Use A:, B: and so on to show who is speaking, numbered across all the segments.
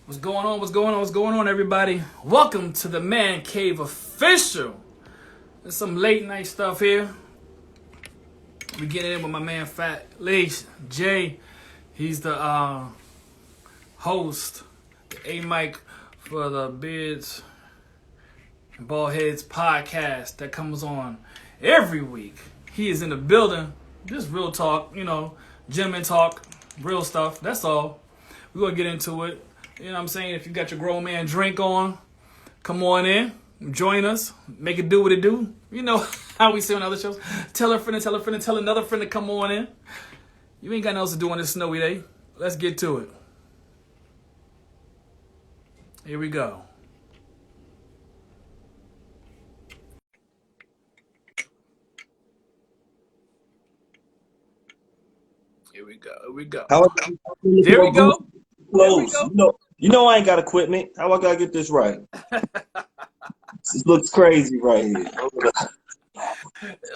A: What's going on? What's going on? What's going on, everybody? Welcome to the Man Cave Official. There's some late night stuff here. We getting in with my man Fat Lace Jay. He's the host, the A Mike for the Beards and Baldheads podcast that comes on every week. He is in the building. Just real talk, gentleman talk, real stuff. That's all. We're gonna get into it. You know what I'm saying? If you got your grown man drink on, come on in, join us, make it do what it do. You know how we say on other shows. Tell a friend, tell a friend, tell another friend to come on in. You ain't got nothing else to do on this snowy day. Let's get to it. Here we go. Here we go. Here we go. There we go.
B: Close. You know I ain't got equipment. How I gotta get this right? This looks crazy right here.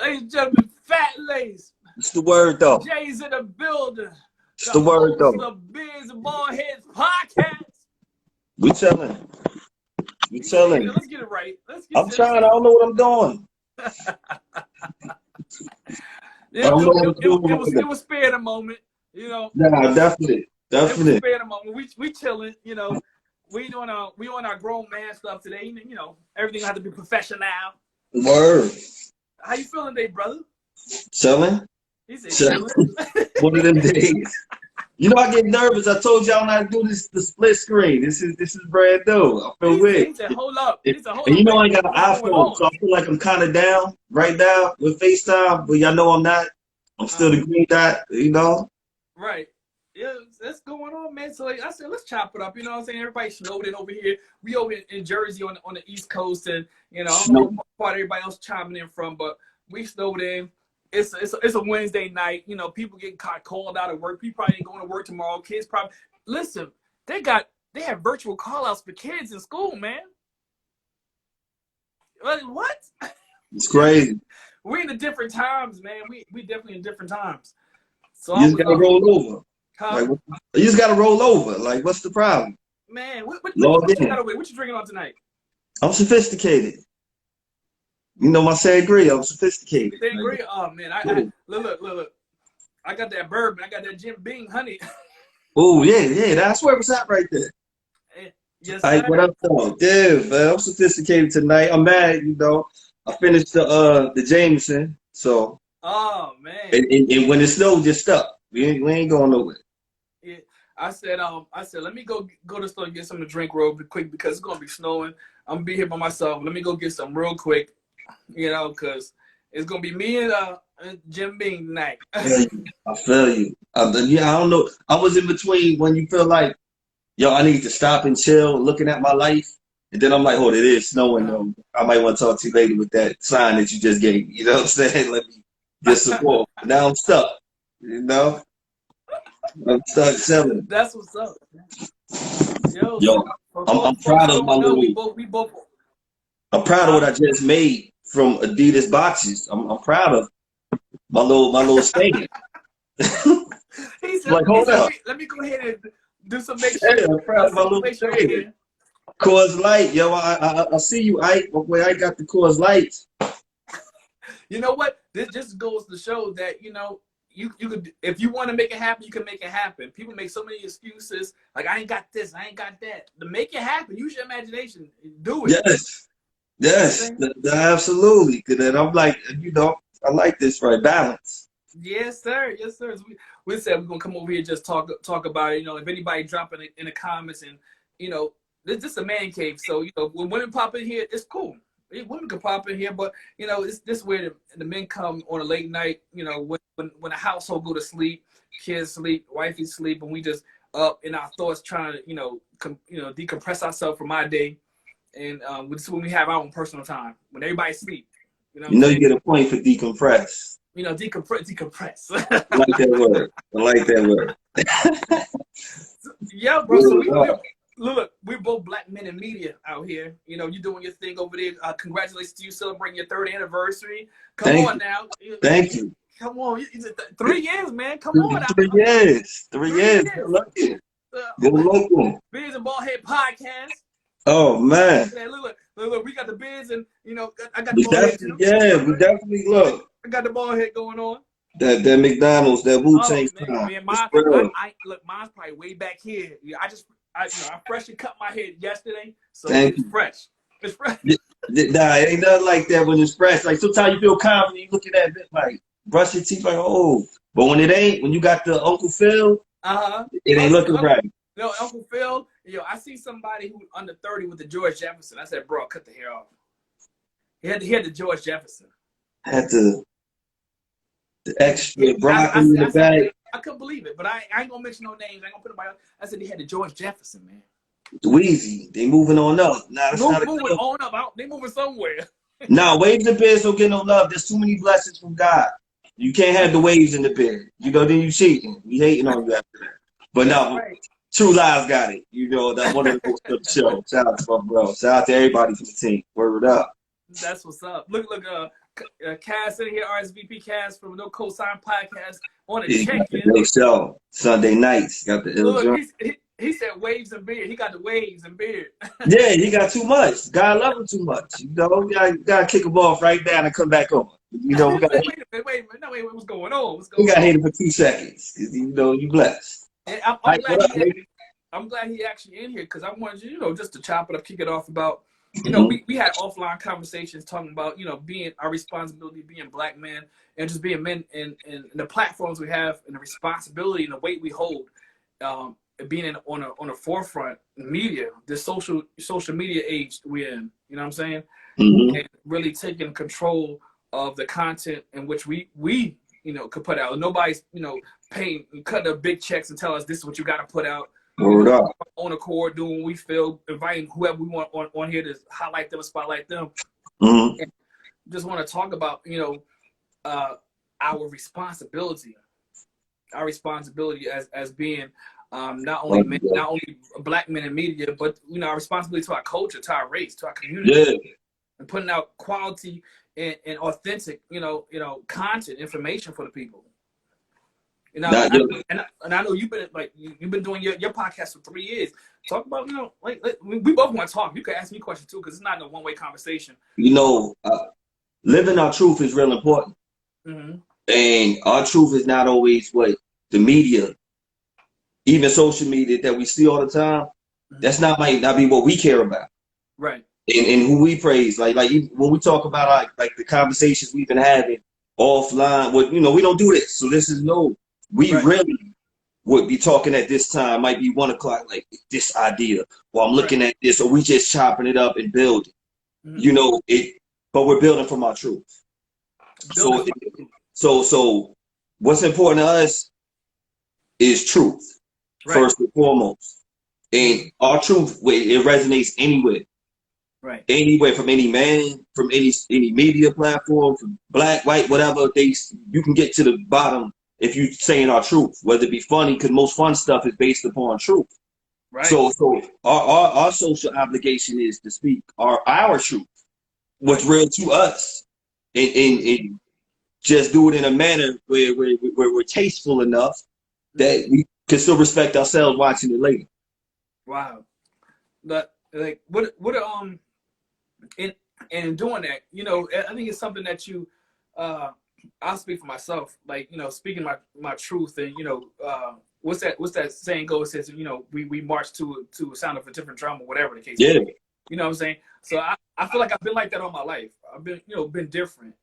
A: Ladies and gentlemen, Fat Lace.
B: It's the word though.
A: Jay's in the building.
B: It's the word though.
A: The Beards and Baldheads podcast.
B: We telling. We telling.
A: Let's get it right.
B: I'm trying. I don't know what I'm doing.
A: It was spared a moment,
B: Nah, definitely.
A: It was spared a moment. We chilling, We on our grown man stuff today. Everything has to be professional.
B: Word.
A: How you feeling today, brother?
B: Chilling.
A: He said chilling.
B: One of them days. I get nervous. I told y'all not to do the split screen. This is brand new. I feel weird.
A: He said, hold up.
B: And I ain't got an iPhone, so I feel like I'm kind of down right now with FaceTime, but y'all know I'm not. I'm still the green dot,
A: Right. Yeah, that's going on, man. So I said, let's chop it up. You know what I'm saying? Everybody snowed in over here. We over in Jersey on the East Coast, and I don't know what part everybody else chiming in from, but we snowed in. It's a Wednesday night. People get called out of work. People probably ain't going to work tomorrow. Kids probably listen. They have virtual call outs for kids in school, man. What?
B: It's crazy.
A: We're in the different times, man. We definitely in different times. So
B: you just gotta roll over.
A: Huh?
B: Like, you just gotta roll over. Like, what's the problem?
A: Man, what you drinking on tonight?
B: I'm sophisticated. My sangria, I'm sophisticated.
A: Sangria? Oh man, look. I got that bourbon. I got that Jim Beam honey.
B: Oh yeah. That's where it's at right there.
A: Yes,
B: sir. What up, though? Dude, man, I'm sophisticated tonight. I'm mad, I finished the Jameson, so.
A: Oh man.
B: And when it snowed, just stop. We ain't going nowhere.
A: Yeah, I said, let me go to the store and get something to drink real quick because it's gonna be snowing. I'm gonna be here by myself. Let me go get some real quick, because it's gonna be me and Jim Beam tonight.
B: I feel you. I don't know. I was in between when you feel like, I need to stop and chill, looking at my life, and then I'm like, it is snowing. Though. I might want to talk to you later with that sign that you just gave me. You know what I'm saying? Let me get support. Now I'm stuck. I'm stuck chilling.
A: That's what's up.
B: Yo, I'm proud of my little.
A: We both.
B: I'm proud of what I just made from Adidas boxes. I'm proud of my little stand.
A: He said,
B: like, hold up.
A: Let me go ahead and do some make sure.
B: Yeah, I'm proud of my little stand. Coors Light, I see you, Ike. Where I got the Coors Lights.
A: You know what? This just goes to show that you could, if you want to make it happen, you can make it happen. People make so many excuses, like I ain't got this, I ain't got that. To make it happen, use your imagination, do it.
B: Yes, absolutely. Cause I'm like, I like this right balance.
A: Yes, sir. Yes, sir. So we said we're gonna come over here and just talk about it. If anybody drop in the comments, and this is a man cave, so when women pop in here, it's cool. Women can pop in here, but it's this where the men come on a late night. When the household go to sleep, kids sleep, wifey sleep, and we just up in our thoughts trying to decompress ourselves from our day, and this is when we have our own personal time when everybody sleep.
B: You get a point for decompress.
A: Decompress.
B: I like that word.
A: Yeah, bro. So look, we're both black men in media out here. You're doing your thing over there. Congratulations to you celebrating your 3rd anniversary. Come on now.
B: Thank you.
A: Come on. 3 years, man. Come on.
B: 3 years. 3 years. Good looking.
A: Beards and Baldhead podcast.
B: Oh man.
A: Yeah, look, we got the beards and I got the
B: We
A: baldhead
B: definitely,
A: too.
B: we definitely look.
A: I got the baldhead going on.
B: That McDonald's, that Wu-Tang style.
A: Man,
B: It's real.
A: mine's probably way back here. Yeah, I freshly cut my hair yesterday, so
B: Thank
A: it's
B: you.
A: fresh. It's fresh.
B: Nah, it ain't nothing like that when it's fresh. Like sometimes you feel confident, you look at that bit like brush your teeth like, oh. But when it ain't, when you got the Uncle Phil, it ain't looking right.
A: No, Uncle Phil, I see somebody who under 30 with the George Jefferson. I said, bro, cut the hair off. He had the George Jefferson.
B: Had the extra broccoli in the bag.
A: I couldn't believe it, but I ain't gonna mention no names. I ain't gonna put nobody else. I said he had the George Jefferson, man.
B: Weezy, they moving on up. Nah, that's not
A: moving on up. They moving somewhere.
B: Nah, waves and beards don't get no love. There's too many blessings from God. You can't have the waves in the beard. Then you cheating. We hating on you after that. But no, right. True Lies got it. That one of the most of the show. Shout out to my bro. Shout out to everybody from the team. Word up.
A: That's what's up. Look, Cass in here, RSVP Cass from No Cosign Podcast on the check-in.
B: Big show. Sunday nights. Got the
A: Look, he said waves and beard. He got the waves and beard.
B: Yeah, he got too much. God love him too much. We gotta kick him off right now and come back on. We got
A: wait a minute. What's going on?
B: We got hate him for 2 seconds. You blessed.
A: I'm glad he actually in here because I wanted you, just to chop it up, kick it off about, we had offline conversations talking about, being our responsibility, being Black men, and just being men and the platforms we have and the responsibility and the weight we hold, being on a forefront media, this social media age we're in. You know what I'm saying?
B: Mm-hmm.
A: And really taking control of the content in which we could put out. Nobody's paying, cutting up big checks and tell us this is what you got to put out. On accord, doing what we feel, inviting whoever we want on here to highlight them and spotlight them.
B: Mm-hmm.
A: And just want to talk about our responsibility as being not only Black men in media, but our responsibility to our culture, to our race, to our community, and putting out quality and authentic content, information for the people. And I know you've been doing your podcast for 3 years. Talk about we both want to talk. You can ask me questions too because it's not a one-way conversation.
B: Living our truth is real important, and our truth is not always what the media, even social media that we see all the time. That's might not be what we care about,
A: right?
B: And who we praise, like when we talk about like the conversations we've been having offline. We don't do this, so this is no. We really would be talking at this time, might be 1 o'clock, like this idea, or I'm looking at this, or we just chopping it up and building. But we're building from our truth. So what's important to us is truth, first and foremost. And our truth, it resonates anywhere.
A: Right.
B: Anywhere, from any man, from any media platform, from Black, white, whatever, you can get to the bottom if you saying our truth, whether it be funny, because most fun stuff is based upon truth.
A: Right.
B: So our social obligation is to speak our truth, what's real to us, and just do it in a manner where we're tasteful enough that we can still respect ourselves watching it later.
A: Wow. But in doing that, I think it's something that I'll speak for myself, speaking my truth, and what's that saying go? It says, we march to a sound of a different drum or whatever the case.
B: Yeah.
A: Is. You know what I'm saying? So I feel like I've been like that all my life. I've been been different,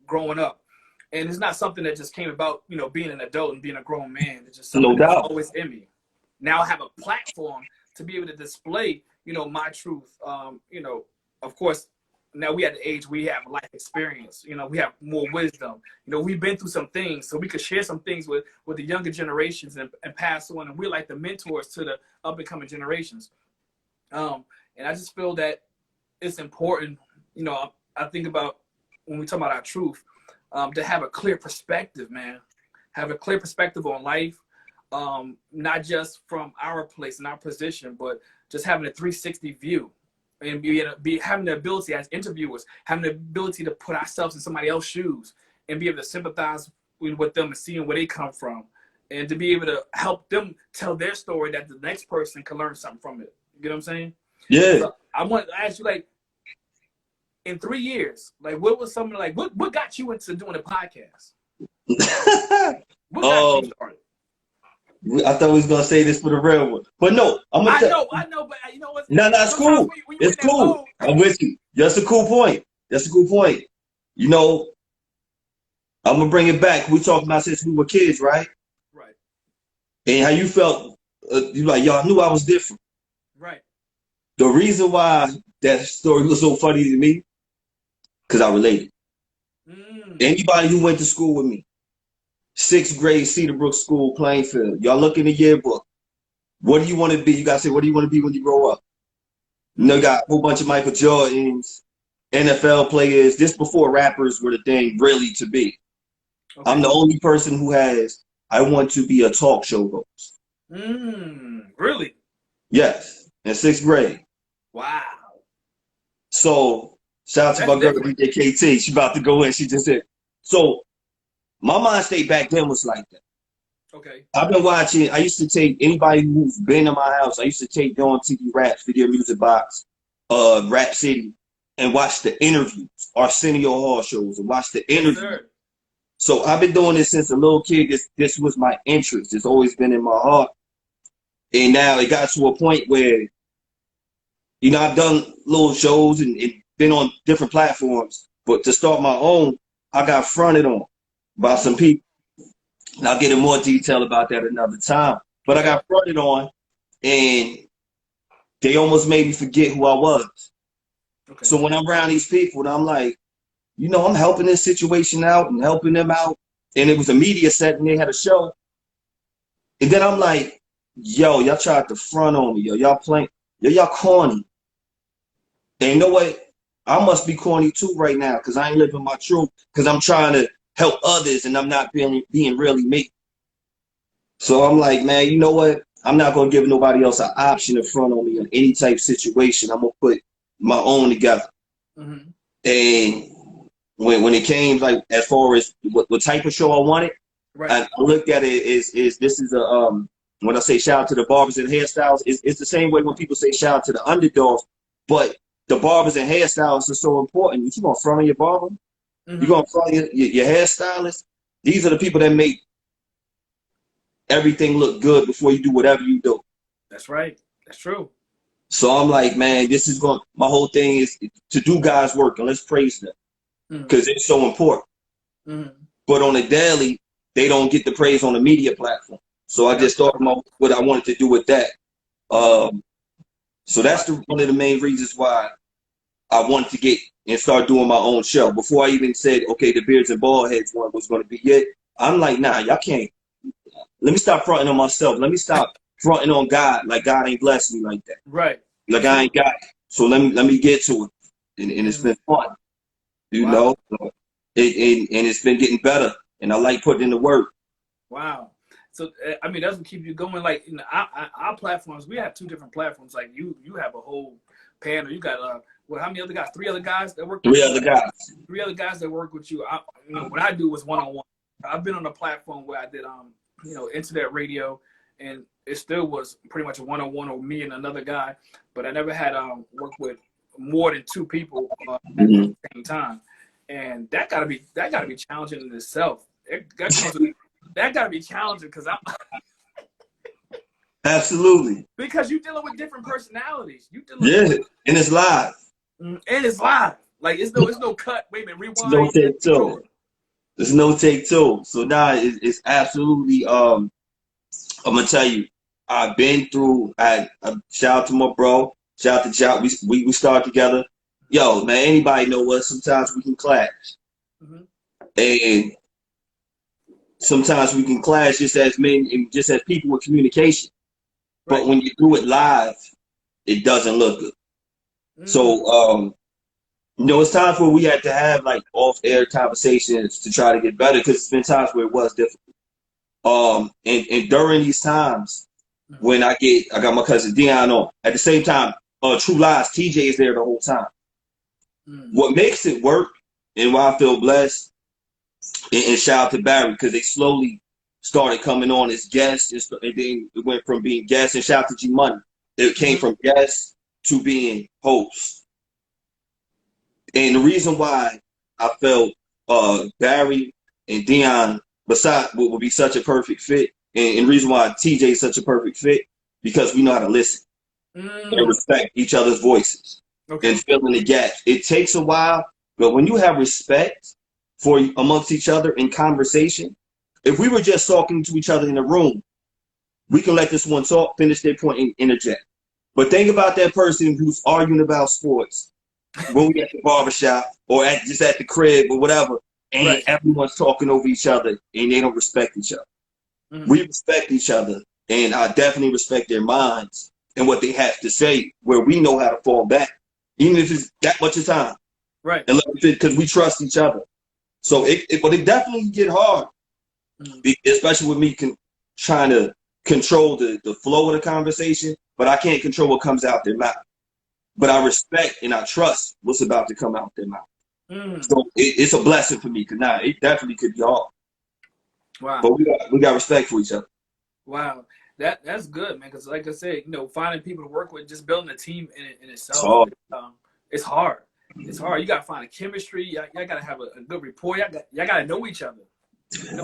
A: growing up, and it's not something that just came about, being an adult and being a grown man. It's just something that's always in me. Now I have a platform to be able to display, my truth. Of course. Now we at the age we have life experience, we have more wisdom, we've been through some things, so we could share some things with the younger generations and pass on, and we're like the mentors to the up and coming generations. And I just feel that it's important, I think about when we talk about our truth, to have a clear perspective, man, have a clear perspective on life, not just from our place and our position, but just having a 360 view. And be having the ability as interviewers, having the ability to put ourselves in somebody else's shoes and be able to sympathize with them and seeing where they come from, and to be able to help them tell their story that the next person can learn something from it. You know what I'm saying?
B: Yeah.
A: So I want to ask you, like, in 3 years, like, what was something like, what got you into doing a podcast? What got you started?
B: I thought we was gonna say this for the real one, but no, I'm gonna.
A: I know, but you know what?
B: No, it's
A: Sometimes
B: cool.
A: when you're
B: It's
A: in that
B: cool.
A: mode,
B: I'm with you. That's a cool point. That's a cool point. You know, I'm gonna bring it back. We talked about since we were kids, right?
A: right,
B: And how you felt. You like y'all knew I was different.
A: right.
B: The reason why that story was so funny to me, because I related. Anybody who went to school with me, 6th grade, Cedarbrook School, Plainfield. Y'all look in the yearbook. What do you want to be? You gotta say, what do you want to be when you grow up? You know, you got a whole bunch of Michael Jordans, NFL players. This before rappers were the thing really to be. Okay. I'm the only person who has, I want to be a talk show host.
A: Really?
B: Yes, in 6th grade.
A: Wow.
B: So, shout out to my girl, DJ KT. She about to go in. She just said, so my mind state back then was like that.
A: Okay.
B: I've been watching, I used to take anybody who's been in my house, I used to take them on TV Raps, Video Music Box, Rap City, and watch the interviews, Arsenio Hall shows, and watch the interviews. Yes, so I've been doing this since a little kid. This was my interest. It's always been in my heart. And now it got to a point where, you know, I've done little shows and been on different platforms, but to start my own, I got fronted on by some people. And I'll get in more detail about that another time. But I got fronted on, and they almost made me forget who I was. Okay. So when I'm around these people, I'm like, you know, I'm helping this situation out and helping them out. And it was a media set, and they had a show. And then I'm like, yo, y'all tried to front on me. Yo, y'all playing. Yo, y'all corny. And you know what? I must be corny too right now because I ain't living my truth because I'm trying to help others and I'm not being really me. So I'm like, man, you know what? I'm not going to give nobody else an option in front of me in any type of situation. I'm going to put my own together. Mm-hmm. And when it came, like, as far as what type of show I wanted, right. I looked at it as this is a, when I say shout out to the barbers and hairstyles, it's the same way when people say shout out to the underdogs, but the barbers and hairstylists are so important. You going to front on your barber? Mm-hmm. You're going to front your hairstylist? These are the people that make everything look good before you do whatever you do.
A: That's right. That's true.
B: So I'm like, man, this is going. My whole thing is to do God's work and let's praise them because it's so important. Mm-hmm. But on the daily, they don't get the praise on the media platform. So I just thought about what I wanted to do with that. So that's one of the main reasons why I wanted to get and start doing my own show. Before I even said, okay, the Beards and Baldheads one was going to be it, I'm like, nah, y'all can't. Let me stop fronting on myself. Let me stop fronting on God like God ain't blessed me like that.
A: Right.
B: Like I ain't got it. So let me get to it. And it's been fun. You know? And it's been getting better. And I like putting in the work.
A: Wow. So, I mean, that's what keeps you going. Like, you know, our platforms, we have 2 different platforms. Like, you have a whole panel. You got, how many other guys? 3 other guys that work with you? 3 other guys that work with you. You know, what I do is one-on-one. I've been on a platform where I did, you know, internet radio, and it still was pretty much a one-on-one with me and another guy. But I never had worked with more than 2 people at the same time, and that gotta be challenging in itself. That gotta be challenging because I'm
B: absolutely
A: because you're dealing with different personalities.
B: And it's live.
A: And it's live. Like it's no cut. Wait a minute, rewind.
B: No take two. There's no take two. So now it's absolutely. I'm gonna tell you, I've been through. I shout out to my bro. Shout out to Jock. We start together. Yo, man, anybody know us? Sometimes we can clash, and sometimes we can clash just as men and just as people with communication. Right. But when you do it live, it doesn't look good. So, you know, it's times where we had to have like off-air conversations to try to get better because it's been times where it was difficult. And during these times, when I got my cousin Dion on, at the same time, True Lies, TJ is there the whole time. What makes it work and why I feel blessed, and shout out to Barry because they slowly started coming on as guests, and then it went from being guests, and shout to G Money. It came from guests to being hosts. And the reason why I felt Barry and Dion beside would be such a perfect fit, and the reason why TJ is such a perfect fit, because we know how to listen and respect each other's voices and fill in the gaps. It takes a while, but when you have respect for amongst each other in conversation, if we were just talking to each other in a room, we can let this one talk, finish their point, and interject. But think about that person who's arguing about sports when we at the barbershop or just at the crib or whatever, and everyone's talking over each other and they don't respect each other. We respect each other, and I definitely respect their minds and what they have to say, where we know how to fall back, even if it's that much of time.
A: Right.
B: And because we trust each other. So but it definitely get hard, especially with me trying to control the flow of the conversation, but I can't control what comes out their mouth. But I respect and I trust what's about to come out their mouth. So it's a blessing for me, because now it definitely could be hard.
A: Wow.
B: But we got respect for each other.
A: Wow. That's good, man, because like I said, finding people to work with, just building a team in itself, it's hard. It's hard. You got to find a chemistry. Y'all got to have a good rapport. Y'all got to know each other.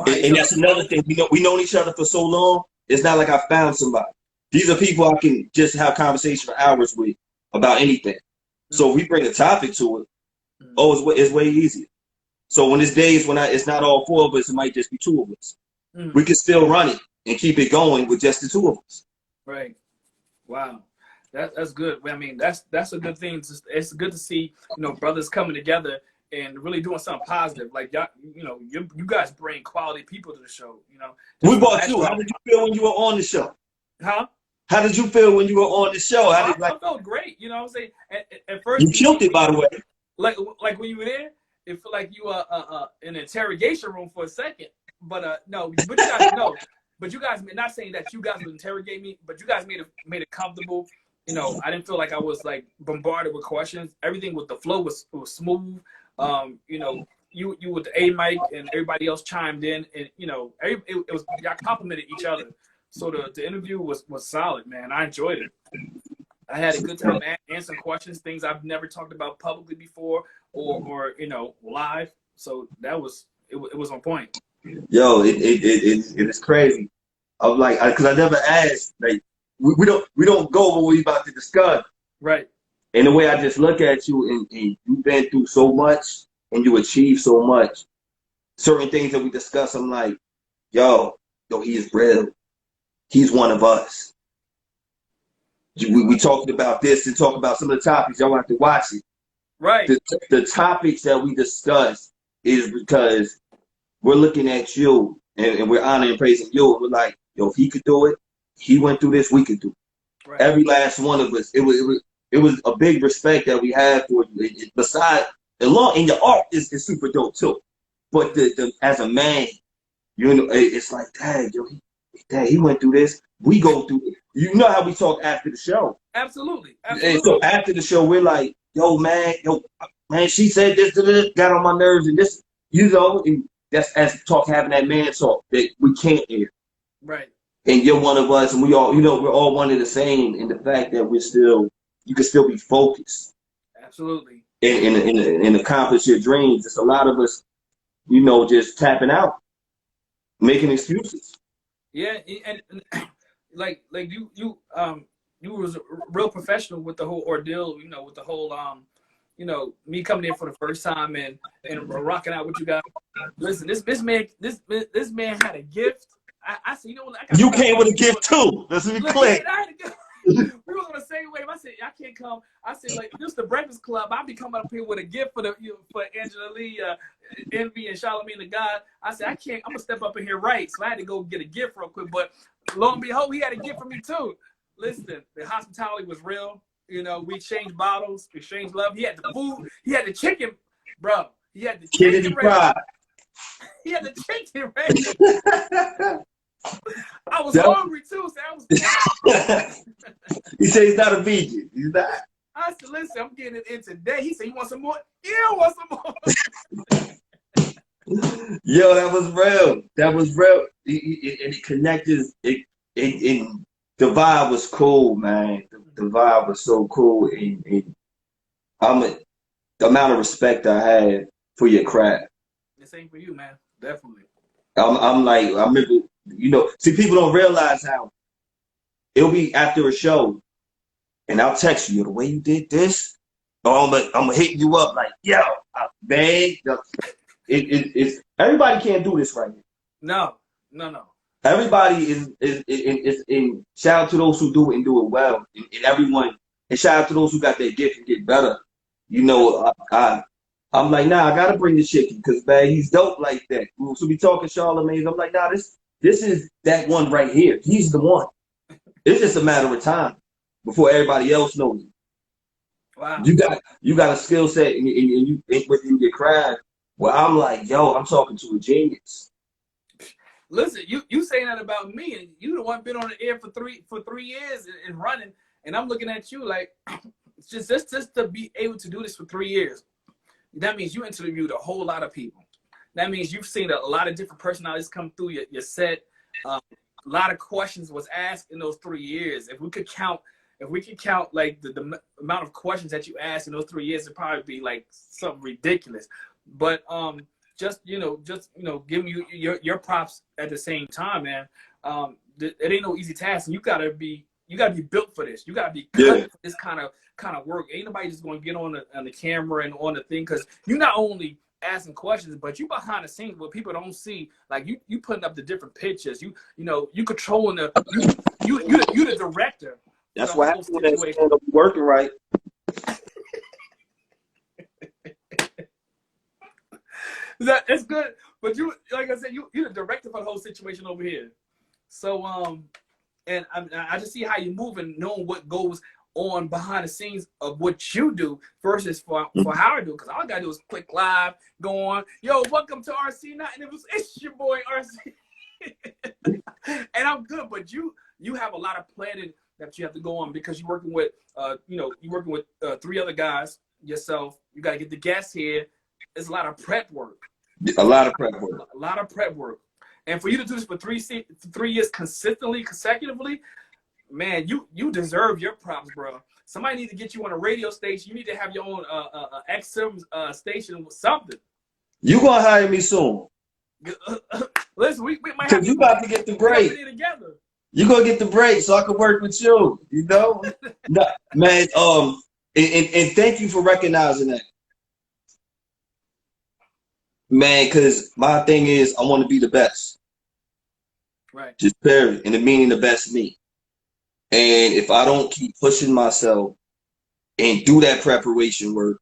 B: And that's another thing. We known each other for so long. It's not like I found somebody. These are people I can just have conversation for hours with about anything. So if we bring a topic to it, it's way easier. So when it's days when it's not all four of us, it might just be two of us. We can still run it and keep it going with just the two of us. Right.
A: Wow. That's good. I mean, that's a good thing. It's good to see, brothers coming together and really doing something positive. Like y'all, you guys bring quality people to the show.
B: We brought you. How did you feel when you were on the show?
A: Huh?
B: How did you feel when you were on the show?
A: I felt great. You know what I'm saying? At first,
B: you killed it, by the way.
A: Like when you were there, it felt like you were in an interrogation room for a second. But no, but you guys know. But you guys, not saying that you guys would interrogate me, but you guys made it comfortable. I didn't feel like I was like bombarded with questions. Everything with the flow was smooth. You with the A mic and everybody else chimed in, and it was, y'all complimented each other. So the interview was solid, man. I enjoyed it. I had a good time answering questions, things I've never talked about publicly before or live. So it was on point.
B: Yo, it is crazy. I'm like, because I never asked. Like, we don't go over what we about to discuss.
A: Right.
B: And the way I just look at you, and you've been through so much, and you achieved so much. Certain things that we discuss, I'm like, yo, he is real. He's one of us. We talked about this and talk about some of the topics. Y'all have to watch it.
A: Right.
B: The topics that we discuss is because we're looking at you and we're honoring and praising you. And we're like, yo, if he could do it, he went through this, we could do it. Right. Every last one of us. It was a big respect that we had for you. Besides, and your art is super dope too. But as a man, it's like, dang, yo, he went through this. We go through it. You know how we talk after the show.
A: Absolutely.
B: And so after the show, we're like, yo, man, she said this, got on my nerves, and this, and that's as talk, having that man talk that we can't hear.
A: Right.
B: And you're one of us, and we all, we're all one and the same in the fact that you can still be focused.
A: Absolutely.
B: And accomplish your dreams. It's a lot of us, just tapping out, making excuses.
A: Yeah, and like you was a real professional with the whole ordeal, with the whole me coming in for the first time and rocking out with you guys. Listen, this man had a gift. I said,
B: you came with a gift too. Let's be clear.
A: We was on the same wave. I said, I can't come. I said, like, this is the Breakfast Club. I'll be coming up here with a gift for for Angela Lee, Envy, and Charlamagne the God. I said, I can't. I'm gonna step up in here right. So I had to go get a gift real quick. But lo and behold, he had a gift for me too. Listen, the hospitality was real. We exchanged bottles, exchanged love. He had the food. He had the chicken, bro. He had the chicken ready. He had the chicken ready. I was hungry too, so I was.
B: He said he's not a vegan. He's not.
A: I said, listen, I'm getting it in today. He said, you want some more? Yeah, I want some more.
B: Yo, that was real. That was real. And it connected. It, the vibe was cool, man. The vibe was so cool. And the amount of respect I had for your craft.
A: This ain't for you, man. Definitely.
B: I'm like, I remember, see, people don't realize how it'll be after a show, and I'll text you the way you did this. Or I'm gonna hit you up like, yo, man, it's everybody can't do this right now.
A: No, no, no.
B: Everybody is in shout out to those who do it and do it well, and everyone, and shout out to those who got their gift and get better. I'm like, nah, I gotta bring this shit because man, he's dope like that. So be talking Charlemagne. I'm like, nah, this is that one right here. He's the one. It's just a matter of time before everybody else knows you.
A: Wow.
B: You got a skill set and you within your craft. Well, I'm like, yo, I'm talking to a genius.
A: Listen, you saying that about me, and you the one been on the air for 3 years and running, and I'm looking at you like, just to be able to do this for 3 years. That means you interviewed a whole lot of people. That means you've seen a lot of different personalities come through your set. A lot of questions was asked in those 3 years. If we could count like the amount of questions that you asked in those 3 years, it'd probably be like something ridiculous. But just giving you your props at the same time, man. It ain't no easy task, and you gotta be built for this. You gotta be cut for this kind of work. Ain't nobody just gonna get on the camera and on the thing, because you not only asking questions, but you behind the scenes what people don't see. Like you putting up the different pictures. You controlling you the director.
B: That's why I'm working right.
A: It's good, but you, like I said, you're the director for the whole situation over here. So and I just see how you move and knowing what goes on behind the scenes of what you do versus for how I do. Because all I gotta do is click live, go on, yo, welcome to RC Night, and it's your boy RC, and I'm good. But you have a lot of planning that you have to go on because you're working with 3 other guys yourself. You got to get the guests here. It's a lot of prep work.
B: A lot of prep work.
A: A lot of prep work. And for you to do this for 3 years consistently, consecutively, man, you deserve your props, bro. Somebody need to get you on a radio station. You need to have your own XM station with something.
B: You gonna hire me soon?
A: Listen, we might have
B: you about to get the break.
A: Together.
B: You gonna get the break so I can work with you. You know, no, man. And thank you for recognizing that. Man, because my thing is I want to be the best.
A: Right.
B: Just period. And the meaning the best me. And if I don't keep pushing myself and do that preparation work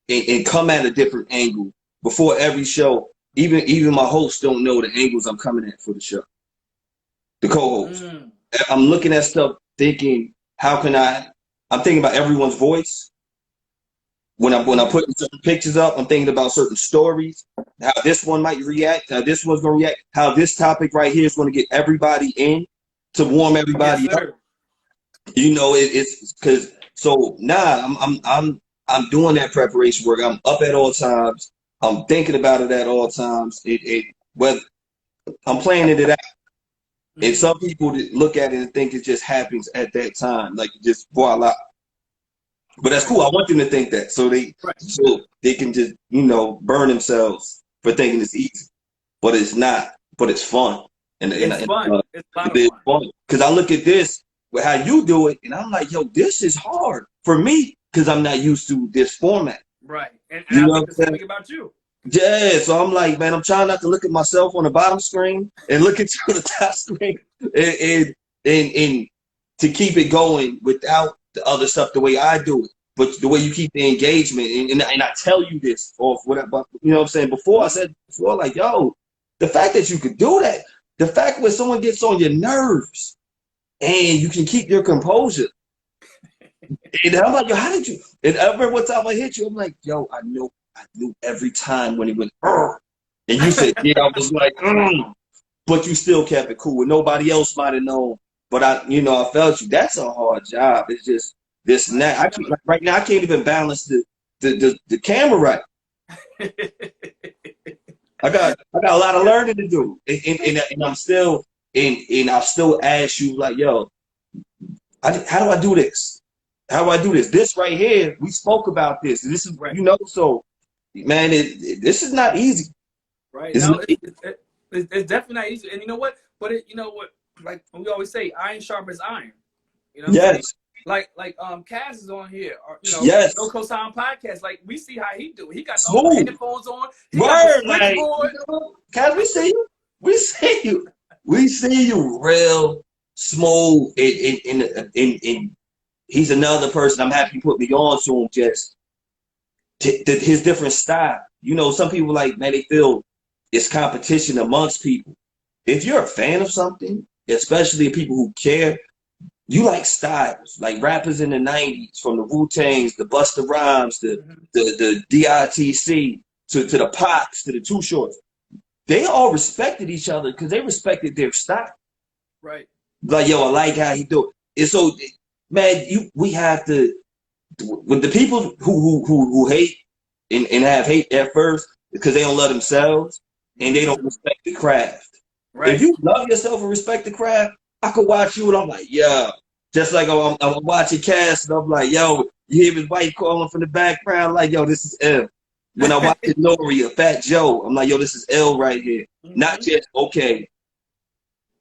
B: and come at a different angle before every show, even my hosts don't know the angles I'm coming at for the show. The co-host. I'm looking at stuff thinking, I'm thinking about everyone's voice. When I'm putting certain pictures up, I'm thinking about certain stories, how this one might react, how this one's gonna react, how this topic right here is gonna get everybody in to warm everybody up. You know, it's because I'm doing that preparation work. I'm up at all times. I'm thinking about it at all times. Whether I'm planning it out. And some people look at it and think it just happens at that time, like just voila. But that's cool. I want them to think that, so they can just burn themselves for thinking it's easy, but it's not. But it's fun,
A: it's fun. It's a lot of fun.
B: Because I look at this, how you do it, and I'm like, yo, this is hard for me because I'm not used to this format.
A: Right, and I think the same thing about you.
B: Yeah, so I'm like, man, I'm trying not to look at myself on the bottom screen and look at you on the top screen, and to keep it going without the other stuff the way I do it, but the way you keep the engagement, and I tell you this off whatever, you know what I'm saying? Before I said like, yo, the fact that you could do that, the fact when someone gets on your nerves and you can keep your composure, and I'm like, yo, how did you? And I remember one time I hit you, I'm like, yo, I knew every time when he went, and you said, yeah, I was like, but you still kept it cool, and nobody else might have known. But I felt you. That's a hard job. It's just this and that. Right now, I can't even balance the camera right. I got a lot of learning to do, and I'm still and I'll still ask you like, yo, how do I do this? How do I do this? This right here, we spoke about this. This is,
A: Right.
B: you know, so man, this is not easy.
A: Right.
B: It's
A: No,
B: not,
A: it's definitely not easy. And you know what? But you know what? Like we always say, iron sharp as iron. You know what I'm saying?
B: yes,
A: Like Cass is on here, or No
B: yes,
A: Cosign Podcast. Like we see how he do. He got the whole
B: smooth.
A: headphones on. He got the
B: Word, like,
A: switchboard.
B: guys, we see you. We see you. We see you real smooth. In he's another person. I'm happy you put me on to him. Just his different style. You know, some people like, man, they feel it's competition amongst people. If you're a fan of something, especially people who care, you like styles, like rappers in the '90s, from the Wu-Tangs, the Busta Rhymes, the DITC, to the Pox, to the Too Shorts. They all respected each other because they respected their style.
A: Right.
B: Like, yo, I like how he do it. And so, man, we have to, with the people who hate and have hate at first because they don't love themselves and they don't respect the craft. If
A: Right.
B: you love yourself and respect the craft, I could watch you and I'm like, yeah. Just like I'm watching Cass and I'm like, yo, you hear his wife calling from the background, like, yo, this is L. When I watch Nori or Fat Joe, I'm like, yo, this is L right here. Not just, okay,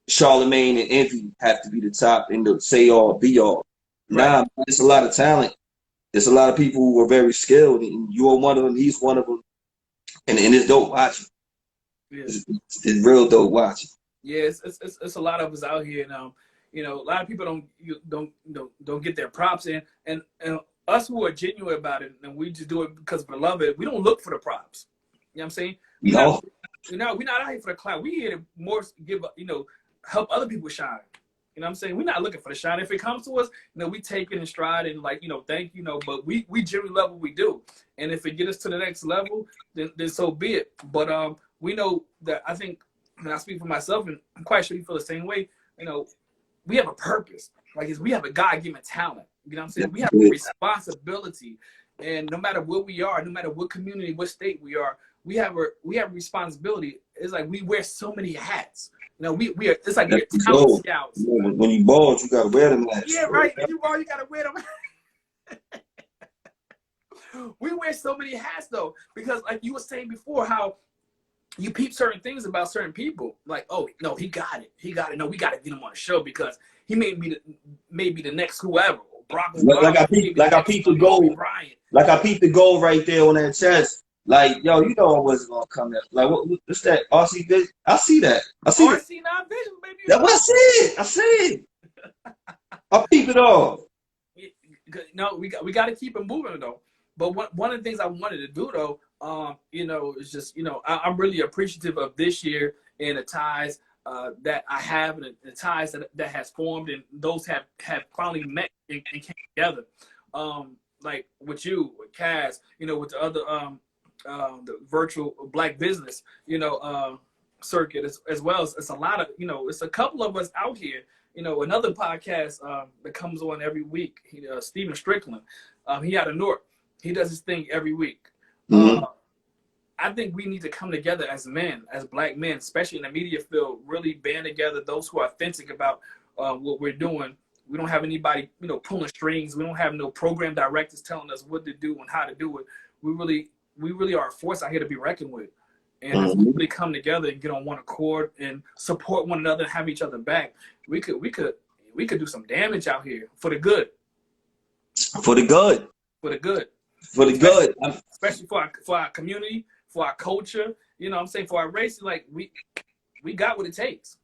B: Charlemagne and Envy have to be the top and the say all, be all.
A: Right.
B: Nah, it's a lot of talent. There's a lot of people who are very skilled, and you are one of them. He's one of them, and it's dope watching.
A: Yeah.
B: It's real dope watching.
A: Yeah. It's a lot of us out here now. A lot of people don't get their props in, and us who are genuine about it, and we just do it because we love it. We don't look for the props. You know what I'm saying?
B: No.
A: We're not out here for the clout. We here to more give help other people shine. You know what I'm saying? We're not looking for the shine. If it comes to us, we take it in stride and thank you. But we genuinely love what we do. And if it get us to the next level, then so be it. But we know that I think, and I speak for myself, and I'm quite sure you feel the same way. We have a purpose. We have a God-given talent. You know what I'm saying? We have a responsibility. And no matter where we are, no matter what community, what state we are, we have a responsibility. It's like we wear so many hats. We are. It's like we're talent scouts.
B: When you bald, you gotta wear them hats.
A: Yeah, right. You bald, you gotta wear them. We wear so many hats though, because like you were saying before, how you peep certain things about certain people. Like, oh no, he got it. No, we gotta get him on the show because he may be the next whoever.
B: Like I peeped the gold. Like I peeped the gold right there on that chest. Like, yo, you know I wasn't gonna come there. Like, what's that? RC Vision? I see that. I see it.
A: RC9 Vision, baby.
B: I see it. I see it. I peep it off.
A: No, we got to keep it moving though. But one of the things I wanted to do though, is just I'm really appreciative of this year and the ties that I have and the ties that has formed, and those have finally met and came together. Like with you, with Kaz, with the other the virtual black business, circuit as well as it's a lot of, it's a couple of us out here. Another podcast that comes on every week, Stephen Strickland, he out of Newark. He does his thing every week. I think we need to come together as men, as black men, especially in the media field, really band together those who are authentic about what we're doing. We don't have anybody, pulling strings. We don't have no program directors telling us what to do and how to do it. We really are a force out here to be reckoned with. And if we really come together and get on one accord and support one another and have each other back, we could do some damage out here for the good.
B: For the good.
A: For the good.
B: For the good.
A: Especially for our community, for our culture, what I'm saying, for our race. Like we got what it takes.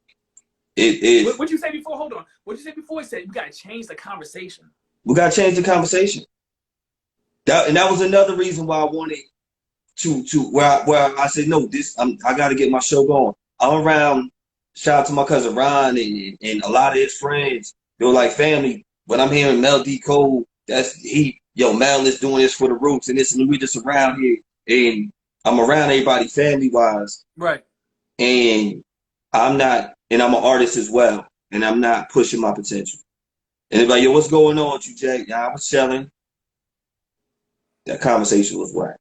B: It is.
A: What'd you say before? Hold on. What'd you say before? He said we gotta change the conversation.
B: We gotta change the conversation. That was another reason why I wanted to where I said no, I gotta get my show going. I'm around. Shout out to my cousin Ron and a lot of his friends. They were like family. When I'm hearing Mel D. Cole, Mel is doing this for the roots and this, and we just around here, and I'm around everybody family wise.
A: Right.
B: And I'm not, and I'm an artist as well, and I'm not pushing my potential. And it's like, yo, what's going on with you, Jack? Yeah, I was chilling. That conversation was whack.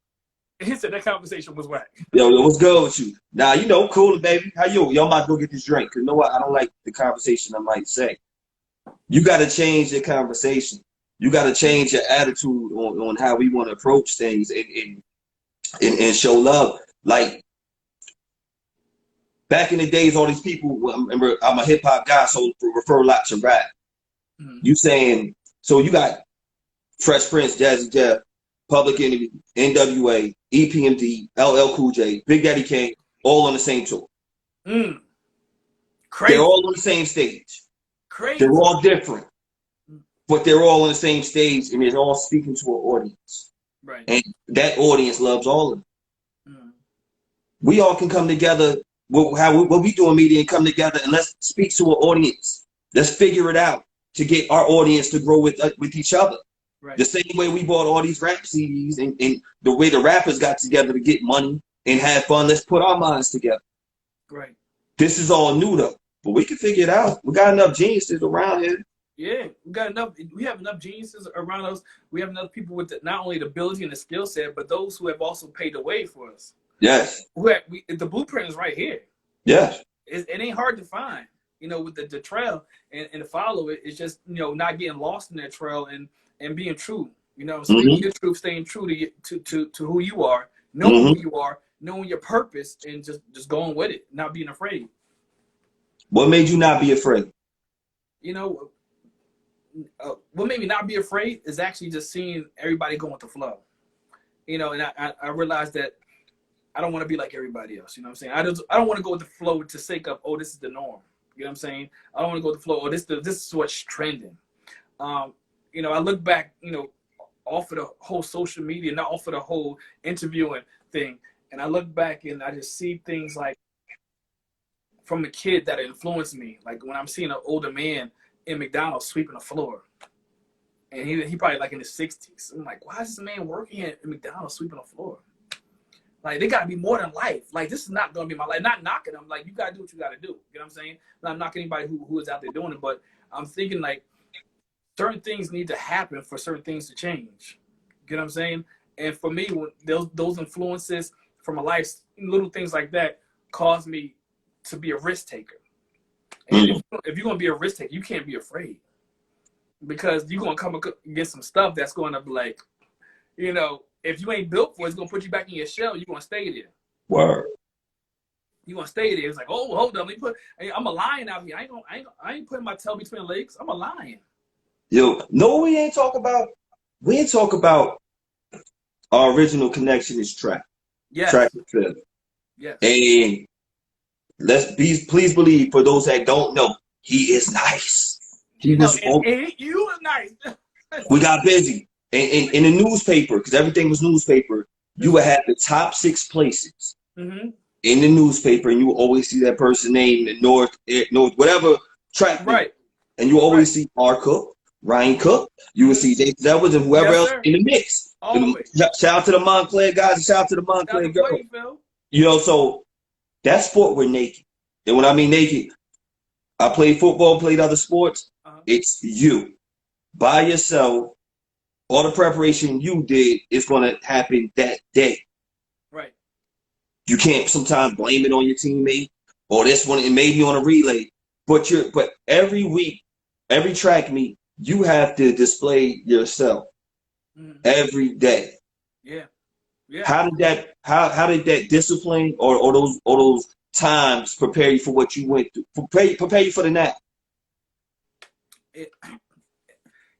A: He said that conversation was whack.
B: Yo, what's good with you? Nah, you know, cool, baby. How you? Y'all might go get this drink. Cause you know what? I don't like the conversation I might say. You got to change your conversation. You got to change your attitude on how we want to approach things and show love. Like back in the days, all these people. Remember, I'm a hip hop guy, so refer a lot to rap.
A: Mm-hmm.
B: You saying so? You got Fresh Prince, Jazzy Jeff, Public Enemy, NWA, EPMD, LL Cool J, Big Daddy Kane, all on the same tour.
A: Crazy.
B: They're all on the same stage.
A: Crazy.
B: They're all different, but they're all on the same stage, and they're all speaking to an audience.
A: Right.
B: And that audience loves all of them.
A: Mm.
B: We all can come together. What we do in media and come together and let's speak to an audience. Let's figure it out to get our audience to grow with each other.
A: Right.
B: The same way we bought all these rap CDs and the way the rappers got together to get money and have fun. Let's put our minds together.
A: Right.
B: This is all new though, but we can figure it out. We got enough geniuses around here.
A: Yeah, we have enough geniuses around us. We have enough people with not only the ability and the skill set, but those who have also paved the way for us.
B: Yes.
A: The blueprint is right here.
B: Yes.
A: It ain't hard to find, with the trail and to follow it. It's just, not getting lost in that trail and being true, speaking your truth, staying true to who you are, knowing who you are, knowing your purpose, and just going with it, not being afraid.
B: What made you not be afraid?
A: What made me not be afraid is actually just seeing everybody going with the flow. And I realized that I don't want to be like everybody else. You know what I'm saying? I don't want to go with the flow to sake of, oh, this is the norm. You know what I'm saying? I don't want to go with the flow. Oh, this is what's trending. I look back, off of the whole social media, not off of the whole interviewing thing. And I look back and I just see things like from a kid that influenced me. Like when I'm seeing an older man in McDonald's sweeping the floor. And he probably like in his 60s. I'm like, why is this man working at McDonald's sweeping the floor? Like, they got to be more than life. Like, this is not going to be my life. Not knocking them. Like, you got to do what you got to do. You know what I'm saying? Not knocking anybody who is out there doing it. But I'm thinking, like, certain things need to happen for certain things to change. You know what I'm saying? And for me, when those influences from a life, little things like that, cause me to be a risk taker. And if you're going to be a risk taker, you can't be afraid. Because you're going to come against some stuff that's going to be like, if you ain't built for it, it's going to put you back in your shell. You're going to stay there.
B: Word.
A: You're going to stay there. It's like, oh, hold on. I'm a lion out here. I ain't putting my tail between legs. I'm a lion.
B: Yo, no, we ain't talk about. We ain't talk about our original connection is Track.
A: Yes.
B: Track and Field.
A: Yes.
B: And please believe, for those that don't know, he is nice.
A: You was nice.
B: We got busy. And in the newspaper, because everything was newspaper, you would have the top 6 places in the newspaper, and you would always see that person named the North, whatever track.
A: Right.
B: And you always see R. Cook, Ryan Cook. You would see Jason Edwards and whoever else in the mix. Shout out to the Montclair guys and shout out to the Montclair girls. So that sport, we're naked. And when I mean naked, I played football, played other sports. It's you. By yourself. All the preparation you did is going to happen that day.
A: Right.
B: You can't sometimes blame it on your teammate or this one, it may be on a relay. But every week, every track meet, you have to display yourself every day.
A: Yeah. Yeah.
B: How did that discipline or those times prepare you for what you went through? Prepare you for the next?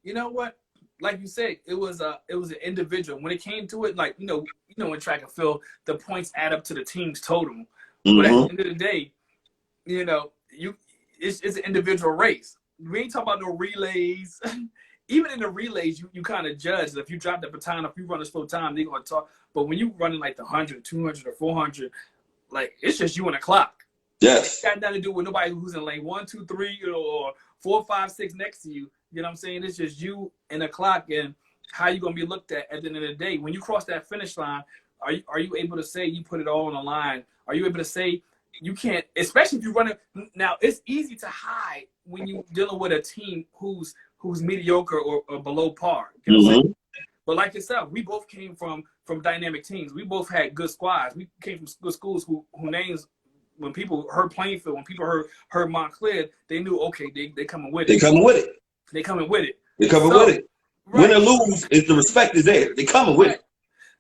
A: You know what? Like you said, it was an individual. When it came to it, like in track and field, the points add up to the team's total. But at the end of the day, it's an individual race. We ain't talking about no relays. Even in the relays, you kind of judge. If you drop the baton, if you run a slow time, they're gonna talk. But when you running like the 100, 200, or 400, like it's just you and the clock.
B: Yes.
A: It got nothing to do with nobody who's in lane 1, 2, 3, or 4, 5, 6 next to you. You know what I'm saying? It's just you and the clock and how you going to be looked at the end of the day. When you cross that finish line, are you able to say you put it all on the line? Are you able to say you can't, especially if you're running. Now, it's easy to hide when you're dealing with a team who's mediocre or below par. You know what I'm saying? But like yourself, we both came from dynamic teams. We both had good squads. We came from good schools who names, when people heard Plainfield, when people heard Montclair, they knew, okay, they coming with it.
B: They coming with it.
A: They coming with it.
B: They coming with it. Win or lose, the respect is there. They coming with it.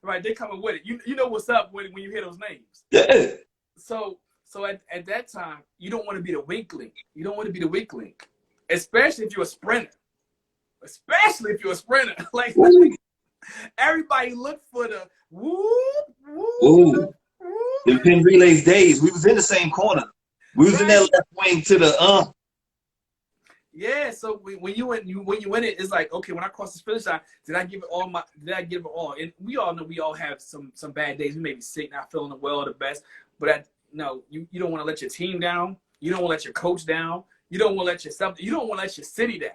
A: Right, they coming with it. You know what's up when you hear those names.
B: Yeah.
A: So at that time, you don't want to be the weak link. You don't want to be the weak link, especially if you're a sprinter. Especially if you're a sprinter. Like everybody look for the whoop, whoop.
B: In pin relays days, we was in the same corner. We was in that left wing to the
A: Yeah, so when you win it, it's like, okay, when I cross this finish line, did I give it all? And we all know we all have some bad days. We may be sick, not feeling well the best, but you don't want to let your team down. You don't want to let your coach down. You don't want to let you don't want to let your city down.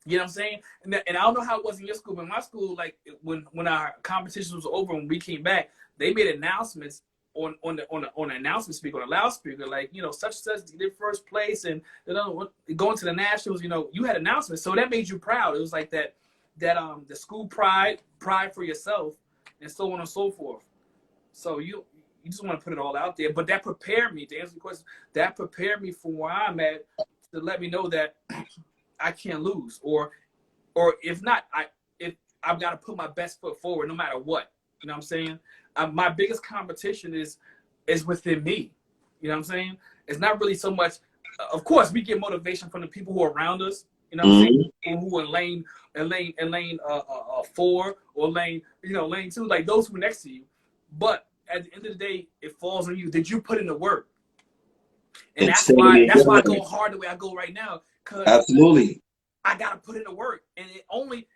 A: You know what I'm saying? And I don't know how it was in your school, but in my school, like when our competition was over, when we came back, they made announcements on the announcement speaker, on a loudspeaker, like, you know, such and such did first place, and going to the nationals. You know, you had announcements, so that made you proud. It was like that the school pride for yourself, and so on and so forth. So you just want to put it all out there, but that prepared me to answer the question. That prepared me for where I'm at, to let me know that I can't lose, or if not, I've got to put my best foot forward no matter what. You know what I'm saying? My biggest competition is within me. You know what I'm saying? It's not really so much. Of course, we get motivation from the people who are around us. You know what I'm saying? People who are lane 4 or lane 2, like those who are next to you. But at the end of the day, it falls on you. Did you put in the work? And that's why I go hard the way I go right now.
B: Absolutely.
A: I gotta put in the work, and it only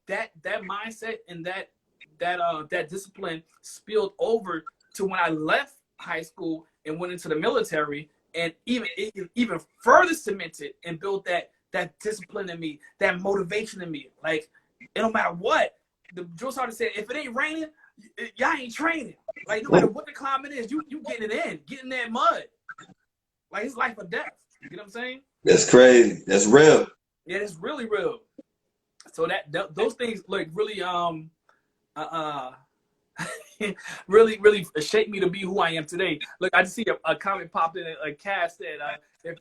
A: that mindset and that discipline spilled over to when I left high school and went into the military, and even further cemented and built that discipline in me, that motivation in me. Like, it don't matter what. The drill sergeant said, if it ain't raining, y'all ain't training. Like, no matter what the climate is, you getting it in, getting that mud. Like, it's life or death. You know what I'm saying?
B: That's crazy. That's real.
A: Yeah, it's really real. So those things like really really shaped me to be who I am today. Look, I just see a comment popped in. A cat said,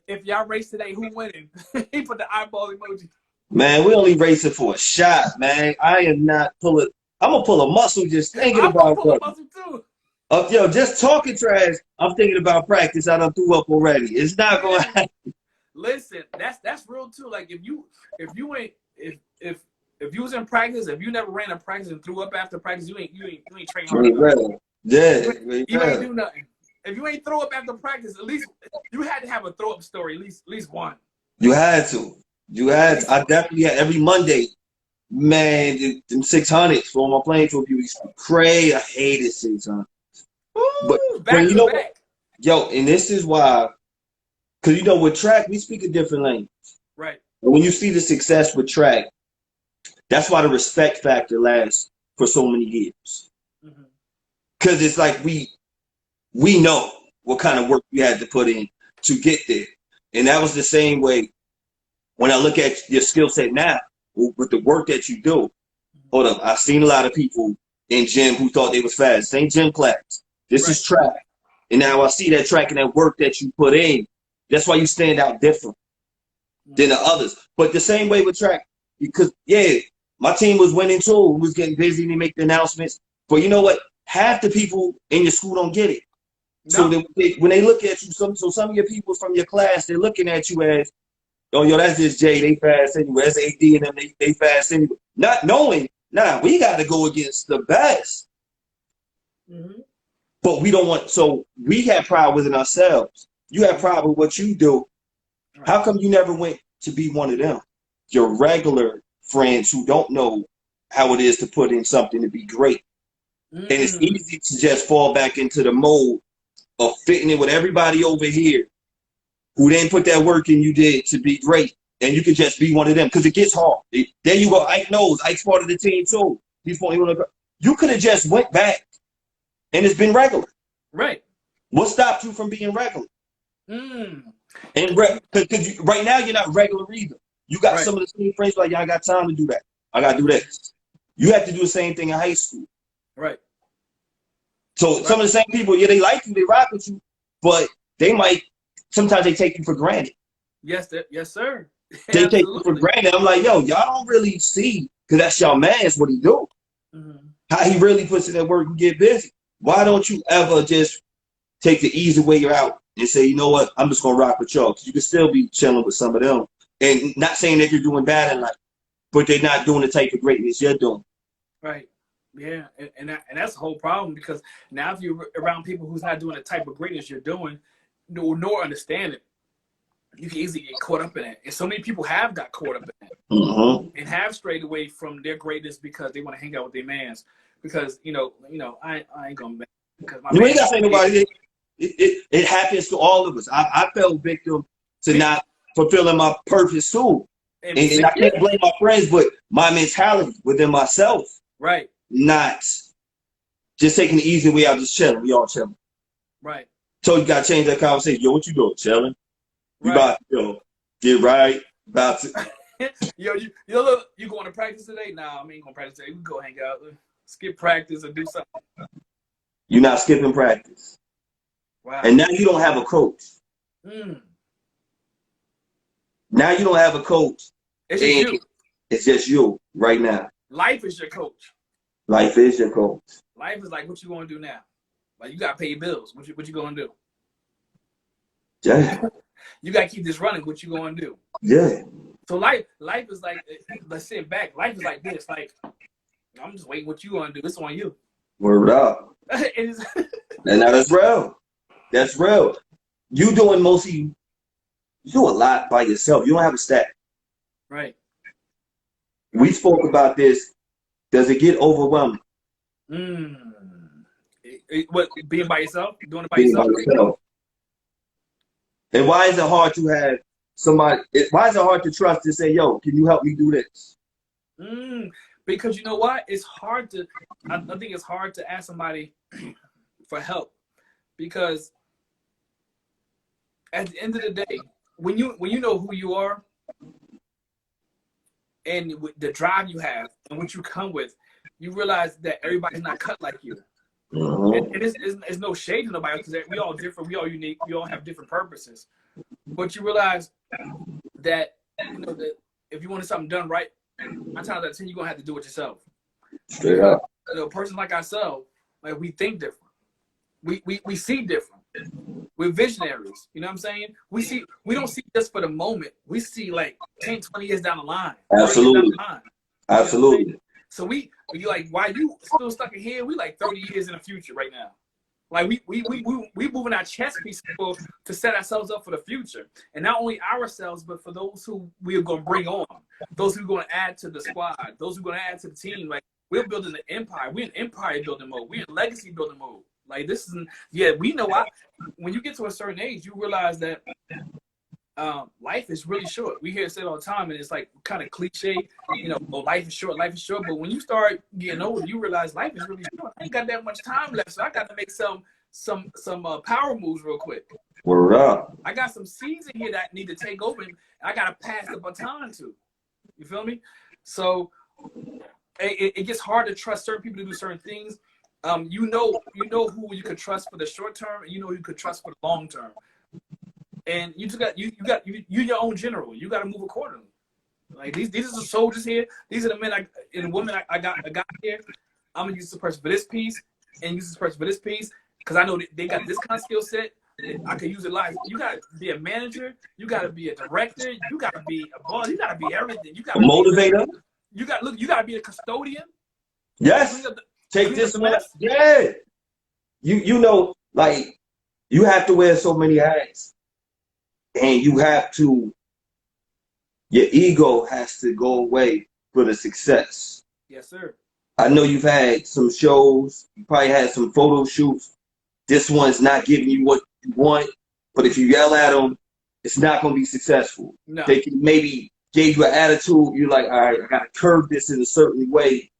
A: "If y'all race today, who winning?" He put the eyeball emoji.
B: Man, we only racing for a shot, man. I am not pulling. I'm gonna pull a muscle just thinking about it.
A: I'm gonna pull a muscle too.
B: Yo, just talking trash. I'm thinking about practice. I done threw up already. It's not gonna happen.
A: Listen, that's real too. Like if you was in practice, if you never ran a practice and threw up after practice, you ain't training hard enough.
B: Yeah,
A: you ain't do nothing. If you ain't throw up after practice, at least you had to have a throw up story, at least one.
B: You had to. I definitely had every Monday. Man, them 600s for my playing for you. Crazy. I hated 600. But you know what? Yo, and this is why, because you know with track we speak a different language.
A: Right.
B: When you see the success with track, that's why the respect factor lasts for so many years. Because it's like we know what kind of work we had to put in to get there. And that was the same way when I look at your skill set now with the work that you do. Hold up, I've seen a lot of people in gym who thought they was fast. Same gym class. This is track. And now I see that track and that work that you put in. That's why you stand out different than the others. But the same way with track, because, yeah, my team was winning too. We was getting busy and they make the announcements. But you know what? Half the people in your school don't get it. No. So when they look at you, some of your people from your class, they're looking at you as, oh, yo, that's just Jay. They fast anyway. That's AD and them. They fast anyway. Not knowing, we got to go against the best. But we don't want, so we have pride within ourselves. You have pride with what you do. Right. How come you never went to be one of them? Your regular friends who don't know how it is to put in something to be great. And it's easy to just fall back into the mode of fitting in with everybody over here who didn't put that work in you did to be great. And you could just be one of them because it gets hard. There you go. Ike knows. Ike's part of the team too. You could have just went back and it's been regular.
A: Right.
B: What stopped you from being regular? And because right now you're not regular either. You got some of the same friends like, yeah, I got time to do that. I got to do that. You have to do the same thing in high school.
A: Right.
B: So some of the same people, yeah, they like you, they rock with you, but they might sometimes they take you for granted.
A: Yes, yes, sir.
B: They take you for granted. I'm like, yo, y'all don't really see, because that's y'all man's what he do. How he really puts in that work and get busy. Why don't you ever just take the easy way out and say, you know what, I'm just gonna rock with y'all, because you can still be chilling with some of them. And not saying that you're doing bad in life, but they're not doing the type of greatness you're doing.
A: Right. Yeah, and that's the whole problem, because now if you're around people who's not doing the type of greatness you're doing, nor understand it, you can easily get caught up in it. And so many people have got caught up in it and have strayed away from their greatness because they want to hang out with their mans. Because I ain't gonna because my
B: you ain't gotta say nobody. It happens to all of us. I fell victim to not fulfilling my purpose too, and I can't blame my friends, but my mentality within myself.
A: Right.
B: Not just taking the easy way out, just chilling. We all chilling.
A: Right.
B: So you gotta change that conversation. Yo, what you doing? Chilling. You about to get right. About to.
A: Yo, look, you going to practice today? Nah, I ain't gonna practice today. We can go hang out, skip practice, or do something.
B: You're not skipping practice.
A: Wow.
B: And now you don't have a coach. Now you don't have a coach.
A: It's just you.
B: It's just you right now.
A: Life is your coach.
B: Life is your coach.
A: Life is like, what you gonna do now? Like, you gotta pay your bills. What you gonna do?
B: Yeah.
A: You gotta keep this running. What you gonna do?
B: Yeah.
A: So life is like, let's sit back. Life is like this. Like, I'm just waiting. What you gonna do? It's on you.
B: Word up. And now that's real. That's real. You doing mostly. You do a lot by yourself. You don't have a staff.
A: Right.
B: We spoke about this. Does it get overwhelming?
A: What, being by yourself? Doing it by
B: being
A: yourself?
B: By yourself. And why is it hard to have somebody? Why is it hard to trust to say, "Yo, can you help me do this?"
A: Because you know what? It's hard to. I think it's hard to ask somebody for help, because at the end of the day, when you know who you are and the drive you have and what you come with, you realize that everybody's not cut like you. And it's no shade to nobody, because we all different, we all unique, we all have different purposes. But you realize that that if you want something done right, 9 times out of 10 you're gonna have to do it yourself.
B: Straight up.
A: A person like ourselves, like, we think different. We see different. We're visionaries. You know what I'm saying? We don't see just for the moment. We see like 10, 20 years down the line.
B: Absolutely.
A: Down the line.
B: Absolutely.
A: So you like, why you still stuck in here? We like 30 years in the future right now. Like we moving our chess pieces to set ourselves up for the future, and not only ourselves, but for those who we are going to bring on, those who are going to add to the squad, those who are going to add to the team. Like, we're building an empire. We're in empire building mode. We're in legacy building mode. Like, this isn't. Yeah, we know. When you get to a certain age, you realize that life is really short. We hear it said all the time, and it's like kind of cliche. Oh, life is short. Life is short. But when you start getting older, you realize life is really short. I ain't got that much time left, so I got to make some power moves real quick.
B: Word up.
A: I got some seeds in here that I need to take over, and I got to pass the baton to. You feel me? So it gets hard to trust certain people to do certain things. You know who you could trust for the short term, and you know who you could trust for the long term. And you're your own general. You got to move accordingly. Like, these are the soldiers here. These are the men and women I got here. I'm gonna use this person for this piece, and use this person for this piece, because I know they got this kind of skill set. I could use it live. You gotta be a manager. You gotta be a director. You gotta be a boss. You gotta be everything. You gotta
B: a motivator.
A: You gotta be a custodian.
B: Yes. Take this one. Yeah. Like, you have to wear so many hats. And you have to, your ego has to go away for the success.
A: Yes, sir.
B: I know you've had some shows, you probably had some photo shoots. This one's not giving you what you want, but if you yell at them, it's not going to be successful.
A: No.
B: They can maybe gave you an attitude. You're like, all right, I got to curve this in a certain way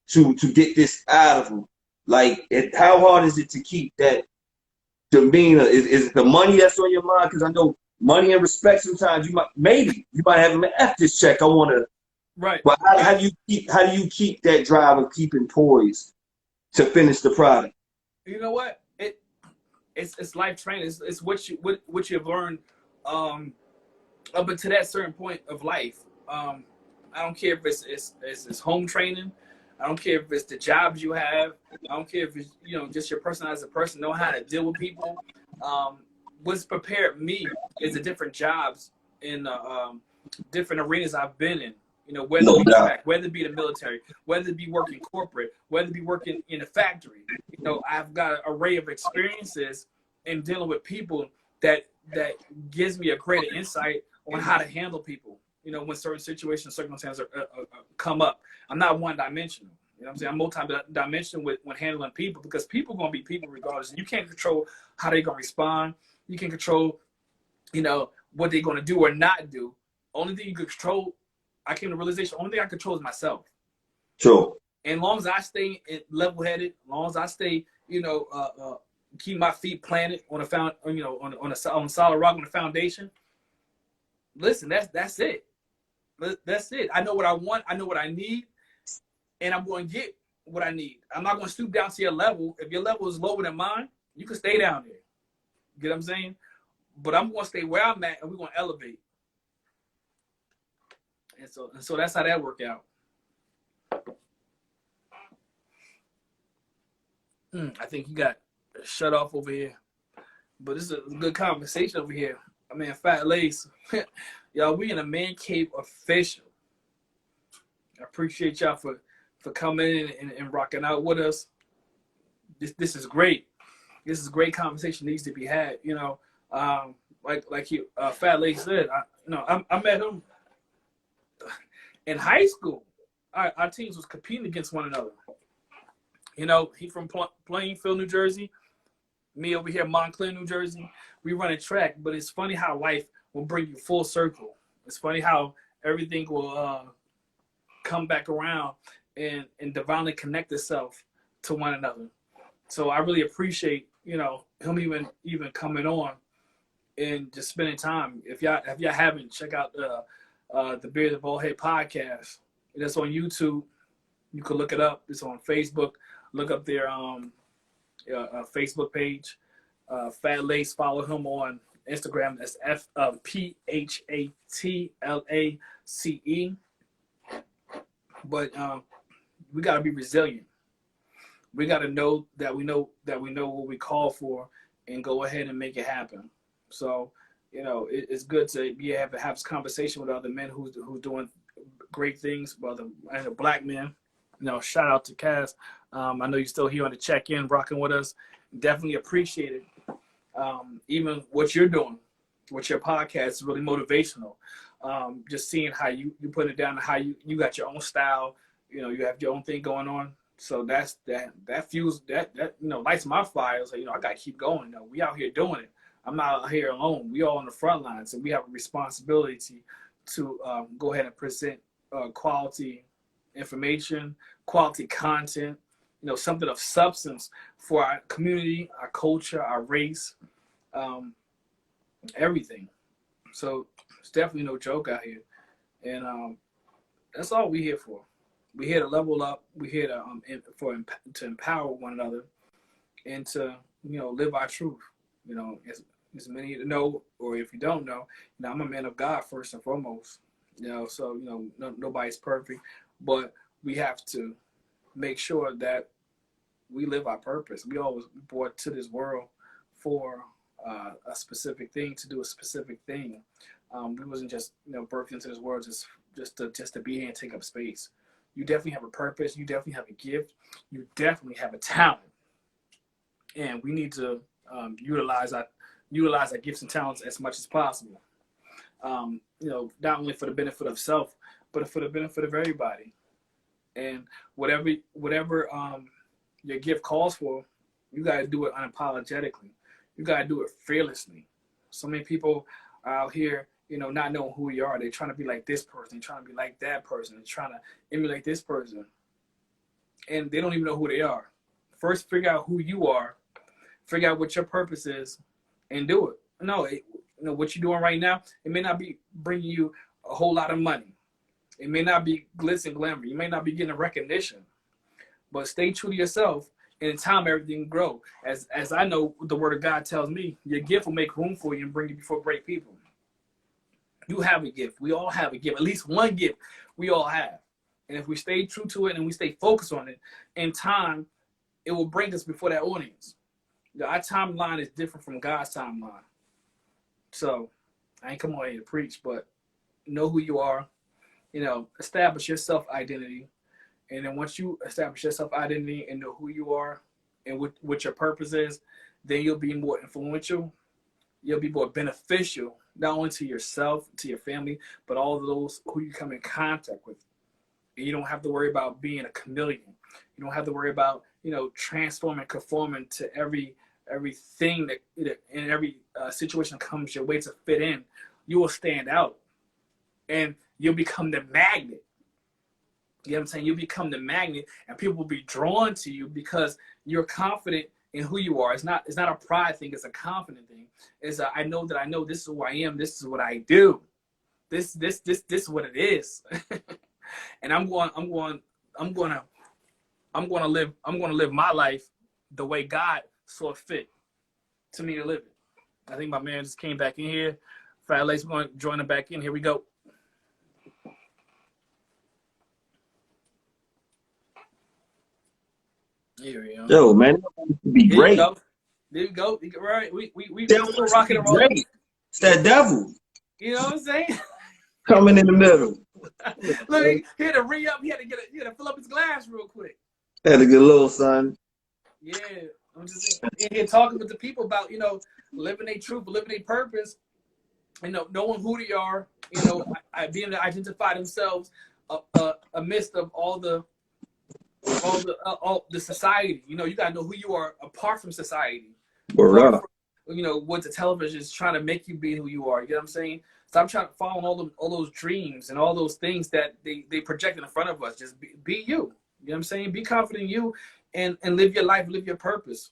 B: to get this out of them. Like, how hard is it to keep that demeanor? Is it the money that's on your mind? Because I know money and respect, sometimes you might have an F this check. I want to
A: Right.
B: But
A: Right.
B: how do you keep that drive of keeping poised to finish the product?
A: You know what? It's life training. It's what you've learned um, up until that certain point of life. Um, I don't care if it's home training. I don't care if it's the jobs you have. I don't care if it's just your person as a person, know how to deal with people. Um, what's prepared me is the different jobs in different arenas I've been in. Whether it
B: No
A: be
B: doubt.
A: track, whether it be the military, whether it be working corporate, whether it be working in a factory. I've got an array of experiences in dealing with people that gives me a greater insight on how to handle people. When certain situations, circumstances come up. I'm not one dimensional. You know what I'm saying? I'm multi-dimensional when handling people, because people are going to be people regardless. And you can't control how they're going to respond. You can control, what they're going to do or not do. Only thing you can control, I came to the realization, only thing I control is myself.
B: True.
A: And as long as I stay level-headed, as long as I stay, keep my feet planted on a on solid rock, on the foundation. Listen, that's it. That's it. I know what I want. I know what I need, and I'm going to get what I need. I'm not going to stoop down to your level. If your level is lower than mine, you can stay down there. You get what I'm saying? But I'm going to stay where I'm at, and we're going to elevate. And so that's how that worked out. I think you got shut off over here. But this is a good conversation over here. I mean, Fat Lace. Y'all, we in a man cave official. I appreciate y'all for coming in and rocking out with us. This is great. This is a great conversation needs to be had. Like you, Fat Lace said, I met him in high school. Our teams was competing against one another. He from Plainfield, New Jersey. Me over here, Montclair, New Jersey. We run a track, but it's funny how life will bring you full circle. It's funny how everything will come back around and divinely connect itself to one another. So I really appreciate him even coming on and just spending time. If y'all haven't, check out the Beard of Baldhead podcast. It's on YouTube. You can look it up. It's on Facebook. Look up their Facebook page. Fat Lace, follow him on Instagram. That's PHATLACE. But we got to be resilient. We got to know that we know what we call for and go ahead and make it happen. So it's good to be able to have this conversation with other men who's doing great things, brother, and a black man. Shout out to Kaz. I know you're still here on the check-in, rocking with us. Definitely appreciate it. Even what you're doing with your podcast is really motivational. Just seeing how you put it down, how you got your own style. You have your own thing going on. So that fuels that lights my fire. So I gotta keep going. We out here doing it. I'm not out here alone. We all on the front lines, and we have a responsibility to go ahead and present quality information, quality content, something of substance for our community, our culture, our race, everything. So it's definitely no joke out here. And that's all we're here for. We're here to level up. We're here to empower one another and to, live our truth. As many of you know, or if you don't know, I'm a man of God first and foremost. So nobody's perfect, but we have to make sure that we live our purpose. We always brought to this world for a specific thing, to do a specific thing. We wasn't just birthed into this world just to be here and take up space. You definitely have a purpose. You definitely have a gift. You definitely have a talent, and we need to utilize our gifts and talents as much as possible. Not only for the benefit of self, but for the benefit of everybody. And whatever your gift calls for, you got to do it unapologetically. You got to do it fearlessly. So many people are out here, not knowing who you are. They're trying to be like this person. They're trying to be like that person. They're trying to emulate this person. And they don't even know who they are. First, figure out who you are. Figure out what your purpose is and do it. No, what you're doing right now, it may not be bringing you a whole lot of money. It may not be glitz and glamour. You may not be getting recognition, but stay true to yourself. And in time, everything will grow. As I know, the word of God tells me, your gift will make room for you and bring you before great people. You have a gift. We all have a gift. At least one gift we all have. And if we stay true to it and we stay focused on it, in time, it will bring us before that audience. Our timeline is different from God's timeline. So I ain't come on here to preach, but know who you are. Establish your self-identity. And then once you establish your self-identity and know who you are and what your purpose is, then you'll be more influential. You'll be more beneficial, not only to yourself, to your family, but all of those who you come in contact with. And you don't have to worry about being a chameleon. You don't have to worry about, transforming, conforming to everything that in every situation that comes your way to fit in. You will stand out and you'll become the magnet. You know what I'm saying? You'll become the magnet and people will be drawn to you because you're confident in who you are. It's not a pride thing. It's a confident thing. It's I know this is who I am. This is what I do. This is what it is. And I'm going to live my life the way God saw fit to me to live it. I think my man just came back in here. Fat Lace, we're going to join him back in. Here we go. Here we go.
B: Yo, man, it to be great.
A: There you go. Right. We
B: still
A: rocking and rolling.
B: It's that devil.
A: You know what I'm saying?
B: Coming in the middle.
A: Look, he had to re-up. He had to fill up his glass real quick.
B: Had to get a little, son.
A: Yeah. I'm just in here talking with the people about, living their truth, living their purpose, knowing who they are, being able to identify themselves amidst of all the society. You got to know who you are apart from society. Apart from, what the television is trying to make you be who you are. You know what I'm saying? Stop trying to follow all those dreams and all those things that they project in front of us. Just be you. You know what I'm saying? Be confident in you and live your life, live your purpose.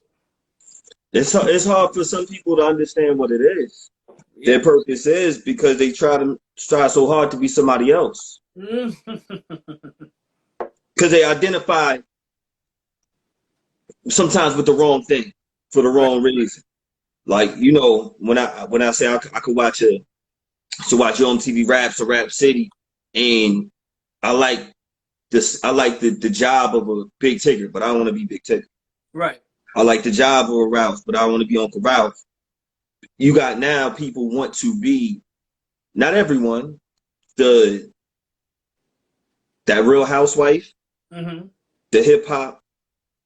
B: It's hard for some people to understand what it is. Yeah. Their purpose is because they try so hard to be somebody else. Because they identify sometimes with the wrong thing for the wrong reason. Like, when I say I could watch your MTV Raps or Rap City, and I like the job of a Big Tigger, but I don't want to be Big Tigger. Right. I like the job of a Ralph, but I don't want to be Uncle Ralph. You got now people want to be, not everyone, that Real Housewife, the hip hop,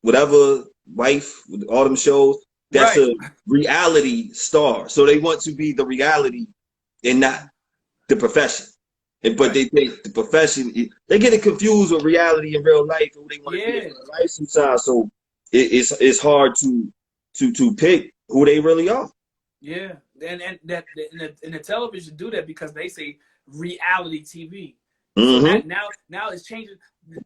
B: whatever wife with all them shows. That's right. A reality star. So they want to be the reality and not the profession. But they think the profession, they get it confused with reality in real life and who they want to be in real life sometimes. So it's hard to pick who they really are. Yeah, and the television do that because they say reality TV. So now it's changing.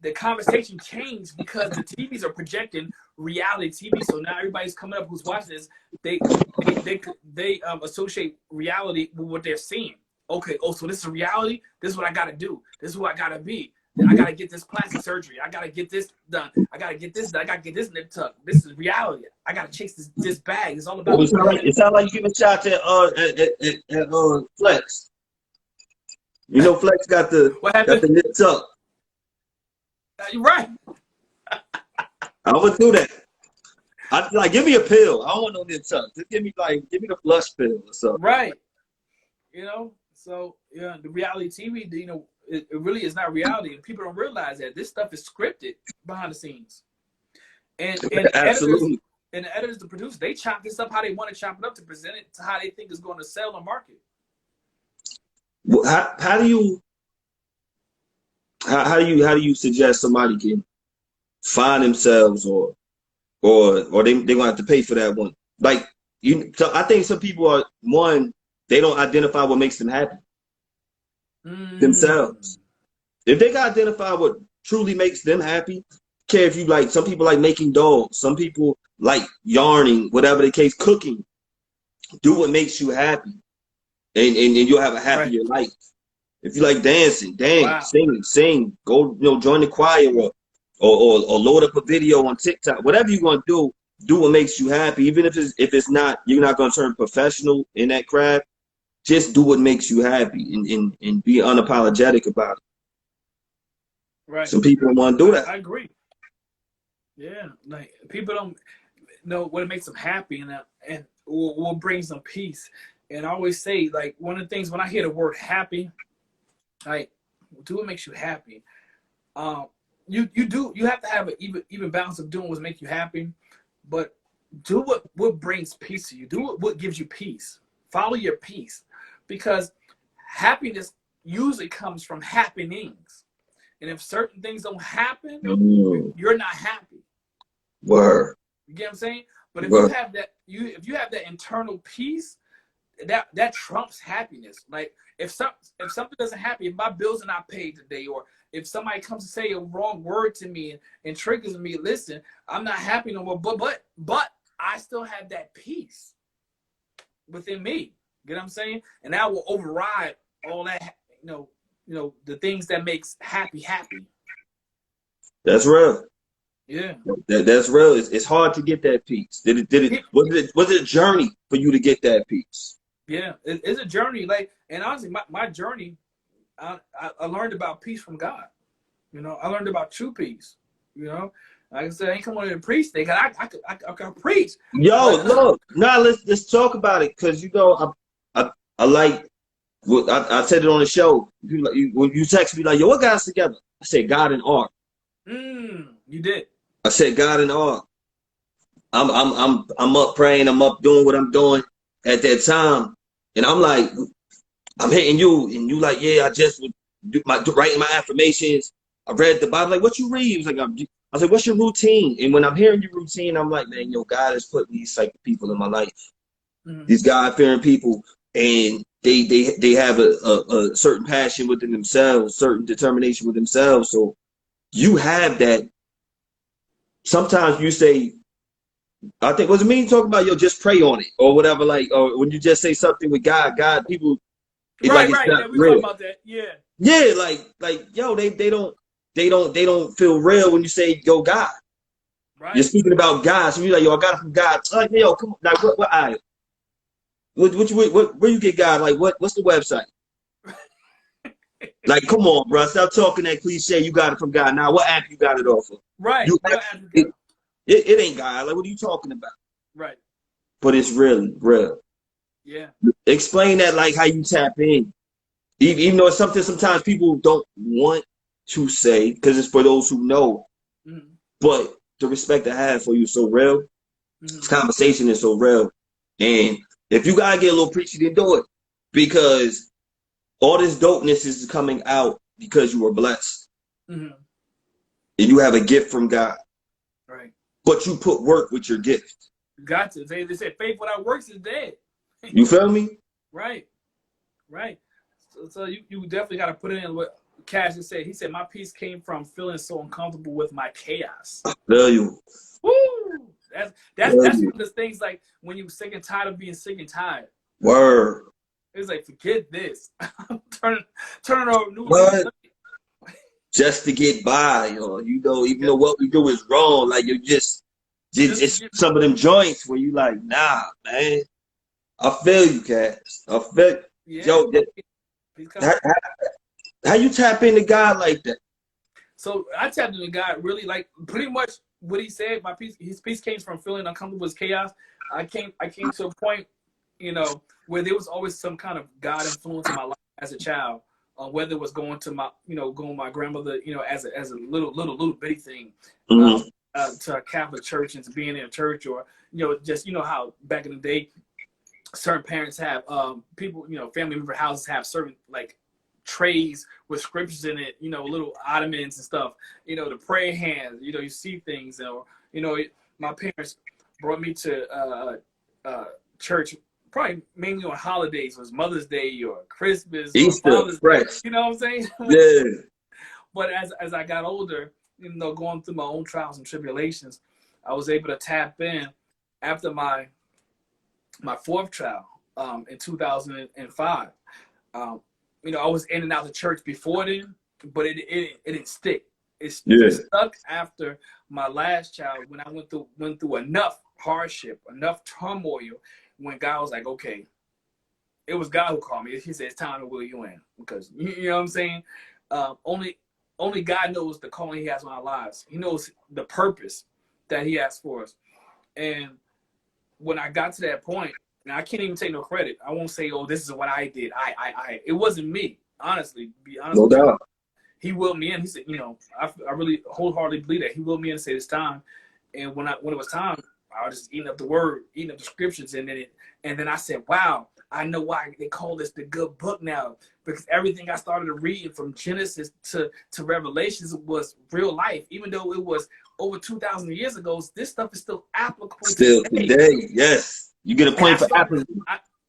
B: The conversation changed because the TVs are projecting reality TV. So now everybody's coming up who's watching this. They associate reality with what they're seeing. Okay, so this is reality. This is what I got to do. This is who I got to be. I got to get this plastic surgery. I got to get this done. I got to get this done. I got to get this nip tuck. This is reality. I got to chase this bag. It's all about. It sounds like you give a shot at Flex. Flex got the nip tuck. You're right. I would do that. Give me a pill. I don't want no nip tuck. Just give me the flush pill or something. Right. So the reality TV, it really is not reality, and people don't realize that this stuff is scripted behind the scenes. And absolutely. And the editors, the producers, they chop this up how they want to chop it up to present it to how they think it's going to sell and market. Well, how do you suggest somebody can find themselves or they're gonna have to pay for that one? So I think some people are they don't identify what makes them happy themselves. If they can identify what truly makes them happy, care if you some people like making dolls, some people like yarning, whatever the case, cooking. Do what makes you happy, and you'll have a happier life. If you like dancing,
A: Wow.
B: dance, sing. Go, join the choir or load up a video on TikTok. Whatever you're gonna do what makes you happy. Even if it's not, you're not gonna turn professional in that craft. Just do what makes you happy and be unapologetic about it.
A: Right.
B: Some people don't want to do that.
A: I agree. Yeah, like people don't know what makes them happy and what brings them peace. And I always say, like, one of the things when I hear the word happy, like, do what makes you happy. You have to have an even balance of doing what makes you happy, but do what brings peace to you. Do what gives you peace. Follow your peace, because happiness usually comes from happenings. And if certain things don't happen, you're not happy.
B: Word.
A: You get what I'm saying? But if you
B: Word.
A: have that internal peace, that trumps happiness. Like if something doesn't happen, if my bills are not paid today, or if somebody comes to say a wrong word to me and triggers me, listen, I'm not happy no more. But I still have that peace within me. You know what I'm saying? And that will override all that, the things that makes happy.
B: That's real.
A: Yeah.
B: That's real. It's hard to get that peace. Was it a journey for you to get that peace?
A: Yeah, it's a journey. Like, and honestly, my journey, I learned about peace from God. I learned about true peace. Like I said, I ain't come on here to preach. I can preach.
B: Yo,
A: But
B: look, now let's talk about it, because I like what I said it on the show. When you text me like, yo, what got us together? I said God and art.
A: you did.
B: I said God and art. I'm up praying. I'm up doing what I'm doing at that time, and I'm like, I'm hitting you, and you like, yeah, I just would writing my affirmations. I read the Bible. Like, what you read? He was like, I was like, what's your routine? And when I'm hearing your routine, I'm like, man, God has put these type of people in my life. These God-fearing people, and they have a certain passion within themselves, certain determination with themselves. So you have that. Sometimes you say, I think, was it me talking about, yo, just pray on it or whatever, like, or when you just say something with God, people, it's like
A: Right.
B: it's not
A: Yeah, we talking
B: real.
A: about that. Yeah.
B: Yeah, like yo, they don't feel real when you say, yo, God. You're
A: Right.
B: speaking about God, so you're like, yo, I got it from God. It's like, yo, come on, like what I where you get God? Like what's the website? Like, come on, bro, stop talking that cliche. You got it from God. Now, what app you got it off of?
A: Right.
B: You
A: What
B: it,
A: Africa?
B: it ain't God. Like, what are you talking about?
A: Right.
B: But it's really real.
A: Yeah.
B: Explain that, like how you tap in. Even though it's something sometimes people don't want to say because it's for those who know.
A: Mm-hmm.
B: But the respect I have for you is so real. This conversation is so real. And if you gotta get a little preachy, then do it. Because all this dopeness is coming out because you were blessed.
A: Mm-hmm.
B: And you have a gift from God.
A: Right.
B: But you put work with your gift.
A: Got to. They said faith without works is dead.
B: You feel me?
A: Right. Right. So you definitely got to put it in what Cash just said. He said, my peace came from feeling so uncomfortable with my chaos.
B: I feel you.
A: Woo! That's
B: Feel
A: one
B: you.
A: of the things, like when you're sick and tired of being sick and tired.
B: Word.
A: It's like, forget this. turn it over, new
B: What?
A: slate.
B: Just to get by, or even though what we do is wrong, like you just it's some of them joints where you like, nah, man. I feel you, Cass. I feel
A: Yeah.
B: yo. How, how you tap into God like that?
A: So I tapped into God really, like pretty much what he said. His peace came from feeling uncomfortable with chaos. I came to a point, where there was always some kind of God influence in my life as a child. Whether it was going to my grandmother, as a little bitty thing,
B: Mm-hmm.
A: to a Catholic church and to being in a church, or just how back in the day, certain parents have people, family member houses have certain like trays with scriptures in it, little ottomans and stuff, the prayer hands, you see things, or my parents brought me to church probably mainly on holidays, was Mother's Day or Christmas or
B: Easter,
A: Father's Day,
B: fresh.
A: you know what I'm saying?
B: Yeah.
A: But as I got older, going through my own trials and tribulations, I was able to tap in after my fourth trial, in 2005. I was in and out of the church before then, but it didn't stick. It
B: Yeah.
A: stuck after my last child when I went through enough hardship, enough turmoil, when God was like, okay, it was God who called me. He said, it's time to will you in, because you know what I'm saying. Only God knows the calling He has on our lives. He knows the purpose that He has for us. And when I got to that point, and I can't even take no credit. I won't say, oh, this is what I did. It wasn't me. Honestly, be honest
B: No
A: with you.
B: doubt.
A: He willed me in. He said, I really wholeheartedly believe that He willed me in and said it's time. And when it was time, I was just eating up the word, eating up the scriptures, and then I said, wow, I know why they call this the good book now, because everything I started to read from Genesis to Revelations was real life. Even though it was over 2,000 years ago, this stuff is still applicable
B: Still today. Yes. You get a point for Apple.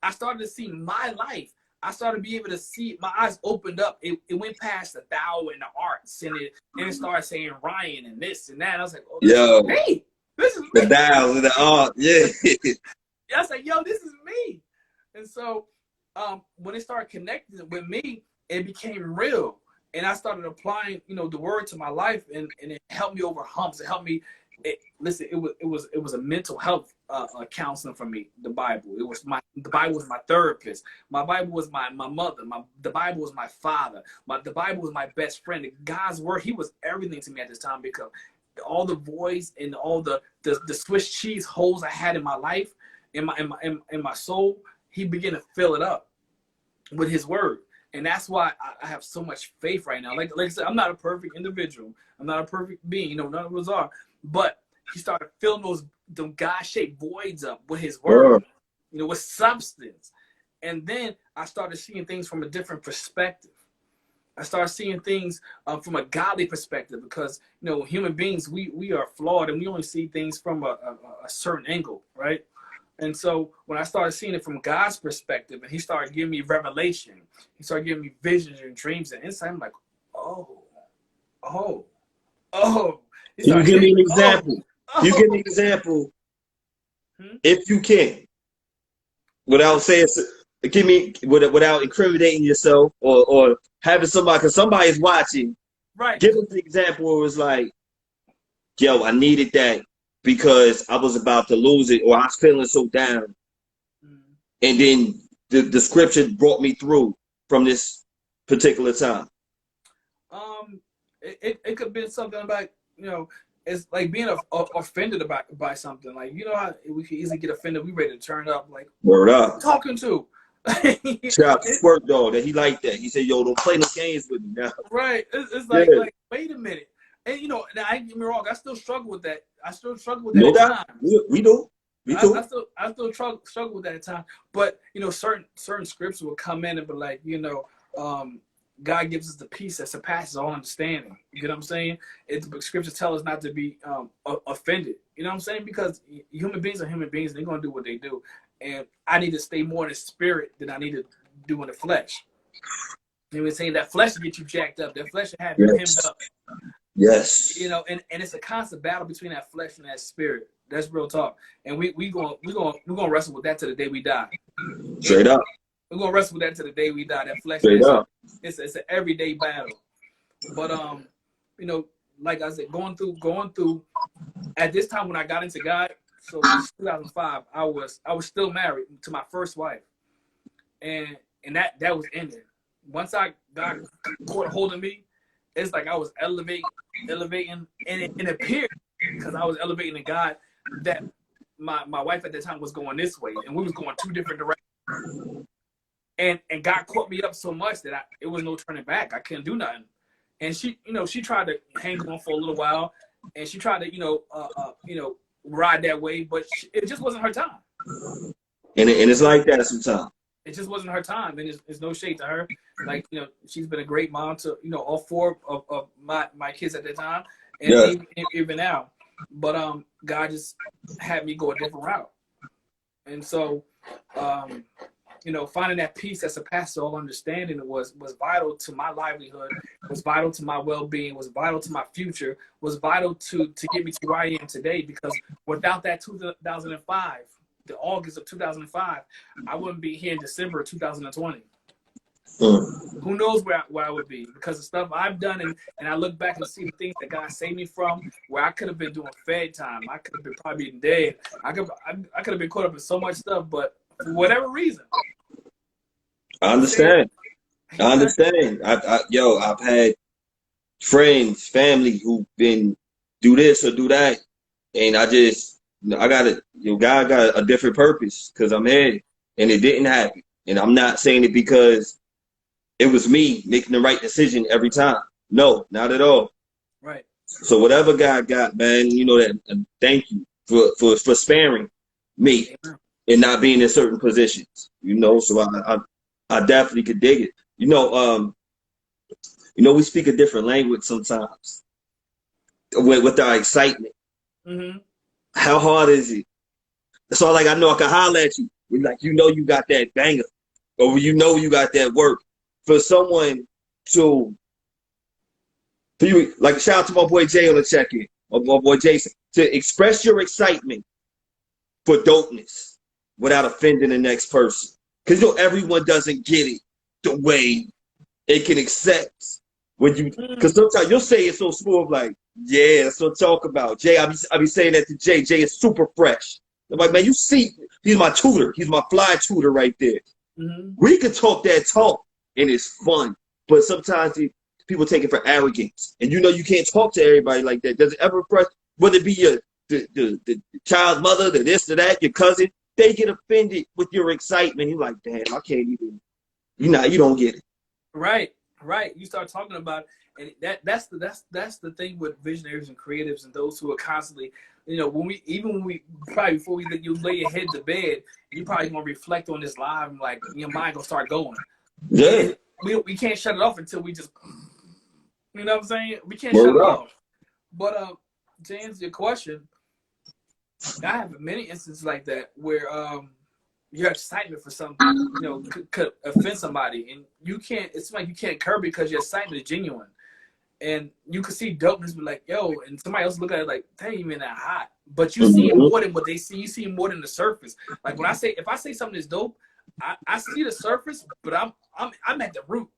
A: I started to see my life. I started to be able to see, my eyes opened up. It went past the thou and the arts, and it started saying Ryan and this and that. I was like, oh, this is me. This is me.
B: The thou and the art. Yeah.
A: I was like, yo, this is me. And so when it started connecting with me, it became real. And I started applying, the word to my life, and it helped me over humps. It helped me. Listen, it was a mental health counseling for me. The Bible. The Bible was my therapist. My Bible was my mother. The Bible was my father. The Bible was my best friend. God's word, He was everything to me at this time, because all the voids and all the Swiss cheese holes I had in my life, in my soul, He began to fill it up with His word. And that's why I have so much faith right now. Like I said, I'm not a perfect individual. I'm not a perfect being. None of us are. But He started filling those God-shaped voids up with His word, with substance. And then I started seeing things from a different perspective. I started seeing things from a godly perspective, because human beings, we are flawed, and we only see things from a certain angle, right? And so when I started seeing it from God's perspective, and He started giving me revelation, He started giving me visions and dreams and insight, I'm like, oh.
B: Can you give me an example? You give me an example, if you can, without saying, without incriminating yourself or having somebody, because somebody's watching.
A: Right. Give
B: us an example where it was like, yo, I needed that because I was about to lose it, or I was feeling so down. And then the scripture brought me through from this particular time.
A: It could be something about, it's like being offended by something. Like, how we can easily get offended. We ready to turn up. Like,
B: word up.
A: Talking to.
B: Shout out to Squirt Dog that he liked that. He said, yo, don't play no games with me now.
A: Right. It's like, wait a minute. And, now, I ain't get me wrong. I still struggle with that.
B: No doubt. We do. Me too.
A: I still struggle with that at times. But, certain scripts will come in and be like, God gives us the peace that surpasses all understanding. You know what I'm saying? The scriptures tell us not to be offended. You know what I'm saying? Because human beings are human beings, and they're going to do what they do. And I need to stay more in the spirit than I need to do in the flesh. You know, saying that flesh will get you jacked up. That flesh will have you hemmed up.
B: Yes.
A: And it's a constant battle between that flesh and that spirit. That's real talk. And we're gonna wrestle with that to the day we die.
B: Straight up.
A: We're gonna wrestle with that to the day we die. That flesh.
B: Straight up.
A: It's an everyday battle. But like I said, going through at this time when I got into God, so 2005, I was still married to my first wife, and that was ending. Once God caught a hold of me, it's like I was elevating, and it appeared, because I was elevating in God, that my wife at that time was going this way, and we was going two different directions. And God caught me up so much that it was no turning back. I couldn't do nothing. And she tried to hang on for a little while, and she tried to ride that way, but it just wasn't her time.
B: And it's like that sometimes.
A: It just wasn't her time, and it's no shade to her. Like, she's been a great mom to all four of my kids at that time, and even now. But God just had me go a different route, and so finding that peace that surpasses all understanding was vital to my livelihood, was vital to my well-being, was vital to my future, was vital to get me to where I am today. Because without that 2005, the August of 2005, I wouldn't be here in December of 2020. Who knows where I would be because of stuff I've done, and I look back and see the things that God saved me from, where I could have been doing fed time, I could have been probably been dead, I could have been caught up in so much stuff, but for whatever reason,
B: I
A: He saved
B: understand.
A: me.
B: I understand. I've had friends, family who've been do this or do that, and I got it. God got a different purpose because I'm here, and it didn't happen. And I'm not saying it because it was me making the right decision every time. No, not at all.
A: Right.
B: So whatever God got, man, you know that. And thank you for sparing me
A: Amen.
B: and not being in certain positions. You know, so I definitely could dig it. We speak a different language sometimes with our excitement.
A: Mm-hmm.
B: How hard is it? So like I know I can holler at you. Like you got that banger, or you got that work. For someone to for you, like shout out to my boy Jay on the check-in, or my boy Jason, to express your excitement for dopeness without offending the next person. Because everyone doesn't get it the way it can accept when you, because sometimes you'll say it so smooth, like, yeah, that's what I'm talking about. Jay, I be saying that to Jay. Jay is super fresh. I'm like, man, you see, he's my tutor. He's my fly tutor right there.
A: Mm-hmm.
B: We can talk that talk, and it's fun. But sometimes people take it for arrogance. And you can't talk to everybody like that. Does it ever impress, whether it be the child's mother, the this, or that, your cousin, they get offended with your excitement. You're like, damn, I can't even, you don't get it.
A: Right. You start talking about, and that's the thing with visionaries and creatives and those who are constantly, when we probably before you lay your head to bed, you probably gonna reflect on this live and like your mind gonna start going.
B: Yeah.
A: And we can't shut it off until we just, you know what I'm saying? We can't
B: Word
A: shut it
B: up.
A: off. But to answer your question, I have many instances like that where your excitement for something, could offend somebody, and you can't. It's like you can't curb because your excitement is genuine, and you could see dopeness, be like, yo, and somebody else look at it like, they ain't even that hot, but you see more than what they see. You see more than the surface. Like if I say something is dope, I see the surface, but I'm at the root.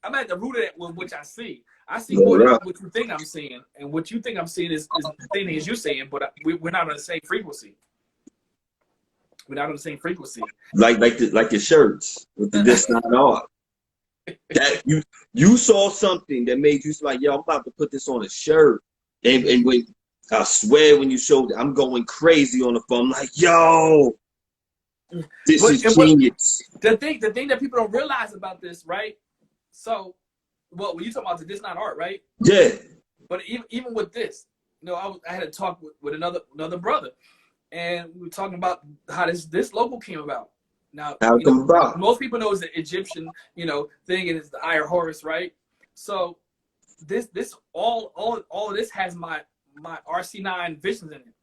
A: I'm at the root of that with which I see. I see more than what you think I'm seeing, and what you think I'm seeing is the thing as you're saying, but we're not on the same frequency. We're not on the same frequency.
B: Like your shirts with the this not art. That you saw something that made you like, yo, I'm about to put this on a shirt. And when I swear when you showed it, I'm going crazy on the phone. I'm like, yo, this is genius.
A: The thing that people don't realize about this, right? So, when you talking about this not art, right?
B: Yeah.
A: But even with this, I had a talk with another brother, and we were talking about how this logo came about. Now, most people know it's the Egyptian, thing, and it's the Eye of Horus, right? So, this all of this has my RC9 visions in it.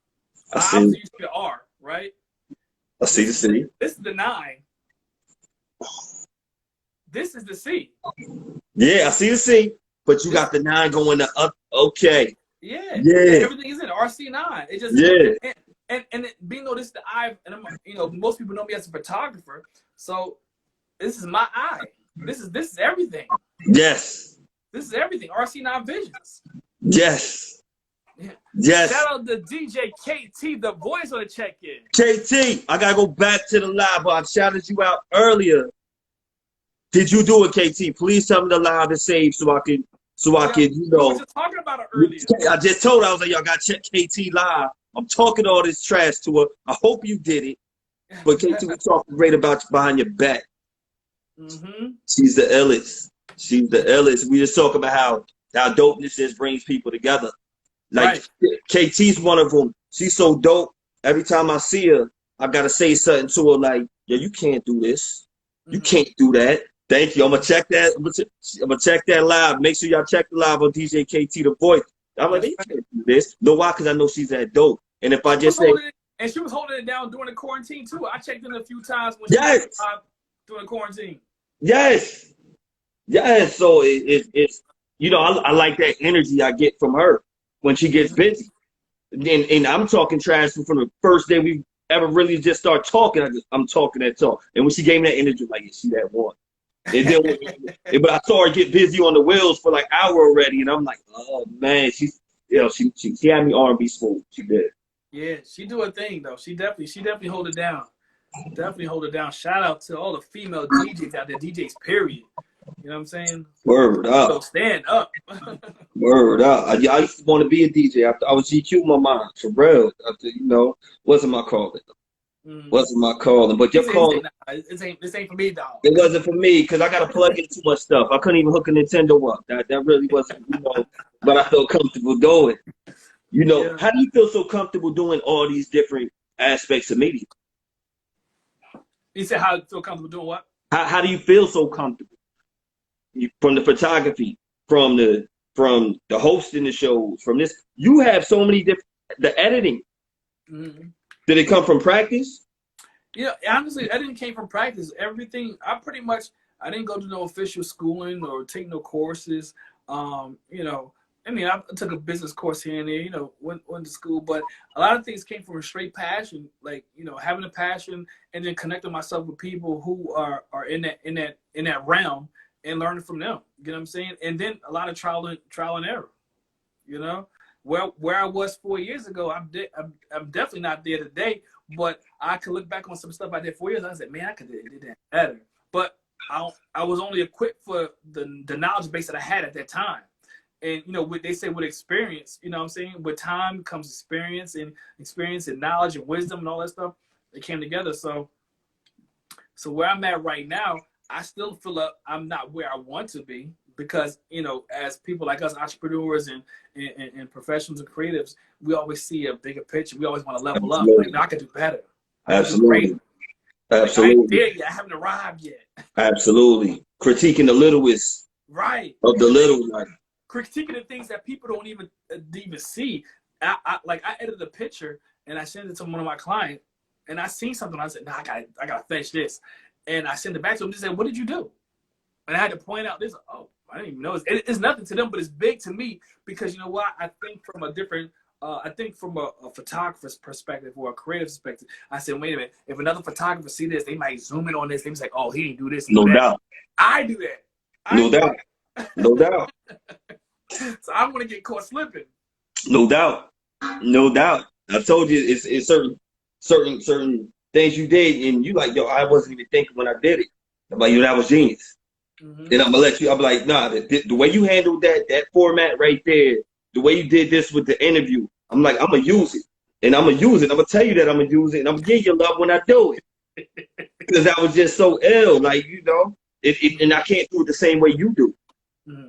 B: I see.
A: Obviously, you see the R, right?
B: I see the C.
A: This is the 9. This is the C.
B: Yeah, I see the C, but you got the 9 going up. Okay.
A: Yeah.
B: Yeah.
A: Everything is in RC9. It just and being though this is the eye, and I'm most people know me as a photographer, so this is my eye. This is everything.
B: Yes.
A: This is everything. RC9 Visions.
B: Yes.
A: Yeah.
B: Yes.
A: Shout out to DJ KT, the voice on the check-in.
B: KT, I gotta go back to the live, but I shouted you out earlier. Did you do it, KT? Please tell me the live is saved so I can,
A: We were just talking about it earlier.
B: I just told her, I was like, y'all gotta check KT live. I'm talking all this trash to her. I hope you did it. But KT, we talking great about you behind your back.
A: Mm-hmm.
B: She's the illest. She's the illest. We just talk about how dopeness is brings people together. Like KT's one of them. She's so dope. Every time I see her, I gotta say something to her like, "Yeah, you can't do this. You can't do that." Thank you. I'm gonna check that. I'm gonna check that live. Make sure y'all check the live on DJ KT the voice. I'm like, you can't do this. Know why? Because I know she's that dope. And if I just say,
A: and she was holding it down during the quarantine too. I checked in a few times when she was during the quarantine.
B: Yes. So it's I like that energy I get from her when she gets busy. And I'm talking trash from the first day we ever really just start talking. I'm talking that talk. And when she gave me that energy, like, yeah, she that one. And then, but I saw her get busy on the wheels for like an hour already, and I'm like, oh man, she's, you know, she had me R&B smooth. She did.
A: Yeah, she do her thing though. She definitely hold it down. Definitely hold it down. Shout out to all the female DJs out there, DJs period. You know what I'm saying?
B: Word
A: So
B: up.
A: stand up.
B: Word up. I used to want to be a DJ. I was GQ my mind, for real. You know, wasn't my calling. Wasn't my calling. But your calling,
A: Nah, this ain't for me, dog.
B: it wasn't for me because I got to plug in too much stuff. I couldn't even hook a Nintendo up. That really wasn't, you know, but I felt comfortable doing. You know,
A: Yeah.
B: how do you feel so comfortable doing all these different aspects of media?
A: You said how I feel comfortable doing what?
B: How do you feel so comfortable? From the photography, from the hosting the shows, from this, you have so many different, the editing. Did it come from practice?
A: Yeah, honestly, editing came from practice. Everything, I didn't go to no official schooling or take no courses. You know, I mean, I took a business course here and there, you know, went to school, but a lot of things came from a straight passion, like, you know, having a passion and then connecting myself with people who are in that realm and learning from them. You know what I'm saying? And then a lot of trial and error. You know, where I was 4 years ago, I'm definitely not there today. But I could look back on some stuff I did 4 years. And I said, man, I could have did that better. But I was only equipped for the knowledge base that I had at that time. And you know, they say with experience, you know what I'm saying? With time comes experience and knowledge and wisdom and all that stuff. They came together. So where I'm at right now, I still feel like I'm not where I want to be because, you know, as people like us, entrepreneurs and professionals and creatives, we always see a bigger picture. We always want to level up. Like, no, I could do better. I could do greater. Like, I ain't there yet. I haven't arrived yet.
B: Absolutely. Critiquing the littlest of the little. Like,
A: critiquing the things that people don't even see. I edited a picture and I sent it to one of my clients and I seen something. I said, nah, I gotta finish this. And I sent it back to him and said, what did you do? And I had to point out this. Oh, I didn't even know. It's nothing to them, but it's big to me because you know what? I think from a different, I think from a photographer's perspective or a creative perspective. I said, wait a minute. If another photographer see this, they might zoom in on this. They be like, oh, he didn't do this.
B: No doubt.
A: I do that.
B: No doubt. No doubt.
A: So I'm gonna get caught slipping.
B: No doubt. No doubt. I told you it's certain things you did, and you like, yo, I wasn't even thinking when I did it. I'm like, yo, that was genius. And I'm gonna let you. I'm like, nah, the way you handled that format right there, the way you did this with the interview, I'm like, I'm gonna use it, and I'm gonna use it. I'm gonna tell you that I'm gonna use it, and I'm gonna give you love when I do it, because that was just so ill, like, you know, and I can't do it the same way you do.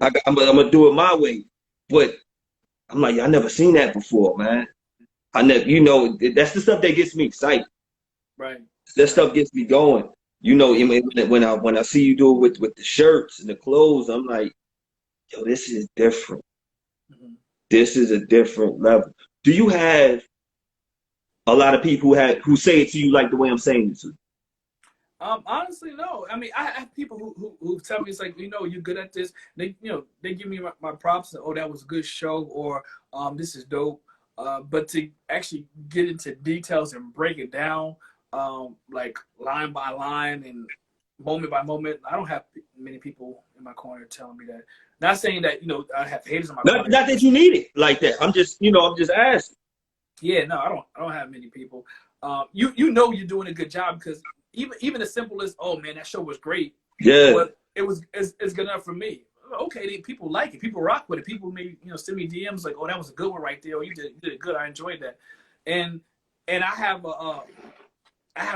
B: I'm gonna do it my way, but I'm like, I never seen that before, man. I never, you know, that's the stuff that gets me excited.
A: Right.
B: That stuff gets me going. You know, when I see you do it with the shirts and the clothes, I'm like, yo, this is different. This is a different level. Do you have a lot of people who say it to you like the way I'm saying it to you?
A: Honestly, no. I mean, I have people who tell me it's like, you know, you're good at this. They, you know, they give me my props. And, oh, that was a good show, or this is dope. But to actually get into details and break it down, like line by line and moment by moment, I don't have many people in my corner telling me that. Not saying that, you know, I have haters in my corner.
B: Not that you need it like that. I'm just asking.
A: Yeah, no, I don't have many people. You know you're doing a good job because even as simple as, oh man, that show was great.
B: Yeah.
A: Well, it's good enough for me. Okay, people like it. People rock with it. People may, you know, send me DMs like, oh, that was a good one right there. Or you did it good. I enjoyed that. And I have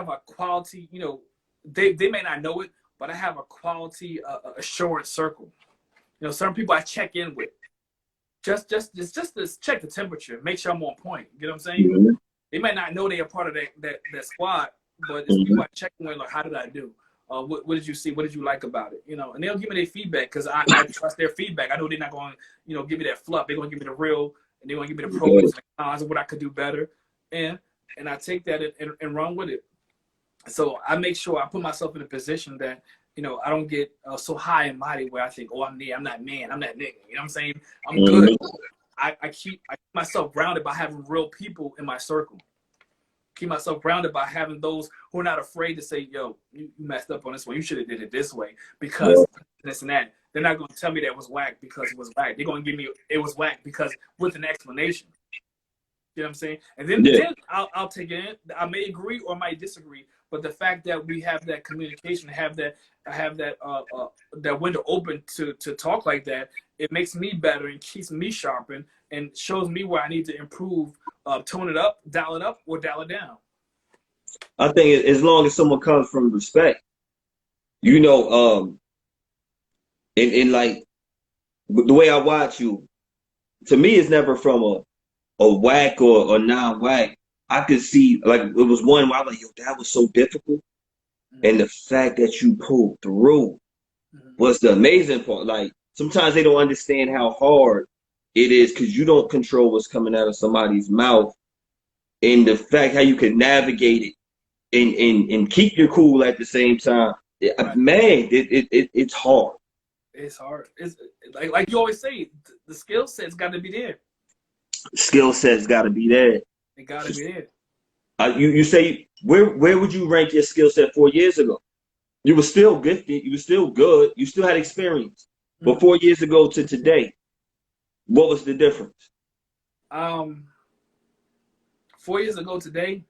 A: a quality, you know, they may not know it, but I have a quality assurance circle. You know, certain people I check in with. Just to check the temperature, make sure I'm on point. You know what I'm saying? They might not know they're part of that squad, but it's people I check in with, like, how did I do? What did you see? What did you like about it? You know, and they'll give me their feedback because I trust their feedback. I know they're not going to, you know, give me that fluff. They're going to give me the real, and they're going to give me the pros and cons of what I could do better. And I take that and run with it. So I make sure I put myself in a position that, you know, I don't get so high and mighty where I think, oh, I'm not man, I'm that nigga. You know what I'm saying? I'm good. I keep myself grounded by having real people in my circle. keep myself grounded by having those who are not afraid to say, yo, you messed up on this one. You should have did it this way because this and that. They're not going to tell me that it was whack because it was whack. They're going to give me it was whack because with an explanation. You know what I'm saying? And then I'll take it in. I may agree or I might disagree, but the fact that we have that communication, have that window open to talk like that, it makes me better and keeps me sharpened and shows me where I need to improve, tone it up, or dial it down.
B: I think as long as someone comes from respect, you know, and like the way I watch you, to me, it's never from a whack or non-whack. I could see, like, it was one where I was like, yo, that was so difficult. And the fact that you pulled through was the amazing part. Like, sometimes they don't understand how hard it is because you don't control what's coming out of somebody's mouth. And the fact how you can navigate it and keep your cool at the same time. Man, it's hard.
A: It's hard. It's like you always say, the skill set's got to be there.
B: Skill set's got to be there.
A: It got to be there.
B: You say, where would you rank your skill set 4 years ago? You were still gifted. You were still good. You still had experience. But 4 years ago to today, what was the difference?
A: 4 years ago today,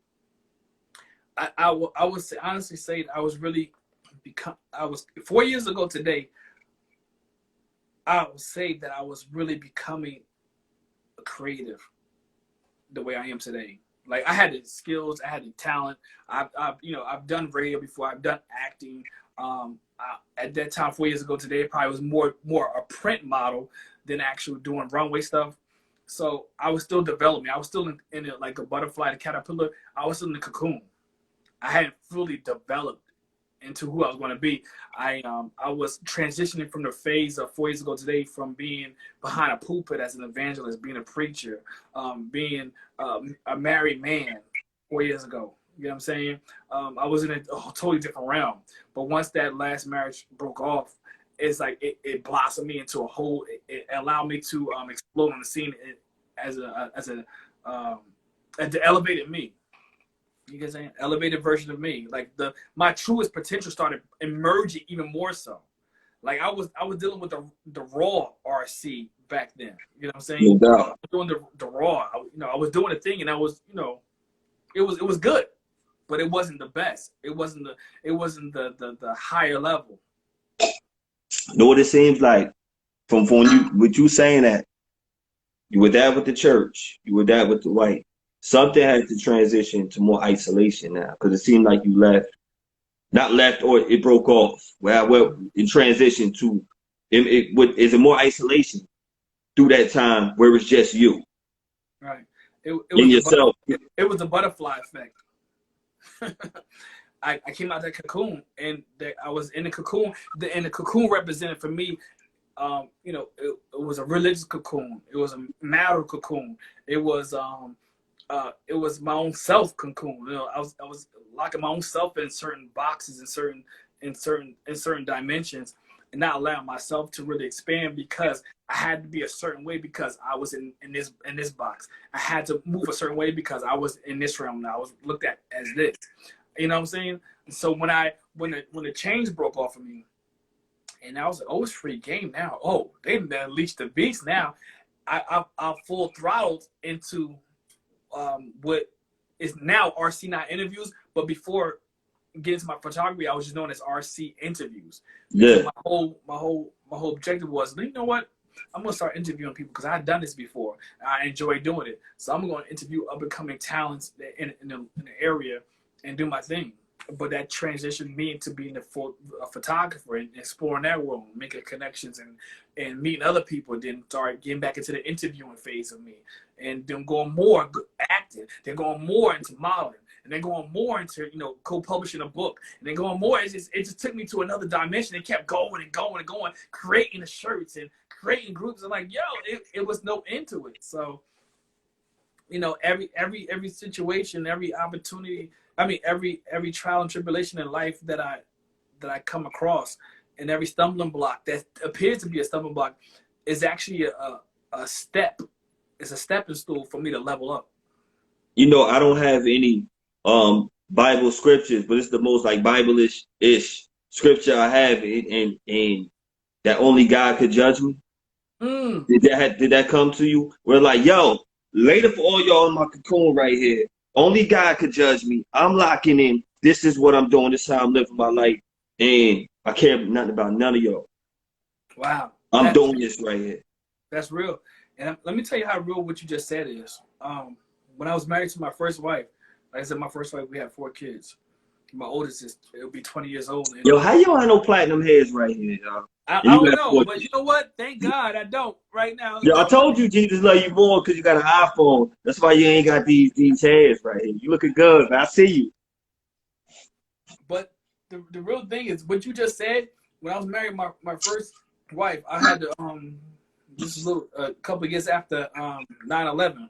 A: I would honestly say I was really 4 years ago today. I would say that I was really becoming a creative the way I am today. Like, I had the skills, I had the talent. I've done radio before. I've done acting. At that time, 4 years ago today, it probably was more a print model than actually doing runway stuff. So I was still developing. I was still in it like a butterfly, the caterpillar. I was still in the cocoon. I hadn't fully developed into who I was going to be. I was transitioning from the phase of 4 years ago today from being behind a pulpit as an evangelist, being a preacher, being a married man 4 years ago. You know what I'm saying? I was in a totally different realm. But once that last marriage broke off, it's like it blossomed me into a whole. It allowed me to explode on the scene as it elevated me. You guys saying elevated version of me, like my truest potential started emerging even more so. Like I was dealing with the raw RC back then. You know what I'm saying?
B: No
A: I
B: doubt.
A: was doing the raw. I was doing a thing, and I was it was good, but it wasn't the best. It wasn't the higher level.
B: You know what it seems like from what you saying that you were that with the church, you were that with the white. Something had to transition to more isolation now because it seemed like you not left or it broke off. Well, it transitioned to is it more isolation through that time where it's just you,
A: right? It
B: in
A: was
B: yourself.
A: It was the butterfly effect. I came out that cocoon, and I was in the cocoon. And the cocoon represented for me, it was a religious cocoon. It was a marital cocoon. It was my own self cocoon. I was locking my own self in certain boxes, in certain dimensions, and not allowing myself to really expand because I had to be a certain way because I was in this box. I had to move a certain way because I was in this realm. Now I was looked at as this. You know what I'm saying? So when the chains broke off of me, and I was like, oh, it's free game now. Oh, they've unleashed the beast now. I full throttled into what is now RC9 interviews, but before getting to my photography, I was just known as RC interviews.
B: Yeah.
A: So my whole objective was, you know what? I'm gonna start interviewing people because I've done this before. I enjoy doing it, so I'm going to interview up and coming talents in the area and do my thing. But that transitioned me into being a photographer and exploring that world, making connections and meeting other people. Then start getting back into the interviewing phase of me, and then going more acting, then going more into modeling, and then going more into co-publishing a book, and then going more. It just took me to another dimension. It kept going and going and going, creating the shirts and creating groups. I'm like, it was no end to it. So, every situation, every opportunity. I mean, every trial and tribulation in life that I come across, and every stumbling block that appears to be a stumbling block is actually a step. It's a stepping stool for me to level up.
B: I don't have any Bible scriptures, but it's the most like Bible-ish scripture I have, and that only God could judge me.
A: Mm.
B: Did that come to you? We're like, yo, later for all y'all in my cocoon right here. Only God could judge me. I'm locking in. This is what I'm doing. This is how I'm living my life, and I care nothing about none of y'all.
A: Wow.
B: I'm doing this right here.
A: That's real. And let me tell you how real what you just said is. When I was married to my first wife, like I said, my first wife, we had 4 kids. My oldest it'll be 20 years old. And
B: Yo, how y'all have no platinum heads right here, y'all?
A: I don't know, but you know what? Thank God I don't right now.
B: Yo, I told you Jesus love you more because you got an iPhone. That's why you ain't got these heads right here. You looking good, man. I see you.
A: But the real thing is what you just said. When I was married, my first wife, I had to just a couple of years after 9/11.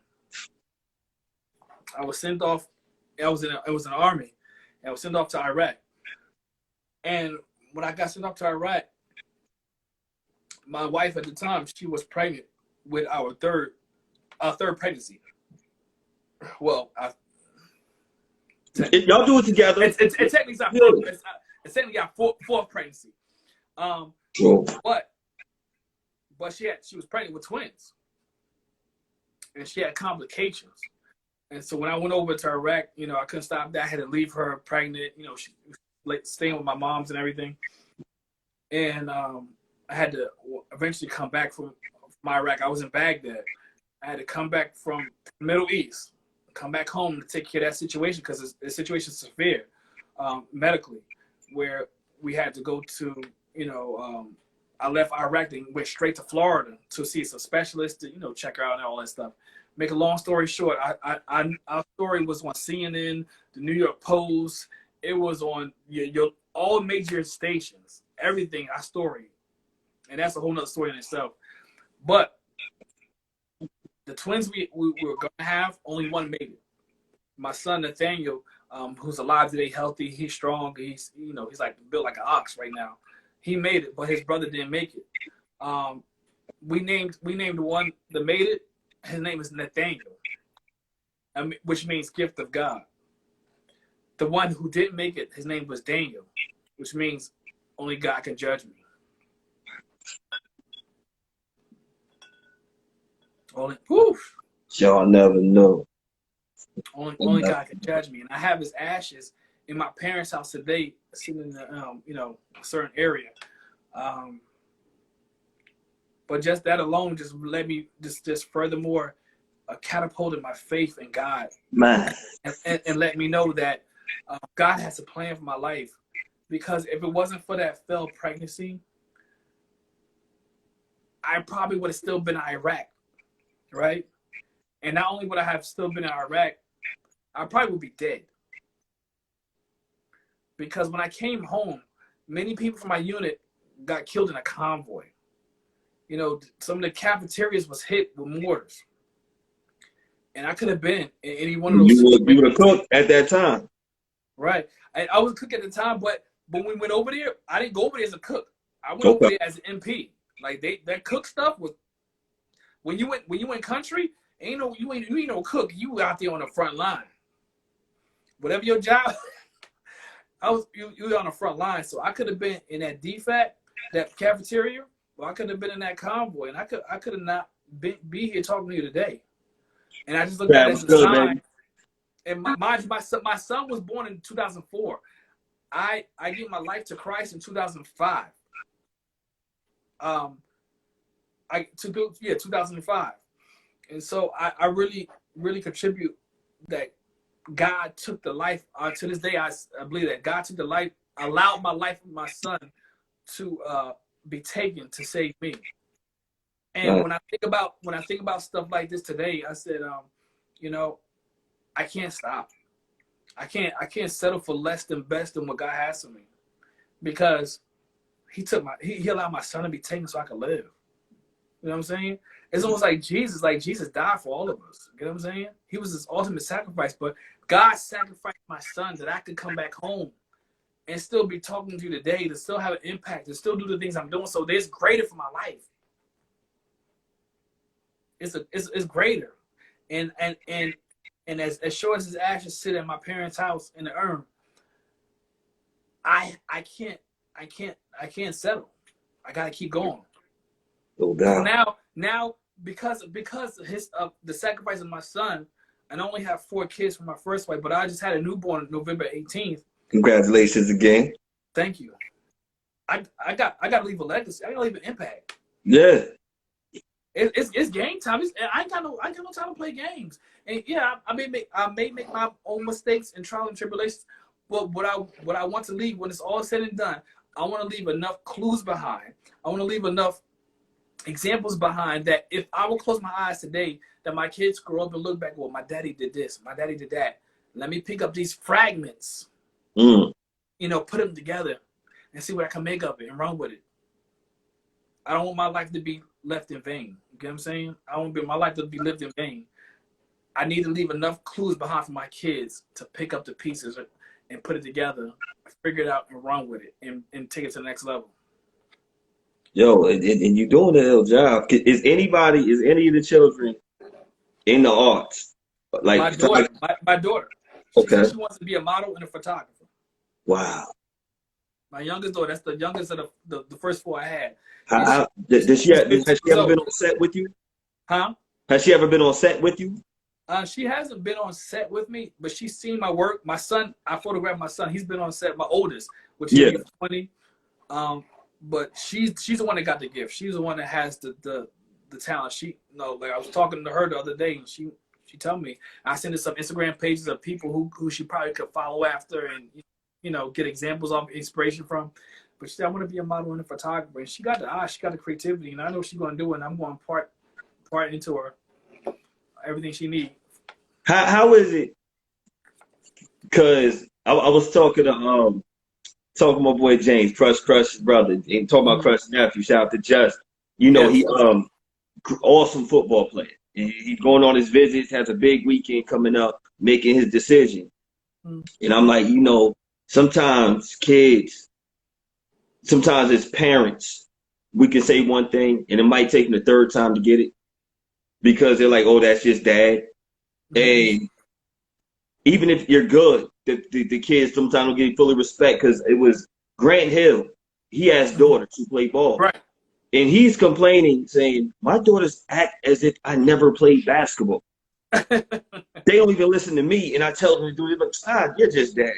A: I was sent off. I was in the army, and I was sent off to Iraq. And when I got sent off to Iraq, my wife at the time, she was pregnant with our third pregnancy. Well,
B: Y'all do it together.
A: It's technically not first. It's technically our fourth pregnancy. But she was pregnant with twins, and she had complications. And so when I went over to Iraq, I couldn't stop that. I had to leave her pregnant. She was staying with my moms and everything. And I had to eventually come back from Iraq. I was in Baghdad. I had to come back from the Middle East, come back home to take care of that situation because the situation is severe medically, where we had to go to, I left Iraq and went straight to Florida to see some specialists to, check her out and all that stuff. Make a long story short, our story was on CNN, the New York Post. It was on your all major stations, everything, our story. And that's a whole nother story in itself. But the twins we were going to have, only one made it. My son, Nathaniel, who's alive today, healthy, he's strong. He's like built like an ox right now. He made it, but his brother didn't make it. We named the one that made it. His name is Nathaniel, which means gift of God. The one who didn't make it, his name was Daniel, which means only God can judge me.
B: Y'all never know.
A: Only God can judge me. And I have his ashes in my parents' house today, sitting in a certain area. But just that alone just let me just furthermore catapulted my faith in God,
B: man,
A: and let me know that God has a plan for my life. Because if it wasn't for that failed pregnancy, I probably would have still been in Iraq, right? And not only would I have still been in Iraq, I probably would be dead. Because when I came home, many people from my unit got killed in a convoy. Some of the cafeterias was hit with mortars. And I could have been in any one of those.
B: You were a cook at that time.
A: Right. I was a cook at the time, but when we went over there, I didn't go over there as a cook. I went over there as an MP. Like that cook stuff was when you went country, you ain't no cook. You out there on the front line. Whatever your job, you were on the front line. So I could have been in that DFAT, that cafeteria, or I could have been in that convoy, and I could have not be here talking to you today. And I just looked at it as a sign. Baby. And my son was born in 2004. I gave my life to Christ in 2005. 2005. And so I really, really contribute that God took the life. To this day, I believe that God took the life, allowed my life with my son to be taken to save me. And when I think about stuff like this today, I said, I can't stop. I can't settle for less than best than what God has for me, because he allowed my son to be taken so I could live. You know what I'm saying? It's almost like Jesus died for all of us. You know what I'm saying? He was his ultimate sacrifice, but God sacrificed my son that I could come back home and still be talking to you today, to still have an impact, to still do the things I'm doing. So there's greater for my life. It's greater. And And as short as his ashes sit in my parents' house in the urn, I can't settle. I gotta keep going.
B: No
A: Because
B: doubt.
A: now because his the sacrifice of my son, and I only have 4 kids from my first wife, but I just had a newborn November 18th.
B: Congratulations again.
A: Thank you. I gotta leave a legacy. I gotta leave an impact.
B: Yeah.
A: It's game time. I ain't got no time to play games. And yeah, I may make my own mistakes and trials and tribulations, but what I want to leave when it's all said and done, I want to leave enough clues behind. I want to leave enough examples behind that if I will close my eyes today, that my kids grow up and look back, well, my daddy did this, my daddy did that. Let me pick up these fragments,
B: Mm.
A: put them together and see what I can make of it and run with it. I don't want my life to be left in vain. You get what I'm saying? I don't want my life to be lived in vain. I need to leave enough clues behind for my kids to pick up the pieces and put it together, figure it out and run with it and take it to the next level.
B: Yo, and you doing a hell job. Is any of the children in the arts?
A: My
B: Like,
A: daughter, my daughter, she
B: okay.
A: said she wants to be a model and a photographer.
B: Wow.
A: My youngest daughter, that's the youngest of the first 4 I had.
B: Has she ever been on set with you?
A: Huh?
B: Has she ever been on set with you?
A: She hasn't been on set with me, but she's seen my work. My son, I photographed my son. He's been on set. My oldest, which is 20. But she's the one that got the gift. She's the one that has the talent. She, like I was talking to her the other day, and she told me. I sent her some Instagram pages of people who she probably could follow after and get examples of inspiration from. But she said, I want to be a model and a photographer. And she got the eye, she got the creativity, and I know she's going to do it. And I'm going to part into her everything she needs.
B: How is it? Because I was talking to my boy James, Crush's brother, and talking about Crush's nephew. Shout out to Just.
A: Yes.
B: He awesome football player. He's going on his visits, has a big weekend coming up, making his decision. And I'm like, sometimes as parents, we can say one thing and it might take them the third time to get it because they're like, oh, that's just dad. And even if you're good, the kids sometimes don't get fully respect because it was Grant Hill. He has daughters who play ball.
A: Right.
B: And he's complaining, saying, my daughters act as if I never played basketball. They don't even listen to me. And I tell them to do it. Like, you're just dad.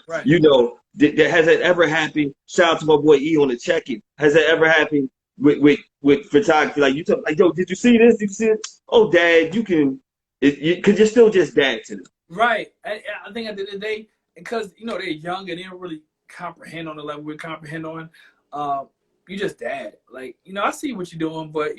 A: Right.
B: Has that ever happened? Shout out to my boy E on the check-in. Has that ever happened with photography? Like, yo, did you see this? Did you see it? Oh, dad, you can, because you're still just dad to them.
A: Right. I think at the end of the day, because, they're young and they don't really comprehend on the level we comprehend on, you just dad. Like, I see what you're doing, but,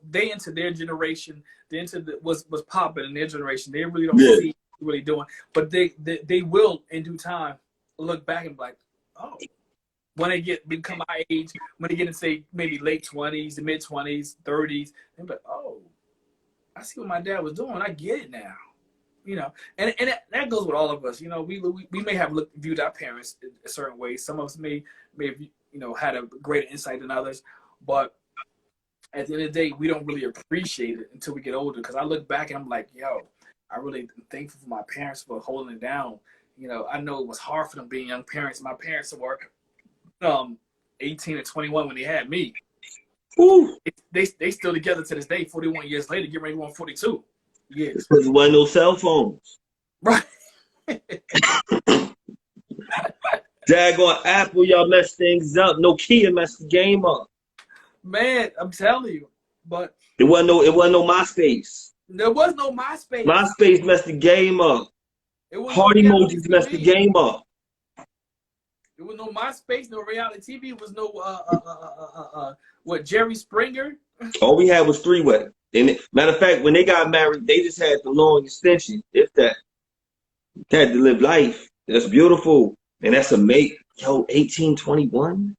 A: they into their generation, they into what's popping in their generation. They really don't see what you're really doing. But they will, in due time, look back and be like, oh, when they become my age, when they get in, say, maybe late 20s, the mid 20s, 30s, they're like, oh, I see what my dad was doing. I get it now. And that goes with all of us. We may have viewed our parents a certain way. Some of us may have, had a greater insight than others. But at the end of the day, we don't really appreciate it until we get older. Because I look back and I'm like, yo, I really am thankful for my parents for holding it down. I know it was hard for them being young parents. My parents were 18 and 21 when they had me.
B: Ooh.
A: They still together to this day, 41 years later, getting ready to go on 42 years.
B: Because there wasn't no cell phones.
A: Right.
B: Daggone Apple, y'all messed things up. Nokia messed the game up.
A: Man, I'm telling you. But
B: it wasn't no MySpace.
A: There was no MySpace.
B: MySpace messed the game up. Heart emojis messed the game up.
A: There was no MySpace, no reality TV. It was no Jerry Springer.
B: All we had was three-way. And matter of fact, when they got married, they just had the long extension. If that, they had to live life. That's beautiful, and that's amazing. Yo, 1821.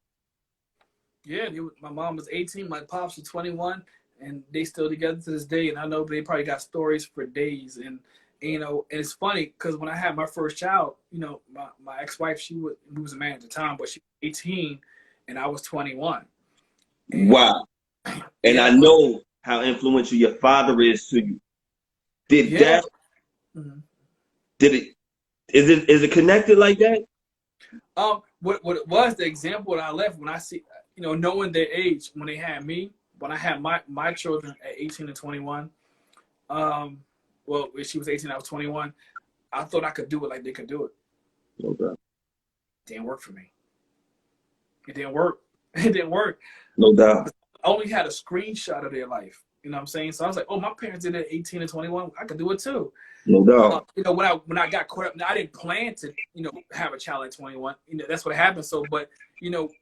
A: Yeah, my mom was 18, my pops was 21, and they still together to this day. And I know they probably got stories for days. And and it's funny because when I had my first child, my ex-wife, we was a man at the time, but she was 18, and I was 21.
B: Wow. And I know how influential your father is to you. Did
A: Mhm.
B: Did it? Is it connected like that?
A: What it was, the example that I left when I see, knowing their age when they had me, when I had my children at 18 and 21. Well, when she was 18, I was 21. I thought I could do it like they could do it.
B: Okay.
A: Didn't work for me. It didn't work. It didn't work.
B: No doubt.
A: I only had a screenshot of their life. You know what I'm saying? So I was like, oh, my parents did it at 18 and 21. I could do it too.
B: No doubt.
A: When I got caught up, I didn't plan to, have a child at 21. That's what happened. So, but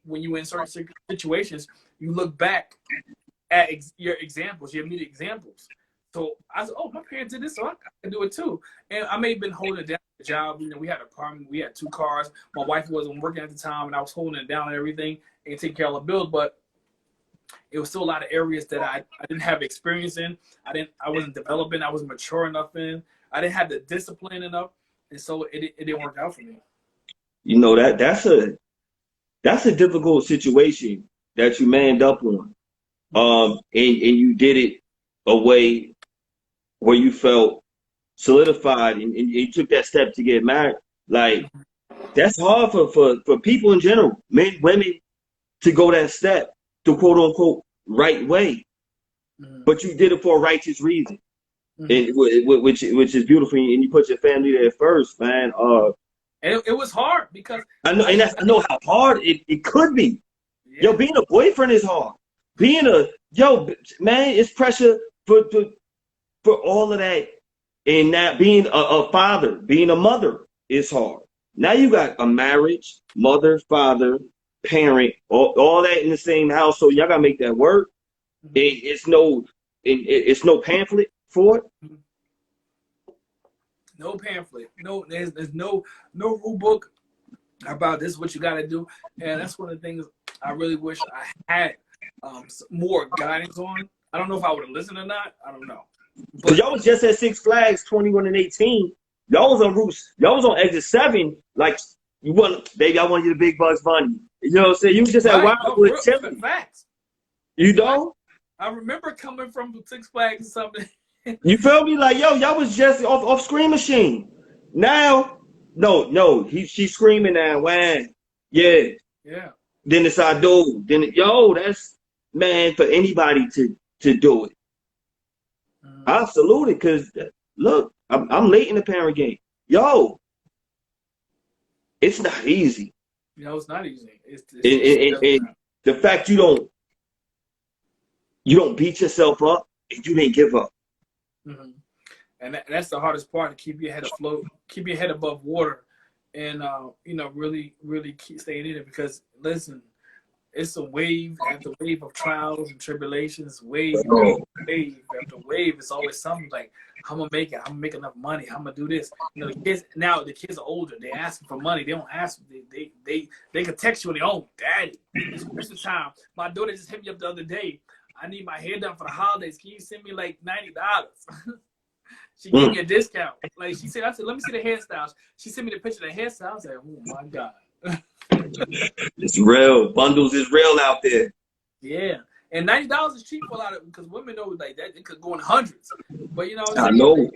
A: when you in certain situations, you look back at your examples, your immediate examples. So I said, oh, my parents did this, so I can do it too. And I may have been holding it down the job. We had an apartment, we had 2 cars. My wife wasn't working at the time, and I was holding it down and everything and taking care of the bills. But it was still a lot of areas that I didn't have experience in. I wasn't developing. I wasn't mature enough in. I didn't have the discipline enough, and so it didn't work out for me.
B: That's a difficult situation that you manned up on, and you did it a way where you felt solidified, and you took that step to get married. Like, that's hard for people in general, men, women, to go that step the quote unquote right way.
A: Mm-hmm.
B: But you did it for a righteous reason.
A: Mm-hmm.
B: And which is beautiful, and you put your family there first, man.
A: And it was hard because
B: I know how hard it could be.
A: Yeah.
B: Yo, being a boyfriend is hard. Man, it's pressure for all of that. And now being a father, being a mother is hard. Now you got a marriage, mother, father, parent, all that in the same house. So y'all gotta make that work. Mm-hmm. It's no pamphlet for it.
A: No pamphlet. No, there's no rule book about this is what you got to do. And that's one of the things I really wish I had more guidance on. I don't know if I would have listened or not. I don't know.
B: But y'all was just at Six Flags 21 and 18. Y'all was on routes. Y'all was on exit 7. Like, baby, I want you the big Bugs Bunny. You know what I'm saying? You was just at Wildwood chilling.
A: Facts.
B: You know?
A: I remember coming from Six Flags or something.
B: You feel me? Like, yo, y'all was just off Scream Machine. Now, no, she's screaming now. Wham. Yeah.
A: Yeah.
B: Then it's I do. Then that's, man, for anybody to do it. Mm-hmm. I salute it, because look, I'm late in the parent game. Yo, it's not easy.
A: It's not easy. It's
B: the fact you don't beat yourself up and you didn't give up.
A: Mm-hmm. And that's the hardest part, to keep your head afloat, keep your head above water, and really, really keep staying in it. Because listen, it's a wave after wave of trials and tribulations, wave after wave. It's always something like, I'm gonna make it. I'm gonna make enough money. I'm gonna do this. The kids are older. They're asking for money. They don't ask. They can text you on their own. Daddy, it's Christmas time. My daughter just hit me up the other day. I need my hair done for the holidays. Can you send me like $90? She gave me a discount. Like, I said, let me see the hairstyles. She sent me the picture of the hairstyle. I was like, oh my God.
B: It's real. Bundles is real out there.
A: Yeah. And $90 is cheap for a lot of, because women know like that it could go in hundreds. But
B: I know.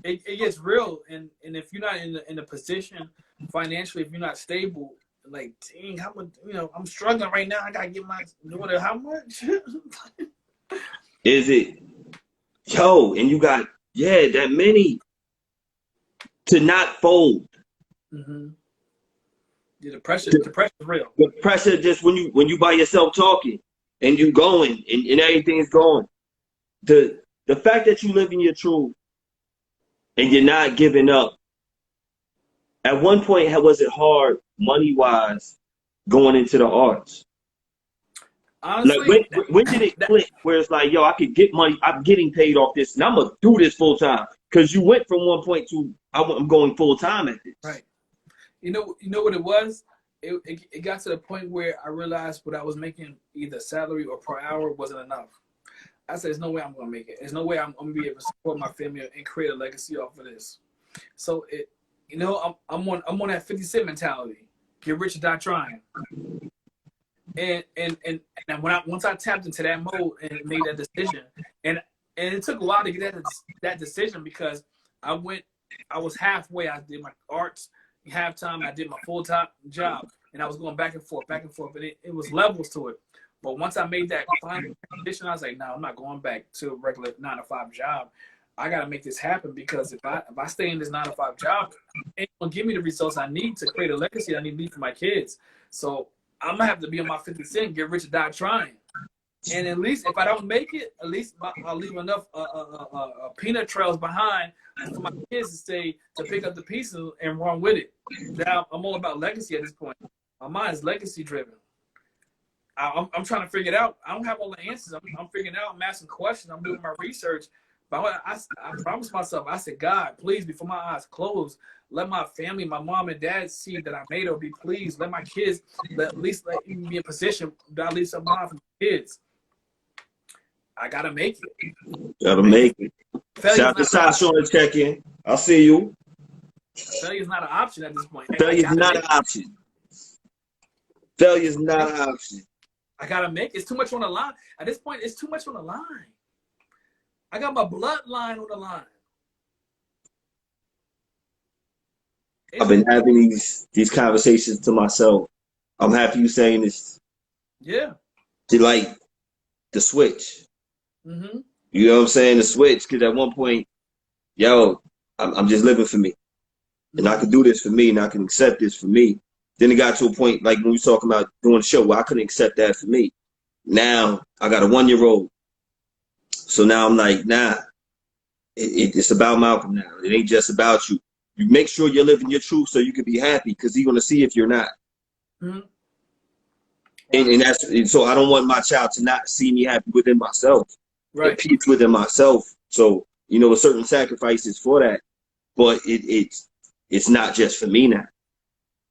A: It gets real, and if you're not in a position financially, if you're not stable, like, dang, how much, I'm struggling right now. I gotta get my daughter how much?
B: Is it? Yo, and you got that many to not fold.
A: Mm-hmm. Yeah, the pressure is real.
B: The pressure, just when you by yourself talking and you going and everything is going. The fact that you live in your truth and you're not giving up. At one point, was it hard money-wise going into the arts?
A: Honestly,
B: like when did it click where it's like, yo, I could get money, I'm getting paid off this, and I'm gonna do this full time? Because you went from one point to I'm going full time at this.
A: Right. You know what it was? It got to the point where I realized what I was making, either salary or per hour, wasn't enough. I said, there's no way I'm gonna make it. There's no way I'm gonna be able to support my family and create a legacy off of this. So I'm on that 50 Cent mentality. Get rich or die trying. And once I tapped into that mode and made that decision, and it took a while to get that decision, because I went I was halfway. I did my arts halftime. I did my full-time job, and I was going back and forth, and it was levels to it. But once I made that final transition, I was like, no, I'm not going back to a regular 9-to-5 job. I got to make this happen, because if I stay in this 9-to-5 job, it won't give me the results I need to create a legacy I need to leave for my kids. So I'm gonna have to be on my 50 cent, get rich or die trying. And at least if I don't make it, at least I'll leave enough peanut trails behind for my kids to stay, to pick up the pieces and run with it. Now I'm all about legacy at this point. My mind is legacy driven. I'm trying to figure it out. I don't have all the answers. I'm figuring it out. I'm asking questions. I'm doing my research. But I promised myself, I said, God, please, before my eyes close, let my family, my mom and dad see that I made it, or be pleased. Let my kids, at least let me be in position that I leave some behind for my kids. I got to make it.
B: Gotta make it. Shout out to Sasha on the check-in. I'll see you.
A: Failure's not an option at this point.
B: Failure's not an option. Failure's not an option.
A: I got to make it. It's too much on the line. At this point, it's too much on the line. I got my bloodline on the line.
B: I've been having these conversations to myself. I'm happy you saying this.
A: Yeah.
B: To like the switch.
A: Mm-hmm.
B: You know what I'm saying? The switch. Because at one point, yo, I'm just living for me. And I can do this for me, and I can accept this for me. Then it got to a point, like when we were talking about doing the show, where I couldn't accept that for me. Now, I got a 1-year-old. So now I'm like, nah, it's about Malcolm now. It ain't just about you. You make sure you're living your truth so you can be happy, because he's going to see if you're not.
A: Mm-hmm.
B: And so I don't want my child to not see me happy within myself.
A: Right.
B: At peace within myself. So, you know, with certain sacrifices for that. But it's not just for me now.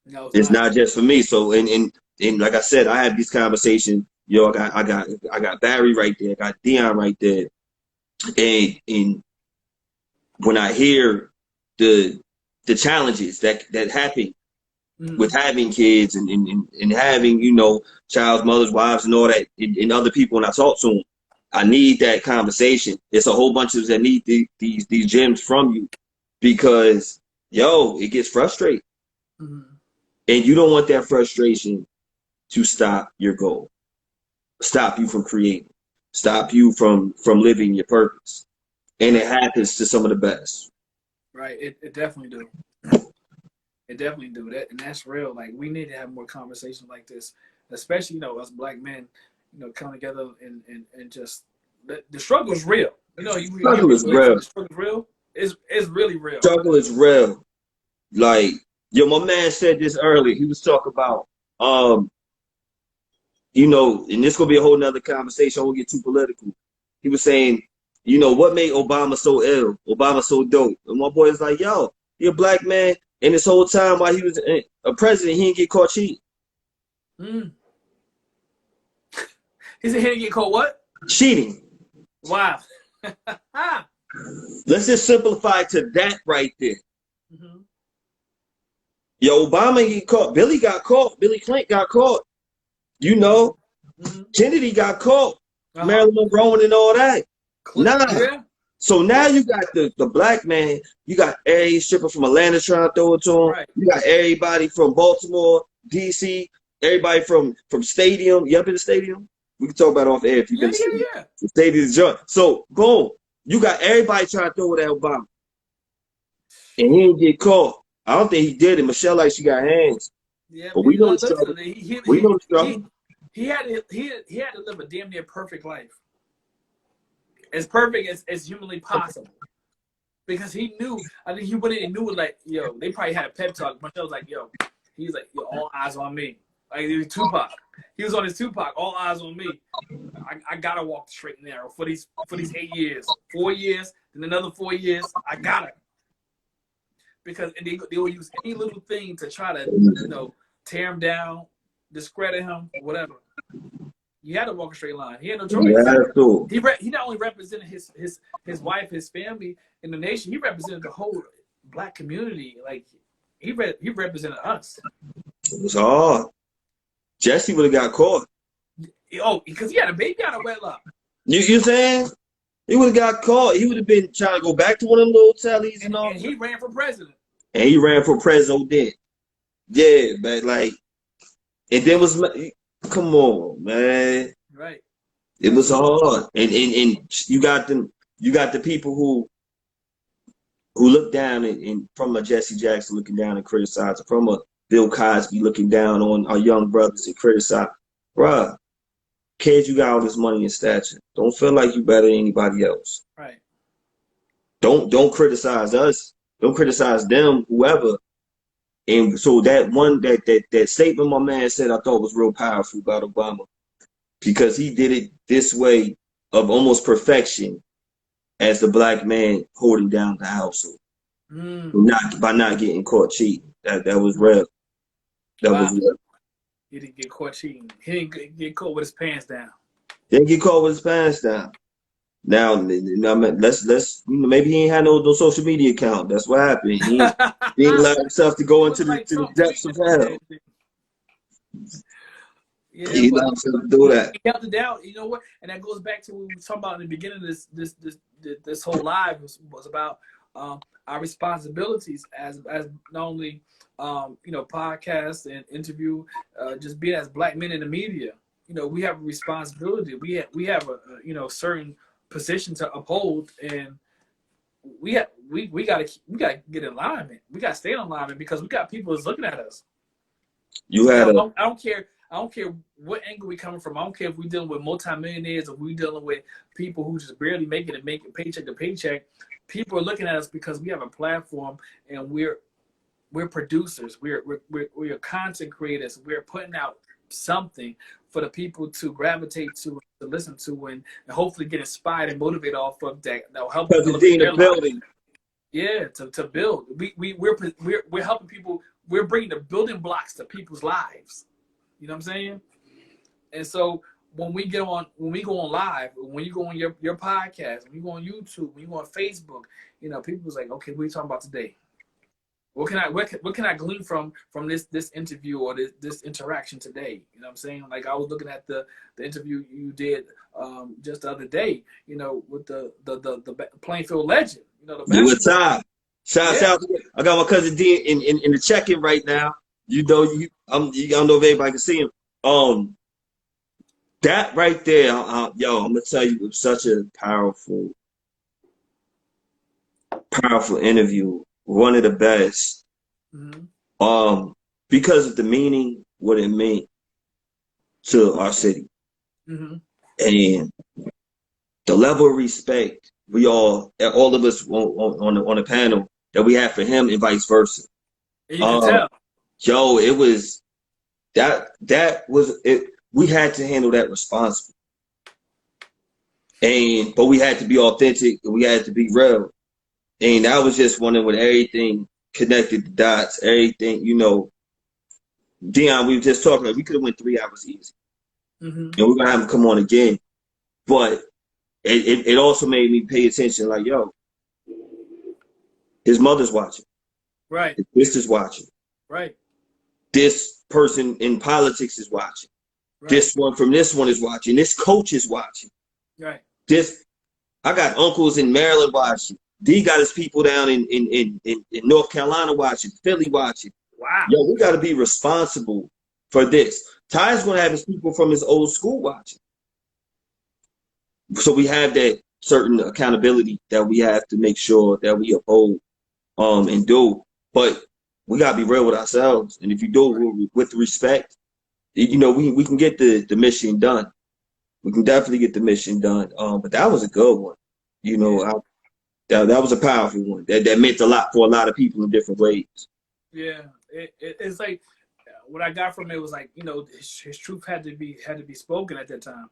B: No, it's not just for me. So, and like I said, I have these conversations. Yo, I got Barry right there. I got Dion right there. And when I hear the challenges that happen with having kids and having, you know, child's mothers, wives, and all that, and other people, when I talk to them, I need that conversation. It's a whole bunch of us that need these gems from you, because yo, it gets frustrating. Mm-hmm. And you don't want that frustration to stop your goal, stop you from creating, stop you from living your purpose. And it happens to some of the best.
A: Right. It definitely do. It definitely do that, and that's real. Like, we need to have more conversations like this, especially, you know, us black men, you know, coming together and just the struggle is real. You know,
B: struggle is real.
A: The struggle is real. It's really real.
B: Struggle is real. Like, yo, my man said this earlier. He was talking about, you know, and this gonna be a whole nother conversation. I won't get too political. He was saying, you know, what made Obama so ill? Obama so dope? And my boy is like, yo, you're a black man, and this whole time while he was a president, he didn't get caught cheating.
A: Mm. He said he didn't get caught what?
B: Cheating.
A: Wow.
B: Let's just simplify it to that right there.
A: Mm-hmm.
B: Yo, Obama get caught. Billy got caught. Billy Clinton got caught. You know, Kennedy got caught. Marilyn Monroe and all that. Yeah. So now you got the black man. You got every stripper from Atlanta trying to throw it to him. Right. You got everybody from Baltimore, DC, everybody from Stadium. You up in the Stadium? We can talk about it off air if you've been to the Stadium's joint. So, boom. You got everybody trying to throw it at Obama. And he didn't get caught. I don't think he did it. Michelle, like, she got hands. Yeah, but we know the struggle. We know the struggle.
A: He had to live a damn near perfect life. As perfect as humanly possible. Because he knew, I think he went in and knew, like, yo, they probably had a pep talk. Michelle was like, yo, he's like, yo, all eyes on me. Like, he was Tupac. He was on his Tupac, all eyes on me. I gotta walk the straight and narrow for these 8 years. 4 years, then another 4 years. I gotta. Because they will use any little thing to try to, you know, tear him down, discredit him, whatever. You had to walk a straight line. He had no choice. Yeah, he not only represented his wife, his family, and the nation. He represented the whole black community. Like, he represented us.
B: It was hard. Jesse would have got caught.
A: Oh, because he had a baby out of wedlock.
B: You saying? He would have got caught. He would have been trying to go back to one of them little tellies and all.
A: And he ran for president.
B: And he ran for president. Yeah, but like, and then was, come on, man.
A: Right.
B: It was hard. And you got them, you got the people who look down and from a Jesse Jackson looking down and criticizing, from a Bill Cosby looking down on our young brothers and criticize. Bruh, kids, you got all this money and stature. Don't feel like you better than anybody else.
A: Right.
B: Don't criticize us. Don't criticize them, whoever. And so that statement my man said, I thought was real powerful about Obama, because he did it this way of almost perfection as the black man holding down the household, by not getting caught cheating. That was real. That was real.
A: He didn't get caught cheating. He didn't get caught with his pants down.
B: Didn't get caught with his pants down. Now let's maybe he ain't had no social media account. That's what happened. He didn't allow himself to go into the depths of hell.
A: Yeah,
B: he allowed himself to do that.
A: He held it down. You know what? And that goes back to what we were talking about in the beginning of this whole live was about our responsibilities as not only podcasts and interview, just being as black men in the media. You know, we have a responsibility. We have a certain position to uphold, and we gotta get in alignment. We gotta stay in alignment because we got people that's looking at us. I don't care what angle we coming from. I don't care if we're dealing with multimillionaires or we're dealing with people who just barely make it paycheck to paycheck. People are looking at us because we have a platform, and we're producers. We're content creators. We're putting out something for the people to gravitate to listen to, and hopefully get inspired and motivated off of that'll help them building. Yeah, to build. We're helping people. We're bringing the building blocks to people's lives. You know what I'm saying? And so when we go on live, when you go on your podcast, when you go on YouTube, when you go on Facebook, people's like, okay, what are you talking about today? What can I glean from this interview or this interaction today? You know what I'm saying? Like, I was looking at the interview you did just the other day, with the Plainfield legend.
B: What's up? Shout out. I got my cousin D in the check-in right now. I don't know if everybody can see him. That right there, I'm gonna tell you, it was such a powerful interview. One of the best. Mm-hmm. Because of the meaning, what it meant to our city, mm-hmm. and the level of respect all of us on the panel that we have for him, and vice versa.
A: And you can tell.
B: It was that was it. We had to handle that responsibly, but we had to be authentic and we had to be real. And I was just wondering with everything connected the dots, everything, Dion, we were just talking about, we could have went 3 hours easy. Mm-hmm. And we're gonna have him come on again. But it also made me pay attention, like, his mother's watching.
A: Right.
B: His sister's watching.
A: Right.
B: This person in politics is watching. Right. This one from this one is watching. This coach is watching.
A: Right.
B: I got uncles in Maryland watching. D got his people down in North Carolina watching, Philly watching.
A: Wow.
B: We got to be responsible for this. Ty's going to have his people from his old school watching. So we have that certain accountability that we have to make sure that we uphold and do. But we got to be real with ourselves. And if you do it with respect, we can get the mission done. We can definitely get the mission done. But that was a good one. That was a powerful one. That meant a lot for a lot of people in different ways. Yeah,
A: it's like what I got from it was like, his truth had to be spoken at that time.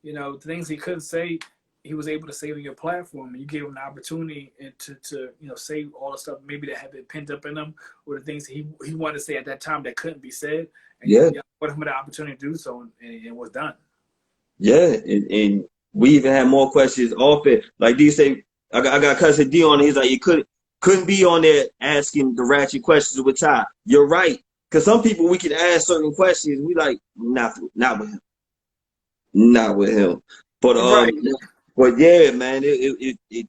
A: The things he couldn't say, he was able to say on your platform, and you gave him the opportunity to say all the stuff maybe that had been pent up in him, or the things he wanted to say at that time that couldn't be said. And you put him the opportunity to do so, and it was done.
B: Yeah, and we even had more questions off it. Like D say, I got cousin D on it. He's like, you couldn't be on there asking the ratchet questions with Ty. You're right, because some people we can ask certain questions. We like not with him, not with him. But
A: right.
B: But yeah, man, it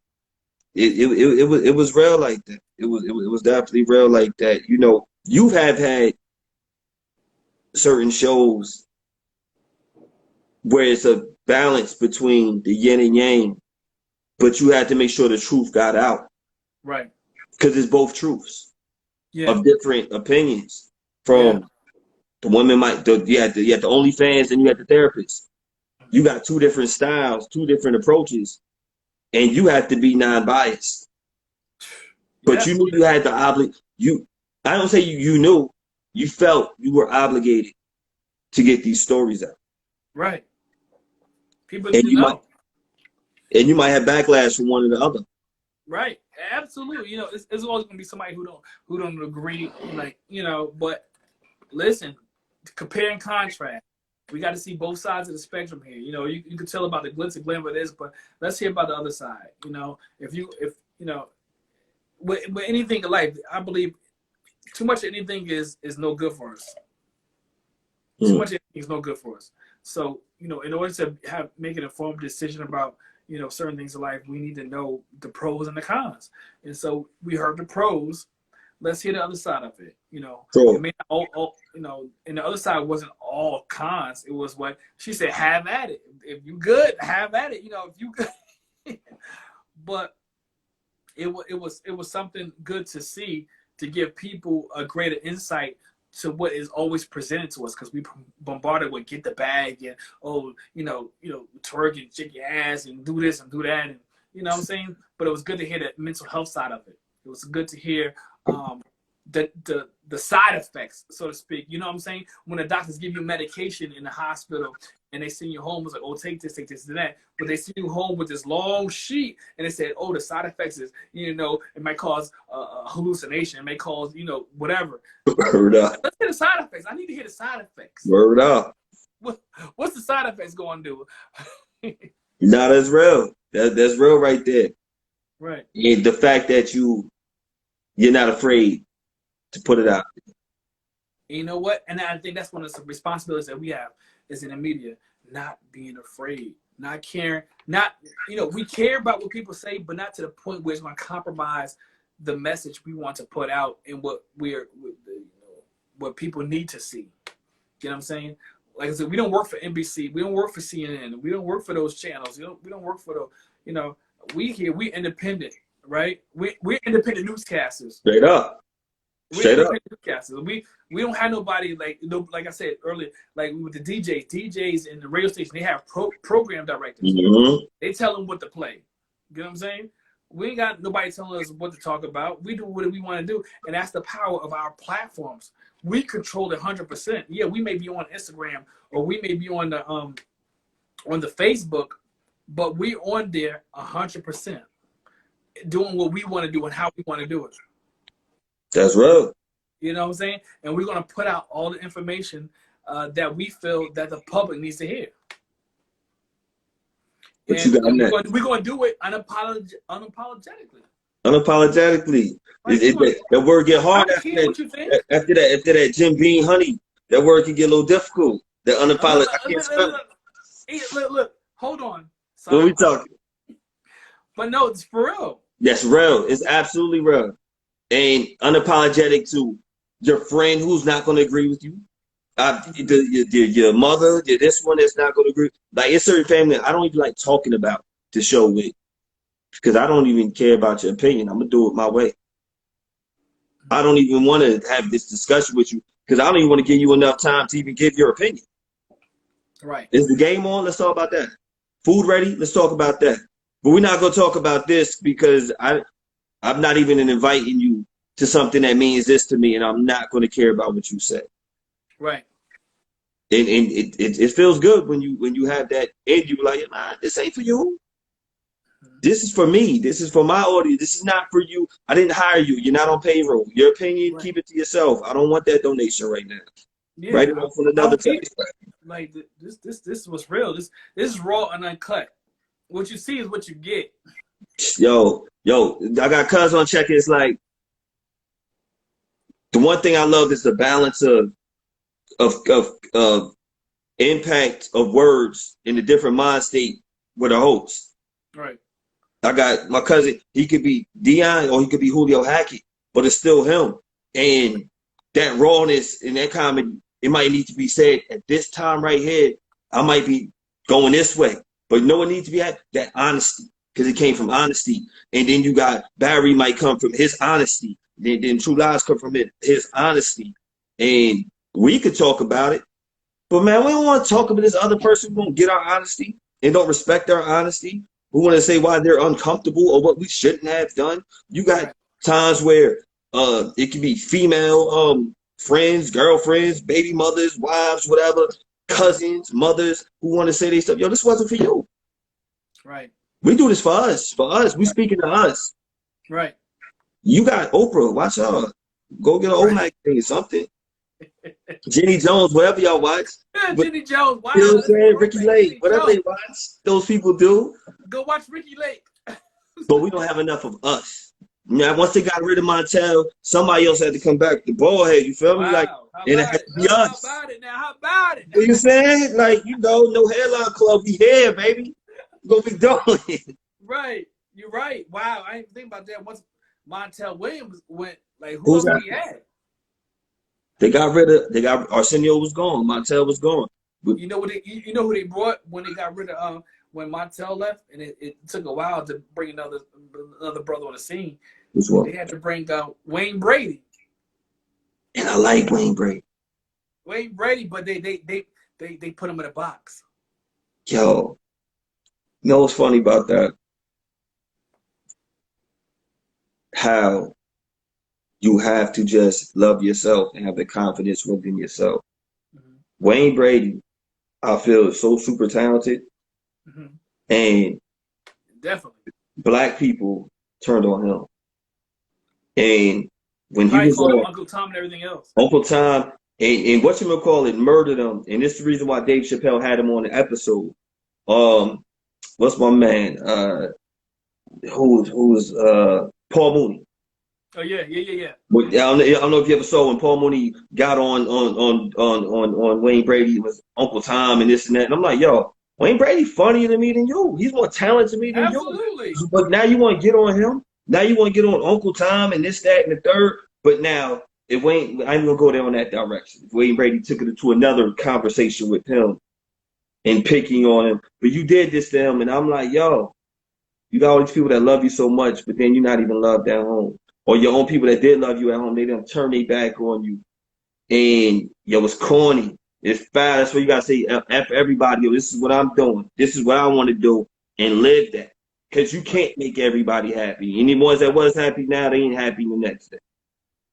B: was real like that. It was definitely real like that. You know, you have had certain shows where it's a balance between the yin and yang, but you had to make sure the truth got out
A: Right.
B: because it's both truths
A: Yeah.
B: of different opinions.
A: Yeah.
B: From the women you had the OnlyFans and you had the therapist. You got two different styles, two different approaches, and you have to be non-biased. But
A: Yeah.
B: you knew you had the I don't say you knew, you felt you were obligated to get these stories out.
A: Right. People
B: And
A: need to know.
B: you might have backlash from one or the other.
A: Right. Absolutely. You know, it's always gonna be somebody who don't agree. Like, you know, but listen, compare and contrast. We got to see both sides of the spectrum here. You know, you can tell about the glitz and glam of this, but let's hear about the other side. You know, if you know, with anything in life, I believe too much of anything is no good for us. Too much of anything is no good for us. So, you know, in order to make an informed decision about, you know, certain things in life, we need to know the pros and the cons. And so we heard the pros. Let's hear the other side of it. You know,
B: So
A: it may not all, you know, and the other side wasn't all cons. It was what she said, have at it. If you good, have at it. You know, if you good. But it was something good to see, to give people a greater insight to what is always presented to us, because we bombarded with get the bag and twerk and shake your ass and do this and do that, and you know what I'm saying. But it was good to hear the mental health side of it. It was good to hear the side effects, so to speak. You know what I'm saying? When the doctors give you medication in the hospital and they send you home, it's like, oh, take this, and that. But they send you home with this long sheet and they said, oh, the side effects is, you know, it might cause a hallucination. It may cause, you know, whatever.
B: word up.
A: Let's hear the side effects. I need to hear the side effects.
B: Word up.
A: What's the side effects going to do?
B: Nah, that's real. That's real right there.
A: Right.
B: And the fact that you're not afraid to put it out.
A: You know what? And I think that's one of the responsibilities that we have is in the media, not being afraid, not caring, not, you know, we care about what people say, but not to the point where it's going to compromise the message we want to put out and what what people need to see. You know what I'm saying? Like I said, we don't work for NBC, we don't work for CNN, we don't work for those channels, we don't work for we independent, right? We're independent newscasters.
B: Straight up.
A: We're
B: Straight up.
A: independent newscasters. We don't have nobody like I said earlier, like with the DJs in the radio station, they have program directors.
B: Mm-hmm.
A: They tell them what to play. You know what I'm saying? We ain't got nobody telling us what to talk about. We do what we want to do, and that's the power of our platforms. We control it 100%. Yeah, we may be on Instagram or we may be on the Facebook, but we on there 100%, doing what we want to do and how we want to do it.
B: That's real.
A: You know what I'm saying? And we're going to put out all the information that we feel that the public needs to hear.
B: But
A: And
B: you got that.
A: we're going to do it unapologetically.
B: Unapologetically.
A: Like,
B: That word get hard
A: I don't care what you think.
B: after that Jim Beam honey. That word can get a little difficult. That unapologetic. I can't spell it.
A: Look, hold on.
B: What we talking?
A: But no, it's for real.
B: That's real. It's absolutely real. And unapologetic to your friend who's not going to agree with you. Your mother, this one that's not going to agree. Like, it's certain family I don't even like talking about the show with, because I don't even care about your opinion. I'm going to do it my way. I don't even want to have this discussion with you because I don't even want to give you enough time to even give your opinion.
A: Right.
B: Is the game on? Let's talk about that. Food ready? Let's talk about that. But we're not going to talk about this because I'm not even inviting you to something that means this to me, and I'm not going to care about what you say.
A: Right.
B: And it feels good when you have that in you, like, nah, this ain't for you. This is for me. This is for my audience. This is not for you. I didn't hire you. You're not on payroll. Your opinion, keep it to yourself. I don't want that donation right now.
A: Yeah,
B: write it off on another tax.
A: Like this was real. This is raw and uncut. What you see is what you get.
B: Yo, I got cuz on check. It's like the one thing I love is the balance of impact of words in the different mind state with a host.
A: Right.
B: I got my cousin. He could be Dion or he could be Julio Hackett, but it's still him. And that rawness and that comedy, it might need to be said at this time right here. I might be going this way, but no one needs to be at that honesty because it came from honesty. And then you got Barry might come from his honesty. Then True Lies come from his honesty, and we could talk about it. But man, we don't want to talk about this other person who won't get our honesty and don't respect our honesty. Who want to say why they're uncomfortable or what we shouldn't have done. You got
A: Right.
B: times where it can be female friends, girlfriends, baby mothers, wives, whatever, cousins, mothers who want to say they stuff. Yo, this wasn't for you.
A: Right.
B: We do this for us. For us. We speaking to us.
A: Right.
B: You got Oprah. Watch out. Go get an old magazine or something. Jenny Jones, whatever y'all watch.
A: Yeah,
B: But,
A: Jenny Jones. Wow.
B: you know what I'm saying? Ricky Lake,
A: Jenny
B: whatever
A: Jones.
B: they watch, those people do.
A: Go watch Ricky Lake.
B: But we don't have enough of us. Now, once they got rid of Montel, somebody else had to come back. The Baldhead, you feel me? Like,
A: How
B: and it
A: about
B: had
A: it?
B: to be us.
A: How about it now? How about it?
B: You know what I'm saying? Like, no hairline club. We here, baby. We gonna be doing it.
A: Right. You're right. Wow. I didn't think about that. Once Montel Williams went, like, who
B: Who's
A: else
B: that?
A: we had?
B: They got Arsenio was gone. Montel was gone.
A: You know what? You know who they brought when they got rid of when Montel left, and it took a while to bring another brother on the scene.
B: Which one?
A: They had to bring Wayne Brady.
B: And I like Wayne Brady.
A: Wayne Brady, but they put him in a box.
B: Yo, you know what's funny about that? How you have to just love yourself and have the confidence within yourself.
A: Mm-hmm.
B: Wayne Brady, I feel, is so super talented.
A: Mm-hmm.
B: And
A: Definitely.
B: Black people turned on him. And when he was
A: called him
B: on
A: Uncle Tom and everything else.
B: Uncle Tom and whatchamacallit murdered him. And this is the reason why Dave Chappelle had him on the episode. What's my man? Who's Paul Mooney.
A: Oh yeah.
B: But I don't know if you ever saw when Paul Mooney got on Wayne Brady was Uncle Tom and this and that. And I'm like, yo, Wayne Brady funnier than me than you. He's more talented than me than
A: Absolutely.
B: you. But now you want to get on him. Now you want to get on Uncle Tom and this, that, and the third. But now if Wayne, I'm gonna go there on that direction. If Wayne Brady took it to another conversation with him and picking on him, but you did this to him, and I'm like, yo, you got all these people that love you so much, but then you're not even loved at home. Or your own people that did love you at home, they didn't turn their back on you. And yo, it's corny. It's foul. That's what you gotta say. F everybody. Yo, this is what I'm doing. This is what I want to do, and live that. Because you can't make everybody happy. Any ones that was happy now, they ain't happy the next day.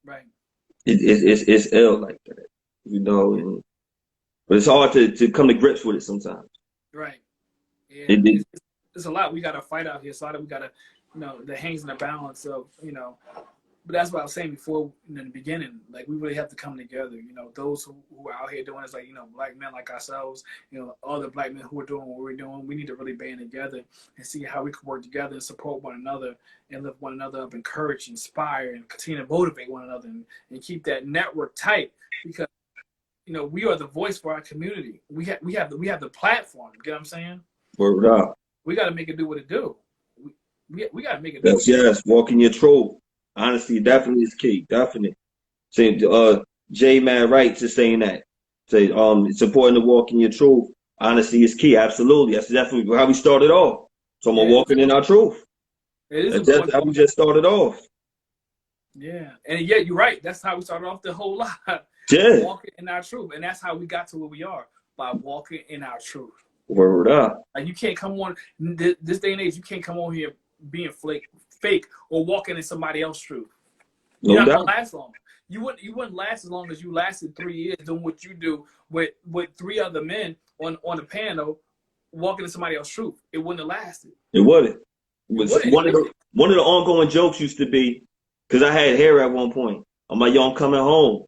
A: Right.
B: It's ill like that, And, but it's hard to come to grips with it sometimes.
A: Right. Yeah.
B: It,
A: There's a lot we got to fight out here. So a lot we got to, that hangs in the balance of, but that's what I was saying before in the beginning. Like, we really have to come together. Those who are out here doing this, like, black men like ourselves, all the black men who are doing what we're doing, we need to really band together and see how we can work together and support one another and lift one another up, encourage, inspire, and continue to motivate one another and keep that network tight because, we are the voice for our community. We have the platform. You get what I'm saying?
B: Word up.
A: We got to make it do what it do. We got to make it do.
B: Yes, walking your truth. Honesty definitely is key. Definitely. Say, Jay Man Wright is saying that. Say, it's important to walk in your truth. Honesty is key. Absolutely. That's definitely how we started off. So we're walking in our truth. That's how we just started off.
A: Yeah, and yeah, you're right. That's how we started off the whole lot.
B: Yeah.
A: Walking in our truth, and that's how we got to where we are by walking in our truth.
B: Word up.
A: Like, you can't come on this day and age. You can't come on here being fake or walking in somebody else's truth. You're not gonna last long. You wouldn't last as long as you lasted 3 years doing what you do with 3 other men on the panel walking in somebody else's truth. It wouldn't have lasted.
B: It wouldn't. One of the ongoing jokes used to be, because I had hair at one point. I'm like, yo, I'm coming home.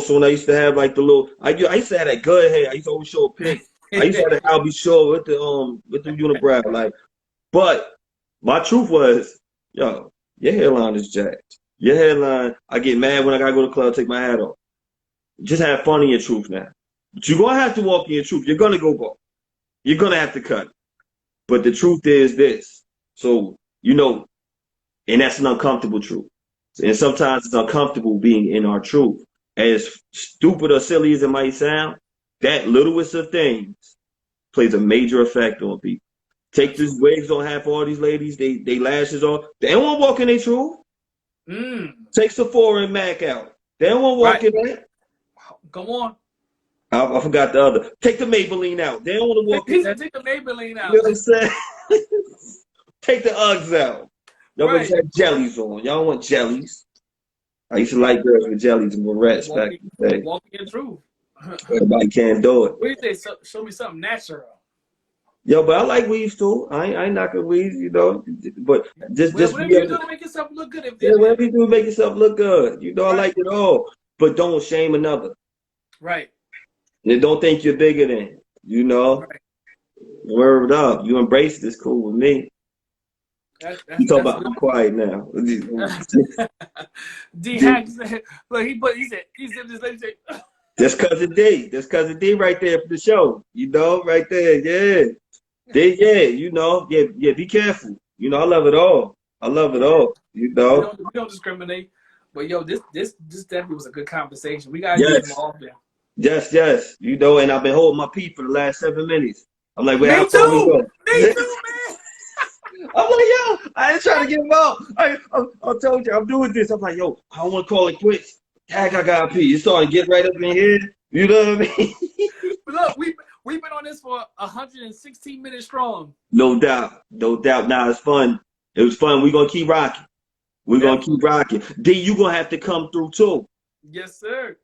B: Soon I used to have like the little. I used to have that good hair. I used to always show a pic. I used to have the I'll be sure with the unibrow, like. But my truth was, yo, your hairline is jacked. Your hairline, I get mad when I gotta go to the club, take my hat off. Just have fun in your truth now. But you're gonna have to walk in your truth. You're gonna go bald. You're gonna have to cut. But the truth is this. So, you know, and that's an uncomfortable truth. And sometimes it's uncomfortable being in our truth. As stupid or silly as it might sound, that littlest of things plays a major effect on people. Take these wigs on half all these ladies, they lashes off. They don't want to walk in their truth. Take Sephora and Mac out. They don't want to walk in that.
A: Come on.
B: I forgot the other. Take the Maybelline out. They don't want to walk in that.
A: Take the Maybelline out.
B: You know what I'm saying? Take the Uggs out. Y'all right. Have jellies on. Y'all don't want jellies. I used to like girls with jellies and barrettes back in the day.
A: Walking in truth.
B: Everybody can't do it.
A: What do you say? Show me something natural.
B: Yo, but I like weaves too. I ain't knocking weaves, you know. But just
A: whatever you do to make yourself look good.
B: Whatever you do to make yourself look good. You know, right. I like it all. But don't shame another.
A: Right.
B: And don't think you're bigger than. You know. Right. Word up. You embrace this cool with me. You talk about I'm quiet now.
A: D Hack said, look, he said this lady said.
B: That's cousin D. That's cousin D right there for the show. You know, right there. Yeah. You know, be careful. You know, I love it all. I love it all. You know.
A: We don't discriminate. But yo, this definitely was a good conversation. We gotta get more often.
B: Yes. You know, and I've been holding my pee for the last 7 minutes. I'm like, where
A: Me too, man.
B: I'm like, yo, I ain't trying to get involved. I told you I'm doing this. I'm like, yo, I don't want to call it quits. Heck, I gotta pee. It's starting to get right up in here. You know what I mean?
A: But look, we've been on this for 116 minutes strong.
B: No doubt. Nah, it's fun. It was fun. We're gonna keep rocking. Gonna keep rocking. D, you gonna have to come through too.
A: Yes, sir.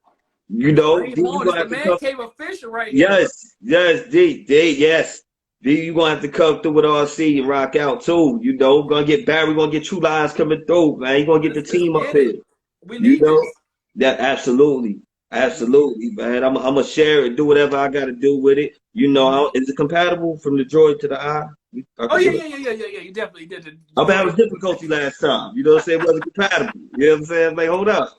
B: You know,
A: D, you gonna have to man cave official right here.
B: Yes, D, yes. D, you gonna have to come through with RC and rock out too. You know, we're gonna get Barry, we're gonna get True Lies coming through, man. You're gonna get the team up here.
A: We need this.
B: Yeah, absolutely, man. I'm gonna share it, do whatever I gotta do with it. You know, is it compatible from the Droid to the eye?
A: Oh yeah. You definitely did.
B: I've been having difficulty last time. You know what I'm saying? It wasn't compatible. You know what I'm saying? Like, hold up.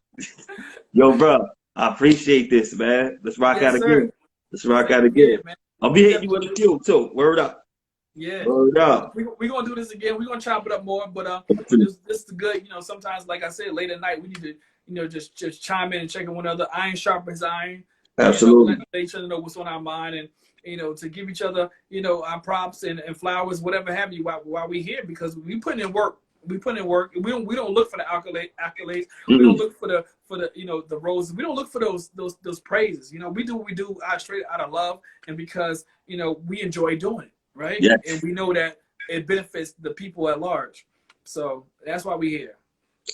B: Yo, bro, I appreciate this, man. Let's rock out again. Let's rock out again. Man. I'll be hitting you with a few too. Word up.
A: Yeah.
B: Word up.
A: We're gonna do this again. We're gonna chop it up more, but this is good. You know, sometimes, like I said, late at night we need to, you know, just chime in and check on one another. Iron sharpens iron.
B: Absolutely.
A: Let each other know what's on our mind, and you know, to give each other, you know, our props and flowers, whatever have you, while we here, because we put in work. We put in work. We don't look for the accolades. Mm-hmm. We don't look for the you know, the roses. We don't look for those praises. You know, we do what we do straight out of love, and because, you know, we enjoy doing it, right?
B: Yes.
A: And we know that it benefits the people at large. So that's why we're here.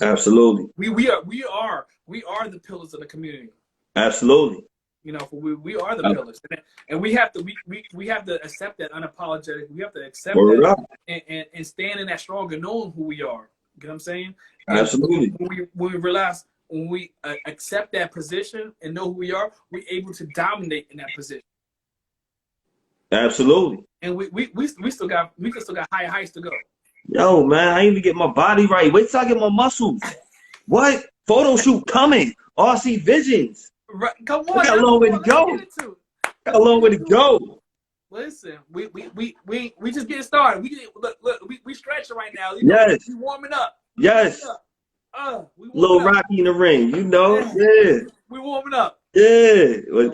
B: Absolutely.
A: We are the pillars of the community.
B: Absolutely.
A: You know, we are the pillars, and we have to accept that unapologetic. We have to accept that and stand in that strong and knowing who we are. You know what I'm saying?
B: Absolutely.
A: When we realize, when we accept that position and know who we are, we're able to dominate in that position.
B: Absolutely.
A: And we still got higher heights to go.
B: Yo, man, I need to get my body right. Wait till I get my muscles. What? Photo shoot coming. RC Visions.
A: Right. Come on.
B: I got a long way to go. Got a long way to go.
A: Listen, we just getting started. We stretching right now.
B: Yes.
A: We warming up.
B: Yes. Little Rocky in the ring, you know. Yeah.
A: We warming up.
B: Yeah. I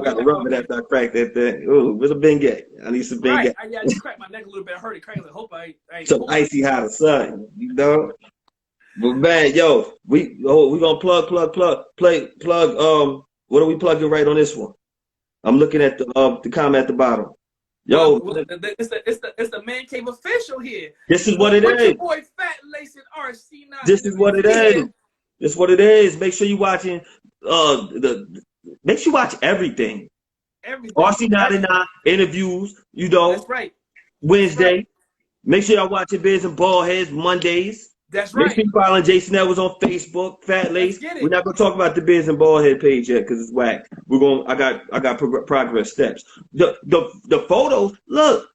B: got to rub it after I crack that thing. Ooh, where's a Bengay? I need some Bengay.
A: Right. I just cracked my neck a little bit. I heard it crack. I hope I
B: some icy hot or something, you know. But man, yo, we gonna plug. What are we plugging right on this one? I'm looking at the comment at the bottom. Yo,
A: it's the Man Cave official here.
B: This is what it is.
A: Your boy Fat Lace and RC.
B: This is what it is. This is what it is. Make sure you watching make sure you watch everything. RC 99 interviews. You know.
A: That's right.
B: Wednesday.
A: That's right.
B: Make sure y'all watching Biz and Baldheads Mondays.
A: That's right.
B: Make sure you following Jason Edwards on Facebook. Fat Lace. We're not gonna talk about the Biz and Baldhead page yet because it's whack. I got progress steps. The photos. Look,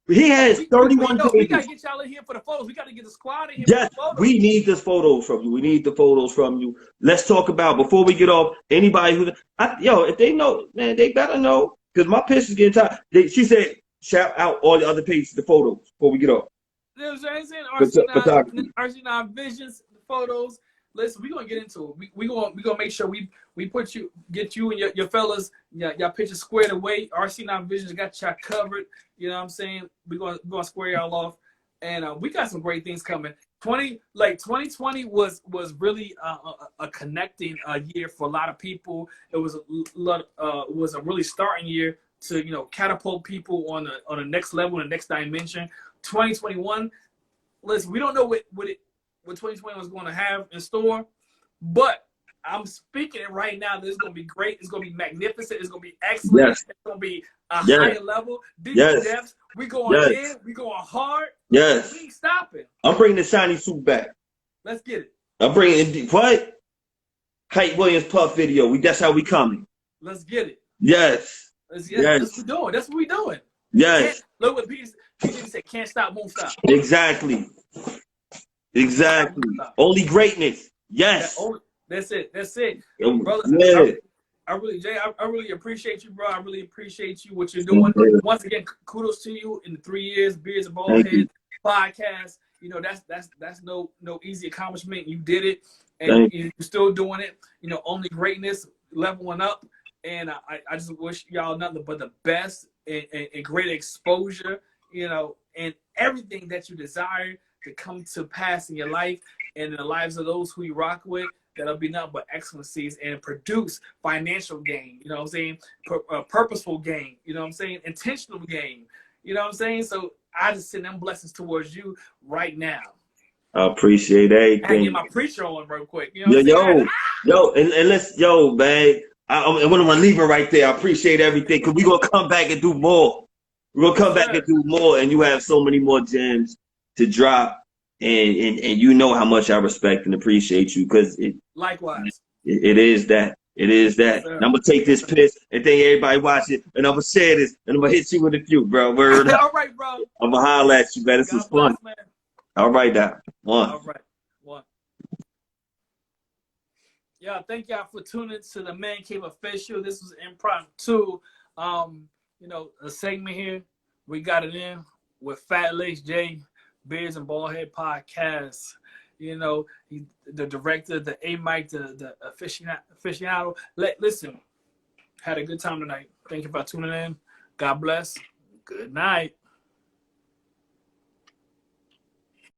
B: he has 31 pages.
A: We gotta get y'all in here for the photos. We gotta get the squad in here.
B: Yes,
A: for the photos.
B: we need the photos from you. We need the photos from you. Let's talk about, before we get off, anybody if they know, man, they better know, because my piss is getting tired. She shout out all the other pages, the photos before we get off.
A: You know what I'm saying?
B: Photography.
A: RC9 Visions, the photos. Listen, we're gonna get into it. We gonna make sure we get you and your fellas, y'all pictures squared away. RC9 Visions got y'all covered. You know what I'm saying? We're gonna square y'all off. And we got some great things coming. 2020 was really a connecting year for a lot of people. It was a really starting year to catapult people on the next level, the next dimension. 2021, listen, we don't know what 2020 was going to have in store, but I'm speaking it right now. This is going to be great. It's going to be magnificent. It's going to be excellent.
B: Yes.
A: It's going to be a
B: Yes.
A: higher level, deeper
B: Yes.
A: depths. We going
B: Yes.
A: in. We going hard.
B: Yes.
A: We ain't stopping.
B: I'm bringing the shiny suit back.
A: Let's get it.
B: I'm bringing what? Hype Williams Puff video. That's how we coming.
A: Let's get it.
B: Yes.
A: That's what we're doing. That's what we're doing.
B: Yes.
A: Look what Peter said. Can't stop, won't stop.
B: Exactly. Only greatness. Yes.
A: That's it. That's it, brother.
B: Yeah.
A: I really appreciate you, bro. I really appreciate you, what you're doing. Once again, kudos to you in the 3 years, Beards and Baldheads podcast. That's no easy accomplishment. You did it, and you're still doing it. Only greatness, leveling up. And I just wish y'all nothing but the best and great exposure, and everything that you desire to come to pass in your life and in the lives of those who you rock with. That'll be nothing but excellencies and produce financial gain, you know what I'm saying? Purposeful gain, you know what I'm saying? Intentional gain, you know what I'm saying? So I just send them blessings towards you right now.
B: I appreciate everything.
A: I get my preacher on real quick. You know what I'm saying?
B: And let's, man, I'm going to leave it right there. I appreciate everything because we're going to come back and do more. We're going to come back and do more, and you have so many more gems to drop. And you know how much I respect and appreciate you because
A: likewise.
B: It is that. It is that. And I'm going to take this piss and thank everybody watching. And I'm going to say this and I'm going to hit you with a few, bro. Word.
A: All right, bro.
B: I'm going to holler at you, man. This is fun.
A: Man.
B: All right, now. One.
A: All right. One. Yeah, thank y'all for tuning to the Man Cave Official. This was impromptu. A segment here. We got it in with Fat Lace J, Beards and Baldhead podcast. He, the director, the A-Mike, the aficionado. Listen, had a good time tonight. Thank you for tuning in. God bless. Good night.